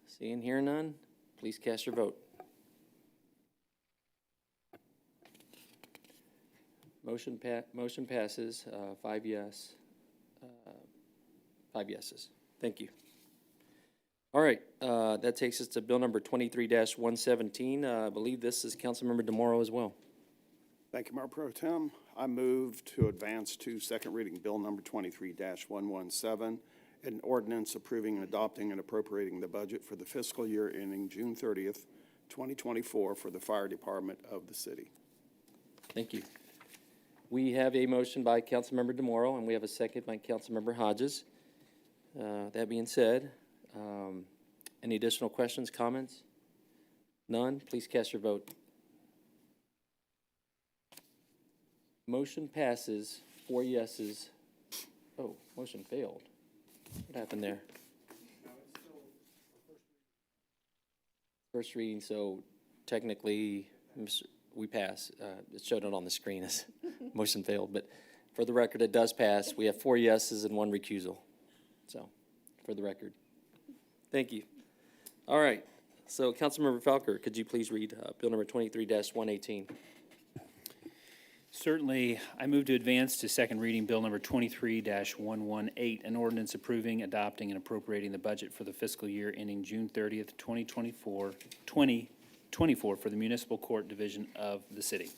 Seeing here none, please cast your vote. Motion passes, 5 yeses. Thank you. All right, that takes us to Bill number 23-117. I believe this is Councilmember DeMoro as well. Thank you, Mayor Pro Tem. I move to advance to second reading Bill number 23-117, an ordinance approving, adopting, and appropriating the budget for the fiscal year ending June 30th, 2024 for the fire department of the city. Thank you. We have a motion by Councilmember DeMoro, and we have a second by Councilmember Hodges. That being said, any additional questions, comments? None? Please cast your vote. Motion passes, 4 yeses. Oh, motion failed. What happened there? First reading, so technically we pass. It showed it on the screen as motion failed, but for the record, it does pass. We have 4 yeses and 1 recusal. So, for the record. Thank you. All right. So, Councilmember Falker, could you please read Bill number 23-118? Certainly, I move to advance to second reading Bill number 23-118, an ordinance approving, adopting, and appropriating the budget for the fiscal year ending June 30th, 2024 for the Municipal Court Division of the city.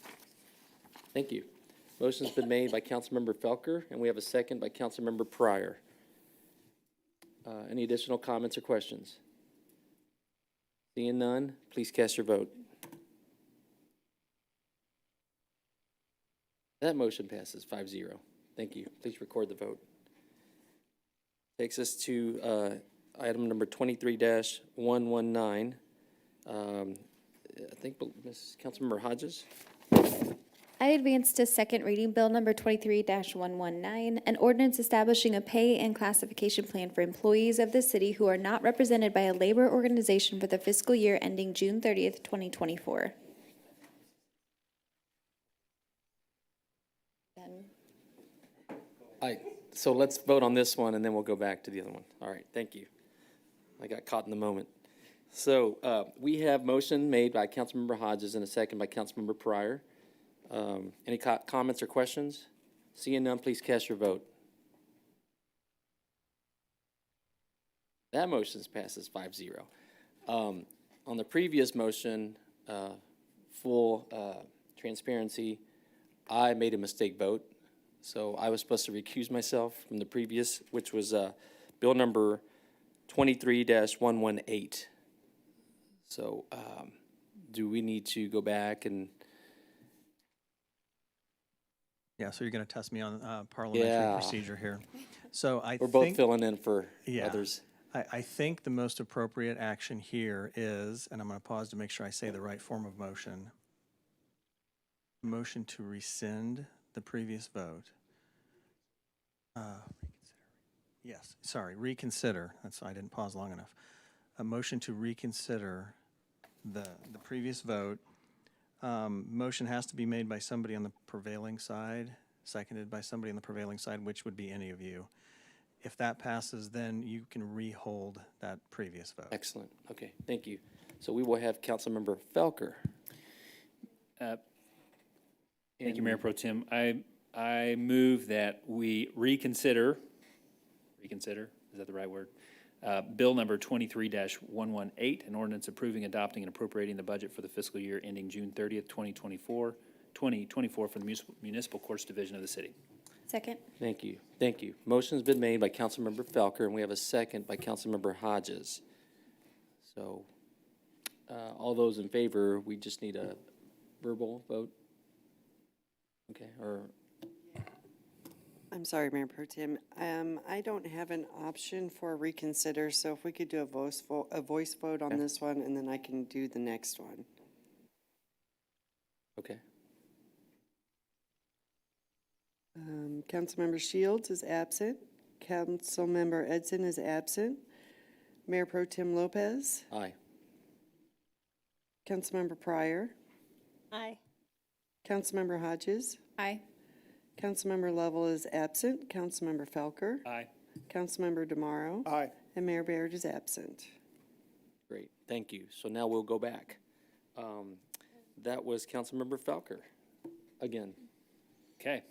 Thank you. Motion's been made by Councilmember Falker, and we have a second by Councilmember Pryor. Any additional comments or questions? Seeing none, please cast your vote. That motion passes 5-0. Thank you. Please record the vote. Takes us to item number 23-119. I think Ms. Councilmember Hodges. I advance to second reading Bill number 23-119, an ordinance establishing a pay and classification plan for employees of the city who are not represented by a labor organization for the fiscal year ending June 30th, 2024. So let's vote on this one, and then we'll go back to the other one. All right, thank you. I got caught in the moment. So we have motion made by Councilmember Hodges and a second by Councilmember Pryor. Any comments or questions? Seeing none, please cast your vote. That motion passes 5-0. On the previous motion, full transparency, I made a mistake vote. So I was supposed to recuse myself from the previous, which was bill number 23-118. So do we need to go back and? Yeah, so you're going to test me on parliamentary Yeah. procedure here. So I We're both think, filling in for Yeah. others. I think the most appropriate action here is, and I'm going to pause to make sure I say the right form of motion, motion to rescind the previous vote. Yes, sorry, reconsider. That's, I didn't pause long enough. A motion to reconsider the previous vote. Motion has to be made by somebody on the prevailing side, seconded by somebody on the prevailing side, which would be any of you. If that passes, then you can re-hold that previous vote. Excellent. Okay, thank you. So we will have Councilmember Felker. Thank you, Mayor Pro Tem. I move that we reconsider, is that the right word? Bill number 23-118, an ordinance approving, adopting, and appropriating the budget for the fiscal year ending June 30th, 2024 for the Municipal Courts Division of the city. Second. Thank you. Thank you. Motion's been made by Councilmember Felker, and we have a second by Councilmember Hodges. So all those in favor, we just need a verbal vote? Okay, or, I'm sorry, Mayor Pro Tem. I don't have an option for reconsider, so if we could do a voice vote on this one, and then I can do the next one. okay. Councilmember Shields is absent. Councilmember Edson is absent. Mayor Pro Tem Lopez. Aye. Councilmember Pryor. Aye. Councilmember Hodges. Aye. Councilmember Lovell is absent. Councilmember Felker. Aye. Councilmember DeMauro. Aye. And Mayor Baird is absent. Great, thank you. So now we'll go back. That was Councilmember Felker again. Okay.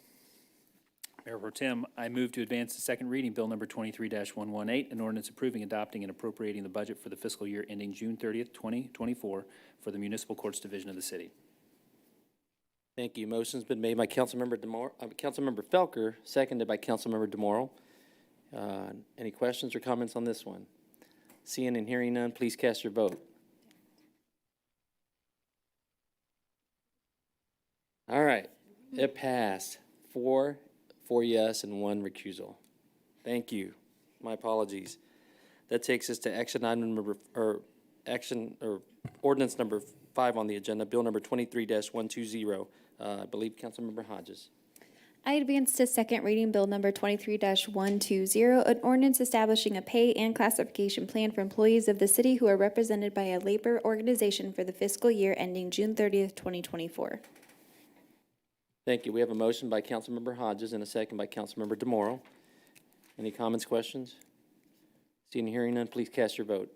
Mayor Pro Tem, I move to advance the second reading, Bill number 23-118, an ordinance approving, adopting, and appropriating the budget for the fiscal year ending June 30th, 2024 for the Municipal Courts Division of the city. Thank you. Motion's been made by Councilmember Felker, seconded by Councilmember DeMauro. Any questions or comments on this one? Seeing and hearing none, please cast your vote. All right, it passed. Four yes and one recusal. Thank you. My apologies. That takes us to ordinance number 5 on the agenda, bill number 23-120. I believe Councilmember Hodges. I advance to second reading Bill number 23-120, an ordinance establishing a pay and classification plan for employees of the city who are represented by a labor organization for the fiscal year ending June 30th, 2024. Thank you. We have a motion by Councilmember Hodges and a second by Councilmember DeMauro. Any comments, questions? Seeing and hearing none, please cast your vote.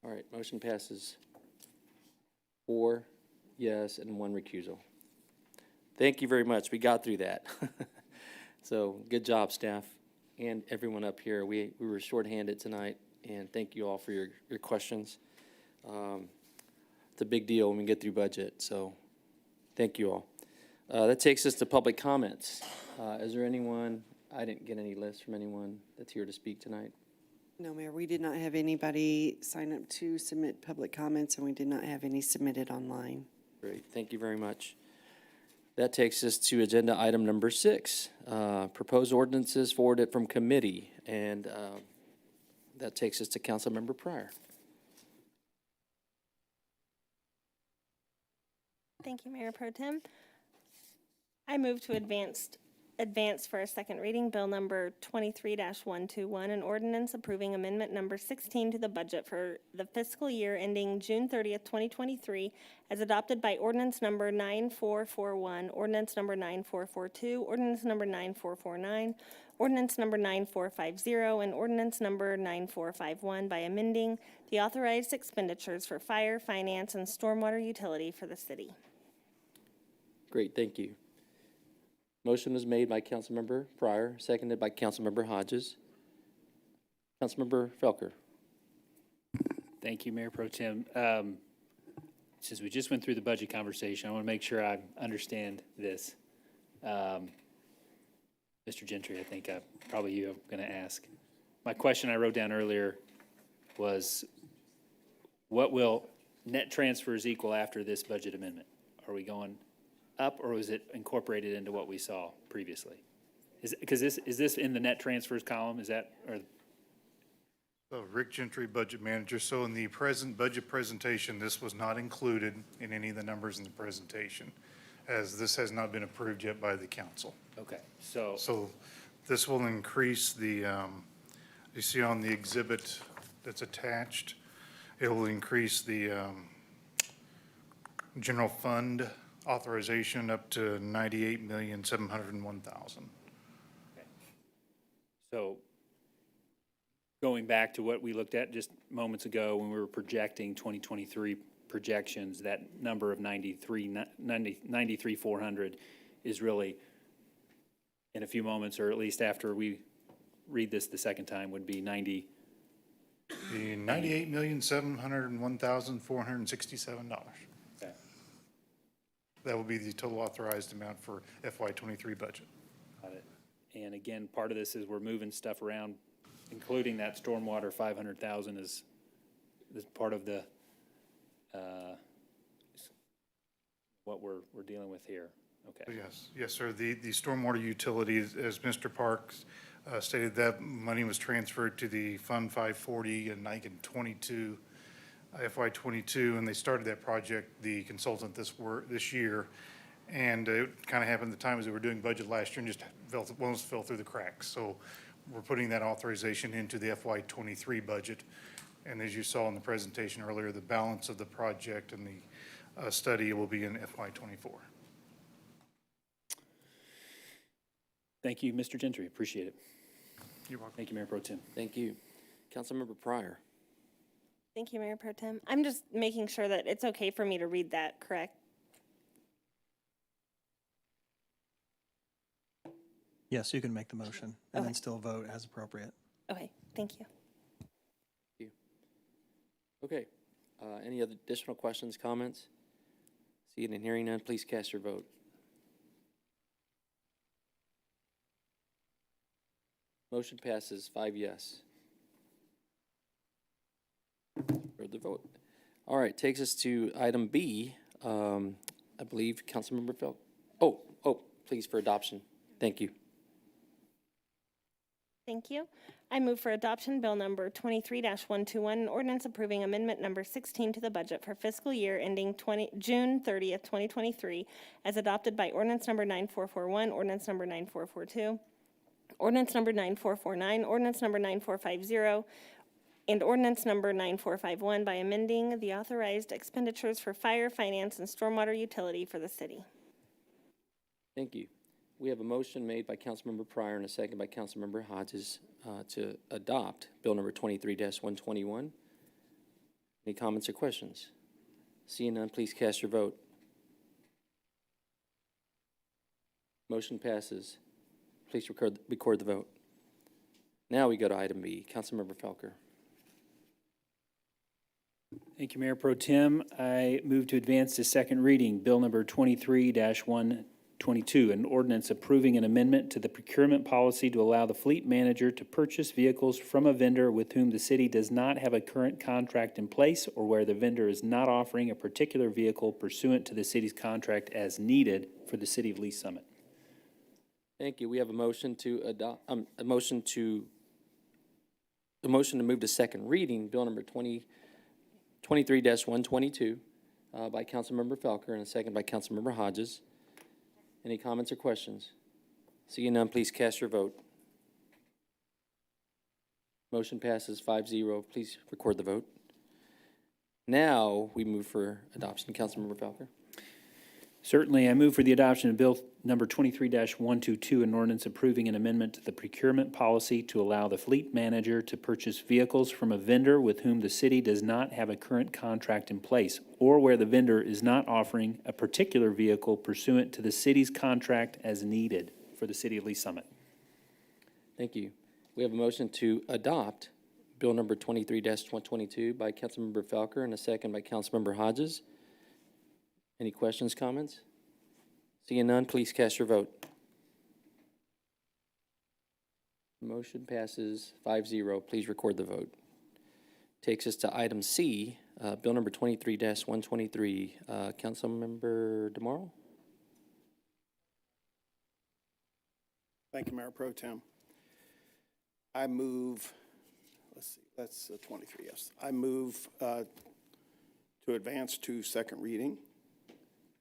All right, motion passes 4 yes and 1 recusal. Thank you very much. We got through that. So good job, staff, and everyone up here. We were shorthanded tonight, and thank you all for your questions. It's a big deal when we get through budget, so thank you all. That takes us to public comments. Is there anyone, I didn't get any lists from anyone that's here to speak tonight? No, Mayor, we did not have anybody sign up to submit public comments, and we did not have any submitted online. Great, thank you very much. That takes us to agenda item number 6, proposed ordinances forwarded from committee, and that takes us to Councilmember Pryor. Thank you, Mayor Pro Tem. I move to advance advance for a second reading Bill number 23-121, an ordinance approving amendment number 16 to the budget for the fiscal year ending June 30th, 2023, as adopted by ordinance number 9441, ordinance number 9442, ordinance number 9449, ordinance number 9450, and ordinance number 9451 by amending the authorized expenditures for fire, finance, and stormwater utility for the city. Great, thank you. Motion was made by Councilmember Pryor, seconded by Councilmember Hodges. Councilmember Felker. Thank you, Mayor Pro Tem. Since we just went through the budget conversation, I want to make sure I understand this. Mr. Gentry, I think probably you are going to ask. My question I wrote down earlier was, what will net transfers equal after this budget amendment? Are we going up, or was it incorporated into what we saw previously? Is this in the net transfers column? Is that, or? So Rick Gentry, Budget Manager. So in the present budget presentation, this was not included in any of the numbers in the presentation, as this has not been approved yet by the council. Okay, so. So this will increase the, you see on the exhibit that's attached, it will increase the general fund authorization up to $98,701,000. So going back to what we looked at just moments ago when we were projecting 2023 projections, that number of 93,400 is really, in a few moments, or at least after we read this the second time, would be 90. The $98,701,467. Okay. That will be the total authorized amount for FY23 budget. Got it. And again, part of this is we're moving stuff around, including that stormwater 500,000 is part of the, what we're dealing with here. Okay. Yes, sir. The stormwater utilities, as Mr. Parks stated, that money was transferred to the Fund 540 and I think in FY22, and they started that project, the consultant this year, and it kind of happened at the time as they were doing budget last year and just almost fell through the cracks. So we're putting that authorization into the FY23 budget, and as you saw in the presentation earlier, the balance of the project and the study will be in FY24. Thank you, Mr. Gentry. Appreciate it. You're welcome. Thank you, Mayor Pro Tem. Thank you. Councilmember Pryor. Thank you, Mayor Pro Tem. I'm just making sure that it's okay for me to read that, correct? Yes, you can make the motion and then Okay. still vote as appropriate. Okay, thank you. Okay. Any other additional questions, comments? Seeing and hearing none, please cast your vote. Motion passes 5 yes. For the vote. All right, takes us to item B. I believe Councilmember Felk. Oh, please, for adoption. Thank you. Thank you. I move for adoption Bill number 23-121, an ordinance approving amendment number 16 to the budget for fiscal year ending June 30th, 2023, as adopted by ordinance number 9441, ordinance number 9442, ordinance number 9449, ordinance number 9450, and ordinance number 9451 by amending the authorized expenditures for fire, finance, and stormwater utility for the city. Thank you. We have a motion made by Councilmember Pryor and a second by Councilmember Hodges to adopt Bill number 23-121. Any comments or questions? Seeing none, please cast your vote. Motion passes. Please record the vote. Now we go to item B. Councilmember Felker. Thank you, Mayor Pro Tem. I move to advance to second reading, Bill number 23-122, an ordinance approving an amendment to the procurement policy to allow the fleet manager to purchase vehicles from a vendor with whom the city does not have a current contract in place or where the vendor is not offering a particular vehicle pursuant to the city's contract as needed for the city of Lee Summit. Thank you. We have a motion to adopt, a motion to move to second reading, Bill number 23-122 by Councilmember Felker and a second by Councilmember Hodges. Any comments or questions? Seeing none, please cast your vote. Motion passes 5-0. Please record the vote. Now we move for adoption. Councilmember Falconer. Certainly, I move for the adoption of Bill number 23-122, an ordinance approving an amendment to the procurement policy to allow the fleet manager to purchase vehicles from a vendor with whom the city does not have a current contract in place, or where the vendor is not offering a particular vehicle pursuant to the city's contract as needed for the city of Lee Summit. Thank you. We have a motion to adopt Bill number 23-122 by Councilmember Falconer and a second by Councilmember Hodges. Any questions, comments? Seeing none, please cast your vote. Motion passes 5-0. Please record the vote. Takes us to item C, Bill number 23-123. Councilmember DeMauro? Thank you, Mayor Pro Tem. I move, let's see, that's 23, yes. I move to advance to second reading,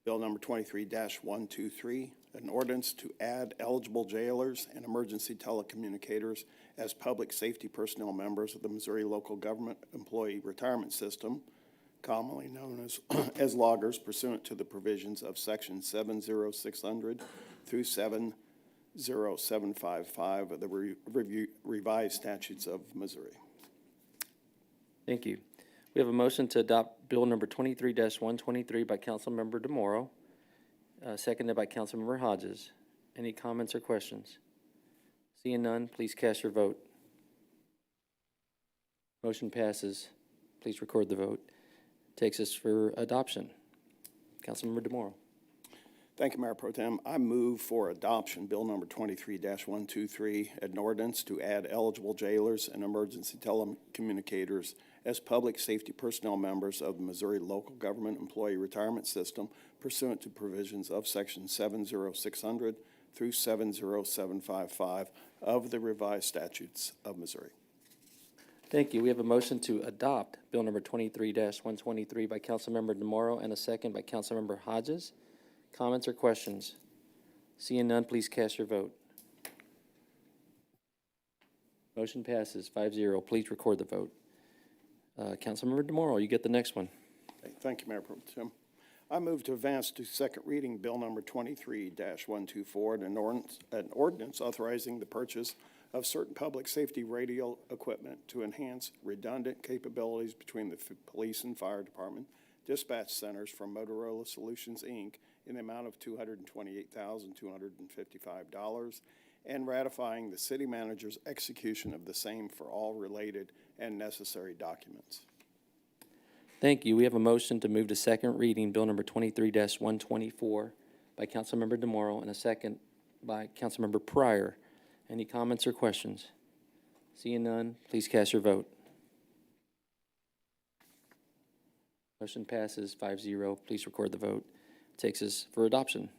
Bill number 23-123, an ordinance to add eligible jailers and emergency telecommunicators as public safety personnel members of the Missouri Local Government Employee Retirement System, commonly known as loggers, pursuant to the provisions of Section 70600 through 70755 of the revised statutes of Missouri. Thank you. We have a motion to adopt Bill number 23-123 by Councilmember DeMauro, seconded by Councilmember Hodges. Any comments or questions? Seeing none, please cast your vote. Motion passes. Please record the vote. Takes us for adoption. Councilmember DeMauro. Thank you, Mayor Pro Tem. I move for adoption Bill number 23-123, an ordinance to add eligible jailers and emergency telecommunicators as public safety personnel members of the Missouri Local Government Employee Retirement System pursuant to provisions of Section 70600 through 70755 of the revised statutes of Missouri. Thank you. We have a motion to adopt Bill number 23-123 by Councilmember DeMauro and a second by Councilmember Hodges. Comments or questions? Seeing none, please cast your vote. Motion passes 5-0. Please record the vote. Councilmember DeMauro, you get the next one. Okay, thank you, Mayor Pro Tem. I move to advance to second reading Bill number 23-124, an ordinance authorizing the purchase of certain public safety radio equipment to enhance redundant capabilities between the police and fire department dispatch centers from Motorola Solutions, Inc. in the amount of $228,255 and ratifying the city manager's execution of the same for all related and necessary documents. Thank you. We have a motion to move to second reading Bill number 23-124 by Councilmember DeMauro and a second by Councilmember Pryor. Any comments or questions? Seeing none, please cast your vote. Motion passes 5-0. Please record the vote. Takes us for adoption.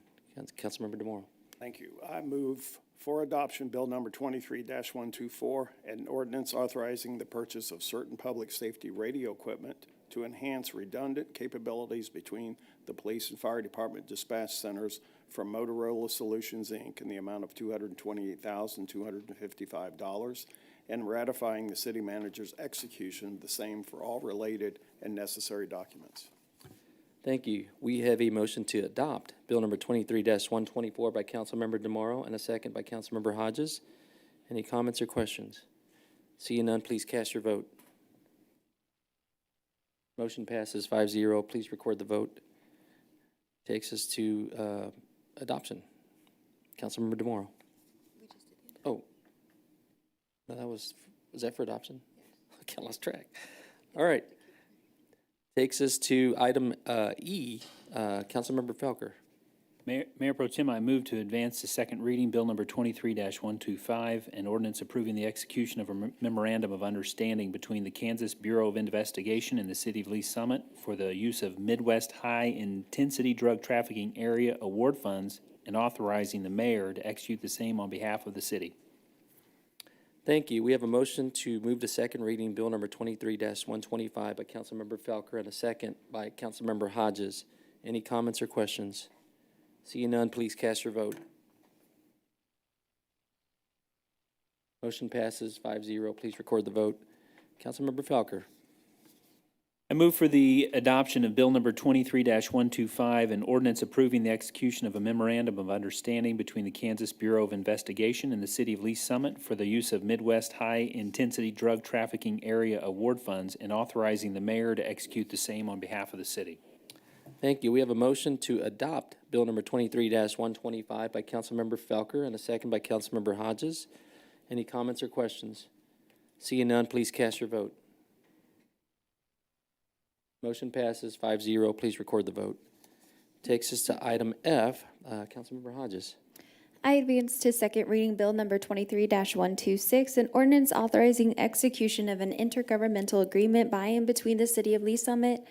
Councilmember DeMauro. Thank you. I move for adoption Bill number 23-124, an ordinance authorizing the purchase of certain public safety radio equipment to enhance redundant capabilities between the police and fire department dispatch centers from Motorola Solutions, Inc. in the amount of $228,255 and ratifying the city manager's execution of the same for all related and necessary documents. Thank you. We have a motion to adopt Bill number 23-124 by Councilmember DeMauro and a second by Councilmember Hodges. Any comments or questions? Seeing none, please cast your vote. Motion passes 5-0. Please record the vote. Takes us to adoption. Councilmember DeMauro. Oh, no, was that for adoption? I lost track. All right. Takes us to item E, Councilmember Falconer. Mayor Pro Tem, I move to advance to second reading Bill number 23-125, an ordinance approving the execution of a memorandum of understanding between the Kansas Bureau of Investigation and the City of Lee Summit for the use of Midwest High-Intensity Drug Trafficking Area Award Funds and authorizing the mayor to execute the same on behalf of the city. Thank you. We have a motion to move to second reading Bill number 23-125 by Councilmember Falconer and a second by Councilmember Hodges. Any comments or questions? Seeing none, please cast your vote. Motion passes 5-0. Please record the vote. Councilmember Felker. I move for the adoption of Bill number 23-125, an ordinance approving the execution of a memorandum of understanding between the Kansas Bureau of Investigation and the City of Lee Summit for the use of Midwest High-Intensity Drug Trafficking Area Award Funds and authorizing the mayor to execute the same on behalf of the city. Thank you. We have a motion to adopt Bill number 23-125 by Councilmember Felker and a second by Councilmember Hodges. Any comments or questions? Seeing none, please cast your vote. Motion passes 5-0. Please record the vote. Takes us to item F. Councilmember Hodges. I advance to second reading Bill number 23-126, an ordinance authorizing execution of an intergovernmental agreement by and between the City of Lee Summit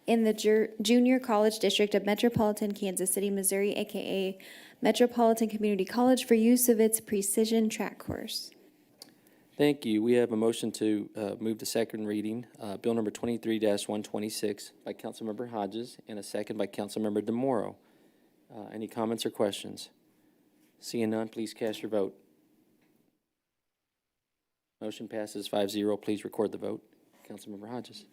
and the Junior College District of Metropolitan Kansas City, Missouri, aka Metropolitan Community College, for use of its precision track course. Thank you. We have a motion to move to second reading, Bill number 23-126 by Councilmember Hodges and a second by Councilmember DeMoro. Any comments or questions? Seeing none, please cast your vote. Motion passes 5-0. Please record the vote. Councilmember Hodges.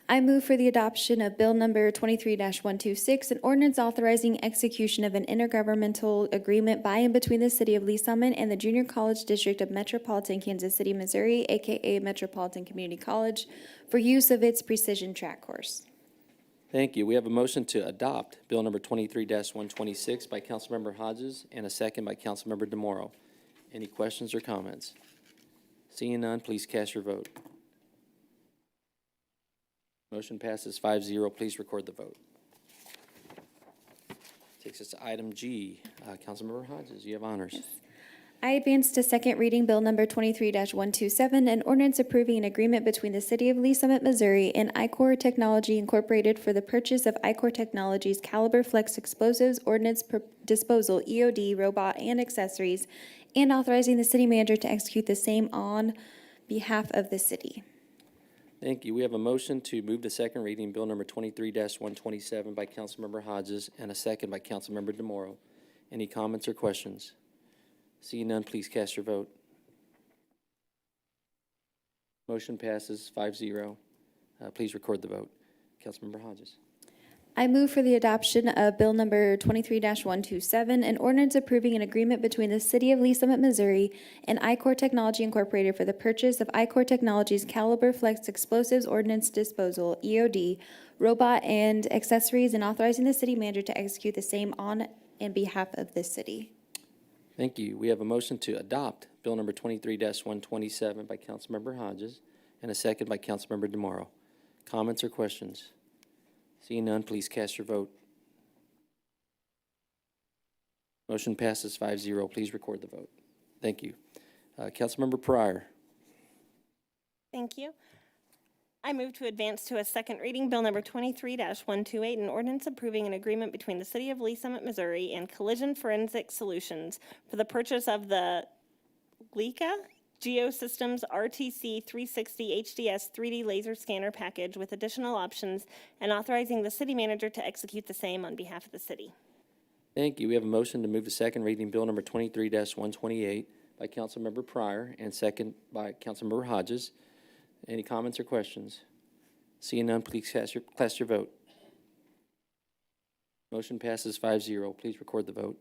I move for the adoption of Bill number 23-126, an ordinance authorizing execution of an intergovernmental agreement by and between the City of Lee Summit and the Junior College District of Metropolitan Kansas City, Missouri, aka Metropolitan Community College, for use of its precision track course. Thank you. We have a motion to adopt Bill number 23-126 by Councilmember Hodges and a second by Councilmember DeMoro. Any questions or comments? Seeing none, please cast your vote. Motion passes 5-0. Please record the vote. Takes us to item G. Councilmember Hodges, you have honors. Yes. I advance to second reading Bill number 23-127, an ordinance approving an agreement between the City of Lee Summit, Missouri and Icor Technology Incorporated for the purchase of Icor Technology's Caliber Flex Explosives Ordnance Disposal, EOD, robot, and accessories, and authorizing the city manager to execute the same on behalf of the city. Thank you. We have a motion to move to second reading Bill number 23-127 by Councilmember Hodges and a second by Councilmember DeMoro. Any comments or questions? Seeing none, please cast your vote. Motion passes 5-0. Please record the vote. Councilmember Hodges. I move for the adoption of Bill number 23-127, an ordinance approving an agreement between the City of Lee Summit, Missouri and Icor Technology Incorporated for the purchase of Icor Technology's Caliber Flex Explosives Ordnance Disposal, EOD, robot, and accessories, and authorizing the city manager to execute the same on and behalf of the city. Thank you. We have a motion to adopt Bill number 23-127 by Councilmember Hodges and a second by Councilmember DeMoro. Comments or questions? Seeing none, please cast your vote. Motion passes 5-0. Please record the vote. Thank you. Councilmember Pryor. Thank you. I move to advance to a second reading Bill number 23-128, an ordinance approving an agreement between the City of Lee Summit, Missouri and Collision Forensic Solutions for the purchase of the Leica Geosystems RTC 360 HDS 3D laser scanner package with additional options and authorizing the city manager to execute the same on behalf of the city. Thank you. We have a motion to move to second reading Bill number 23-128 by Councilmember Pryor and second by Councilmember Hodges. Any comments or questions? Seeing none, please cast your vote. Motion passes 5-0. Please record the vote.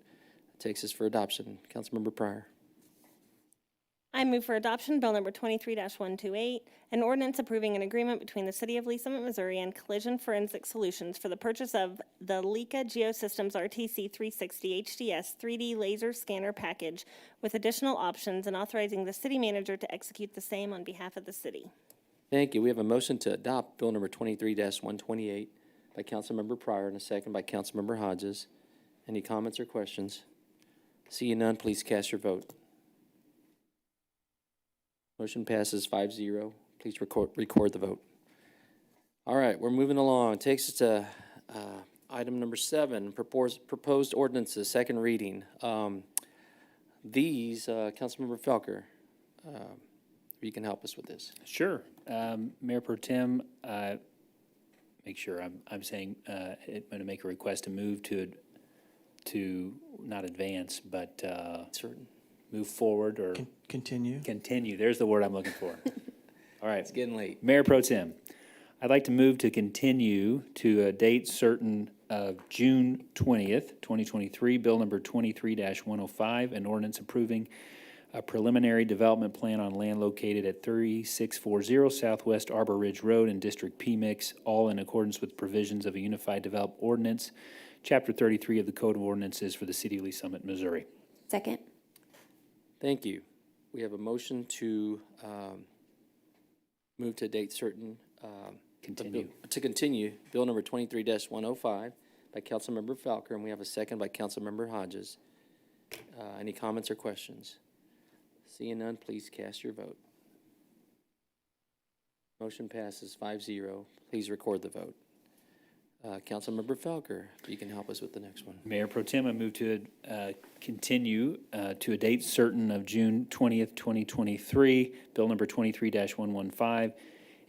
It takes us for adoption. Councilmember Pryor. I move for adoption Bill number 23-128, an ordinance approving an agreement between the City of Lee Summit, Missouri and Collision Forensic Solutions for the purchase of the Leica Geosystems RTC 360 HDS 3D laser scanner package with additional options and authorizing the city manager to execute the same on behalf of the city. Thank you. We have a motion to adopt Bill number 23-128 by Councilmember Pryor and a second by Councilmember Hodges. Any comments or questions? Seeing none, please cast your vote. Motion passes 5-0. Please record the vote. All right, we're moving along. It takes us to item number 7, proposed ordinances, second reading. Councilmember Felker, you can help us with this. Sure. Mayor Pro Tem, make sure I'm saying, I'm going to make a request to move to not advance, but Certain. move forward or Continue. continue. There's the word I'm looking for. All right. It's getting late. Mayor Pro Tem, I'd like to move to continue to a date certain of June 20th, 2023, Bill number 23-105, an ordinance approving a preliminary development plan on land located at 3640 Southwest Arbor Ridge Road in District P Mix, all in accordance with provisions of a Unified Development Ordinance, Chapter 33 of the Code of Ordinances for the City of Lee Summit, Missouri. Second. Thank you. We have a motion to move to a date certain. Continue. To continue, Bill number 23-105 by Councilmember Falker, and we have a second by Councilmember Hodges. Any comments or questions? Seeing none, please cast your vote. Motion passes 5-0. Please record the vote. Councilmember Falker, you can help us with the next one. Mayor Pro Tem, I move to continue to a date certain of June 20th, 2023, Bill number 23-115,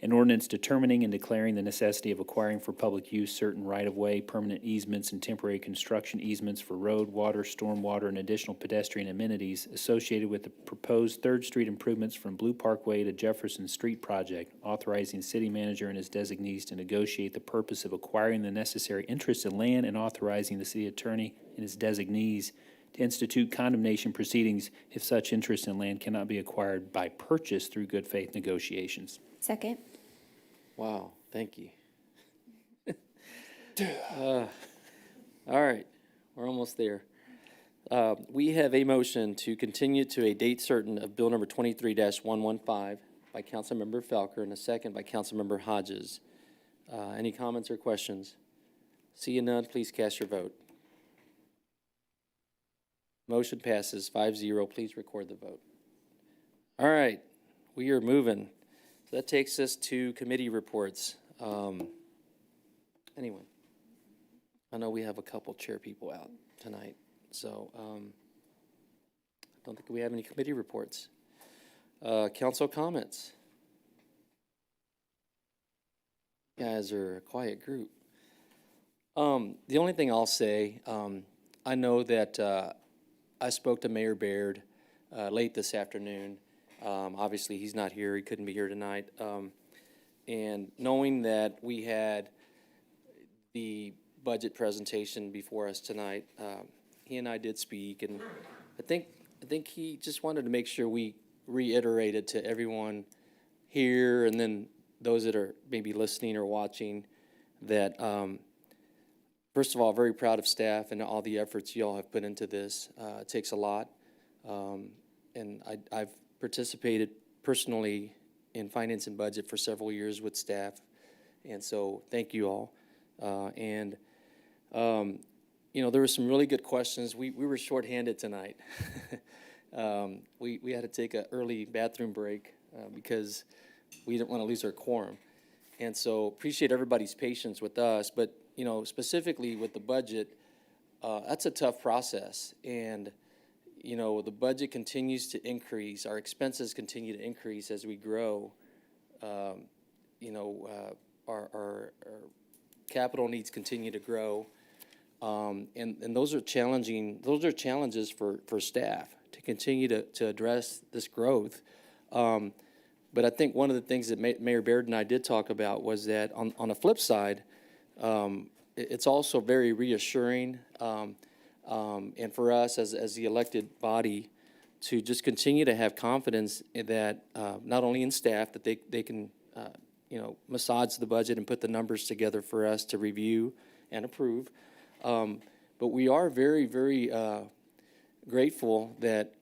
an ordinance determining and declaring the necessity of acquiring for public use certain right-of-way, permanent easements, and temporary construction easements for road, water, stormwater, and additional pedestrian amenities associated with the proposed Third Street improvements from Blue Parkway to Jefferson Street project, authorizing city manager and his designees to negotiate the purpose of acquiring the necessary interest in land and authorizing the city attorney and his designees to institute condemnation proceedings if such interest in land cannot be acquired by purchase through good faith negotiations. Second. Wow, thank you. All right, we're almost there. We have a motion to continue to a date certain of Bill number 23-115 by Councilmember Falker and a second by Councilmember Hodges. Any comments or questions? Seeing none, please cast your vote. Motion passes 5-0. Please record the vote. All right, we are moving. So that takes us to committee reports. Anyone? I know we have a couple chair people out tonight, so I don't think we have any committee reports. Council comments. You guys are a quiet group. The only thing I'll say, I know that I spoke to Mayor Baird late this afternoon. Obviously, he's not here. He couldn't be here tonight. And knowing that we had the budget presentation before us tonight, he and I did speak, and I think he just wanted to make sure we reiterated to everyone here and then those that are maybe listening or watching that, first of all, very proud of staff and all the efforts you all have put into this. It takes a lot, and I've participated personally in finance and budget for several years with staff, and so thank you all. You know, there were some really good questions. We were shorthanded tonight. We had to take an early bathroom break because we didn't want to lose our quorum, and so appreciate everybody's patience with us. But you know, specifically with the budget, that's a tough process, and you know, the budget continues to increase. Our expenses continue to increase as we grow. You know, our capital needs continue to grow. And those are challenging. Those are challenges for staff to continue to address this growth. But I think one of the things that Mayor Baird and I did talk about was that on the flip side, it's also very reassuring. And for us as the elected body to just continue to have confidence in that, not only in staff, that they can, you know, massage the budget and put the numbers together for us to review and approve. But we are very, very grateful that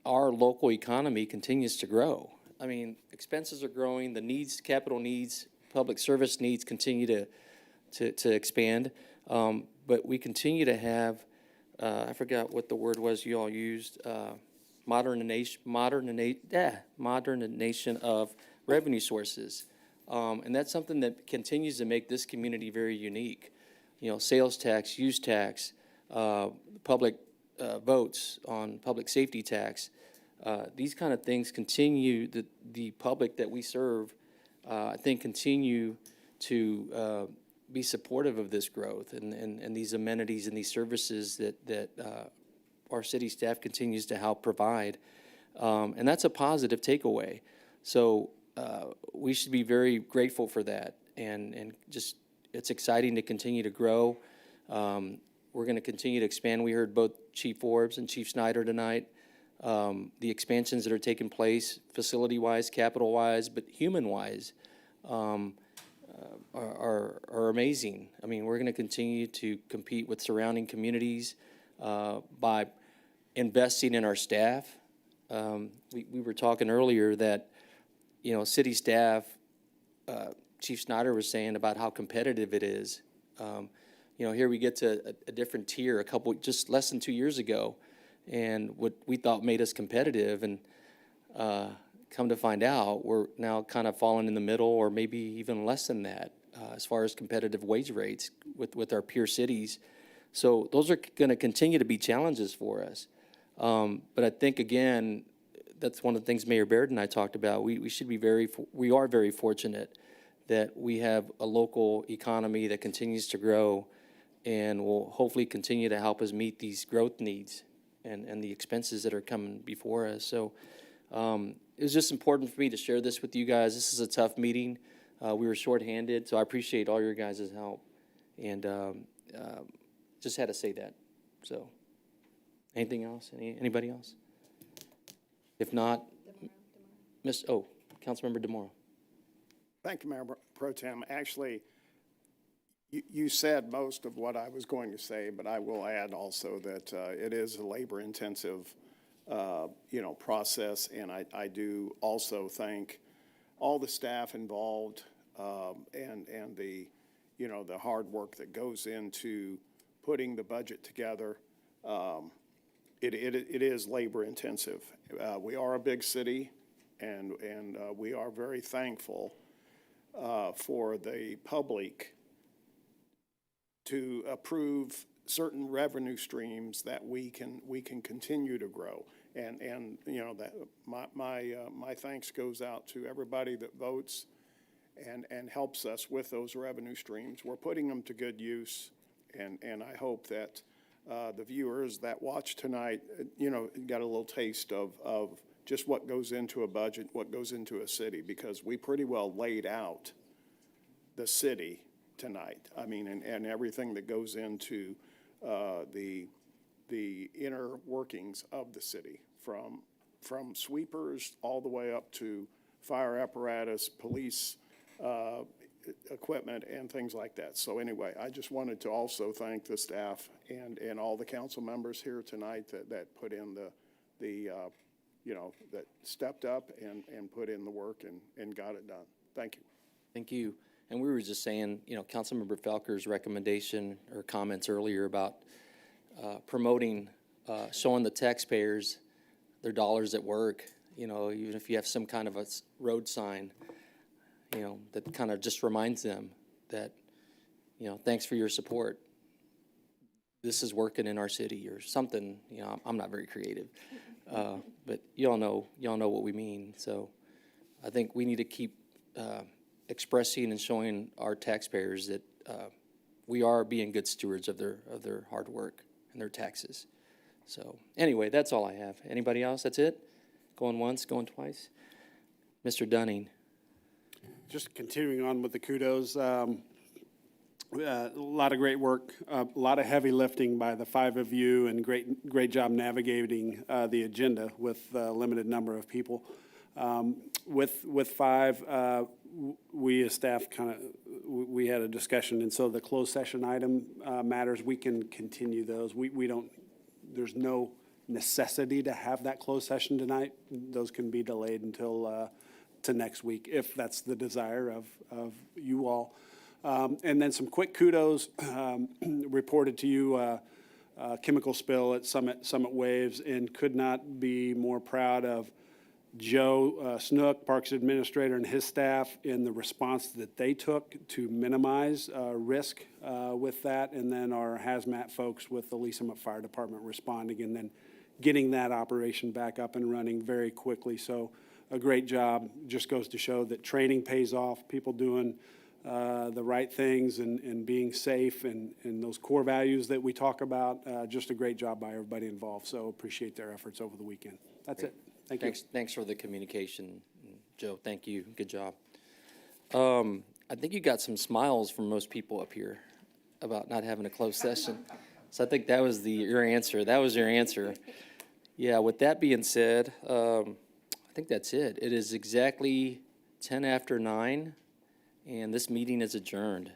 our local economy continues to grow. I mean, expenses are growing, the needs, capital needs, public service needs continue to expand. But we continue to have, I forgot what the word was you all used, modernization of revenue sources. And that's something that continues to make this community very unique. You know, sales tax, use tax, public votes on public safety tax. These kind of things continue, the public that we serve, I think, continue to be supportive of this growth and these amenities and these services that our city staff continues to help provide. And that's a positive takeaway. So we should be very grateful for that. And just, it's exciting to continue to grow. We're going to continue to expand. We heard both Chief Forbes and Chief Snyder tonight. The expansions that are taking place, facility-wise, capital-wise, but human-wise, are amazing. I mean, we're going to continue to compete with surrounding communities by investing in our staff. We were talking earlier that, you know, city staff, Chief Snyder was saying about how competitive it is. You know, here we get to a different tier just less than 2 years ago, and what we thought made us competitive, and come to find out, we're now kind of falling in the middle or maybe even less than that as far as competitive wage rates with our peer cities. So those are going to continue to be challenges for us. But I think, again, that's one of the things Mayor Baird and I talked about. We are very fortunate that we have a local economy that continues to grow and will hopefully continue to help us meet these growth needs and the expenses that are coming before us. So it was just important for me to share this with you guys. This is a tough meeting. We were shorthanded, so I appreciate all your guys' help. And just had to say that. So anything else? Anybody else? If not, Councilmember DeMoro. Thank you, Mayor Pro Tem. Actually, you said most of what I was going to say, but I will add also that it is a labor-intensive, process, and I do also thank all the staff involved and the, the hard work that goes into putting the budget together. It is labor-intensive. We are a big city, and we are very thankful for the public to approve certain revenue streams that we can continue to grow. And that my thanks goes out to everybody that votes and helps us with those revenue streams. We're putting them to good use, and I hope that the viewers that watch tonight, got a little taste of just what goes into a budget, what goes into a city, because we pretty well laid out the city tonight. I mean, and everything that goes into the inner workings of the city, from sweepers all the way up to fire apparatus, police equipment, and things like that. So anyway, I just wanted to also thank the staff and all the council members here tonight that put in that stepped up and put in the work and got it done. Thank you. Thank you. And we were just saying, Councilmember Felker's recommendation or comments earlier about promoting, showing the taxpayers their dollars at work, even if you have some kind of a road sign, that kind of just reminds them that, thanks for your support. This is working in our city or something. I'm not very creative, but y'all know what we mean. So I think we need to keep expressing and showing our taxpayers that we are being good stewards of their hard work and their taxes. So anyway, that's all I have. Anybody else? That's it? Going once, going twice? Mr. Dunning. Just continuing on with the kudos, a lot of great work, a lot of heavy lifting by the five of you, and great job navigating the agenda with a limited number of people. With five, we as staff we had a discussion, and so the closed session item matters. We can continue those. We don't. There's no necessity to have that closed session tonight. Those can be delayed until to next week, if that's the desire of you all. And then some quick kudos reported to you, chemical spill at Summit Waves, and could not be more proud of Joe Snook, Parks Administrator, and his staff in the response that they took to minimize risk with that, and then our hazmat folks with the Lee Summit Fire Department responding and then getting that operation back up and running very quickly. So a great job. Just goes to show that training pays off. People doing the right things and being safe and those core values that we talk about. Just a great job by everybody involved. So appreciate their efforts over the weekend. That's it. Thank you. Thanks for the communication, Joe. Thank you. Good job. I think you got some smiles from most people up here about not having a closed session. So I think that was your answer. That was your answer. Yeah, with that being said, I think that's it. It is exactly 10 after 9, and this meeting is adjourned.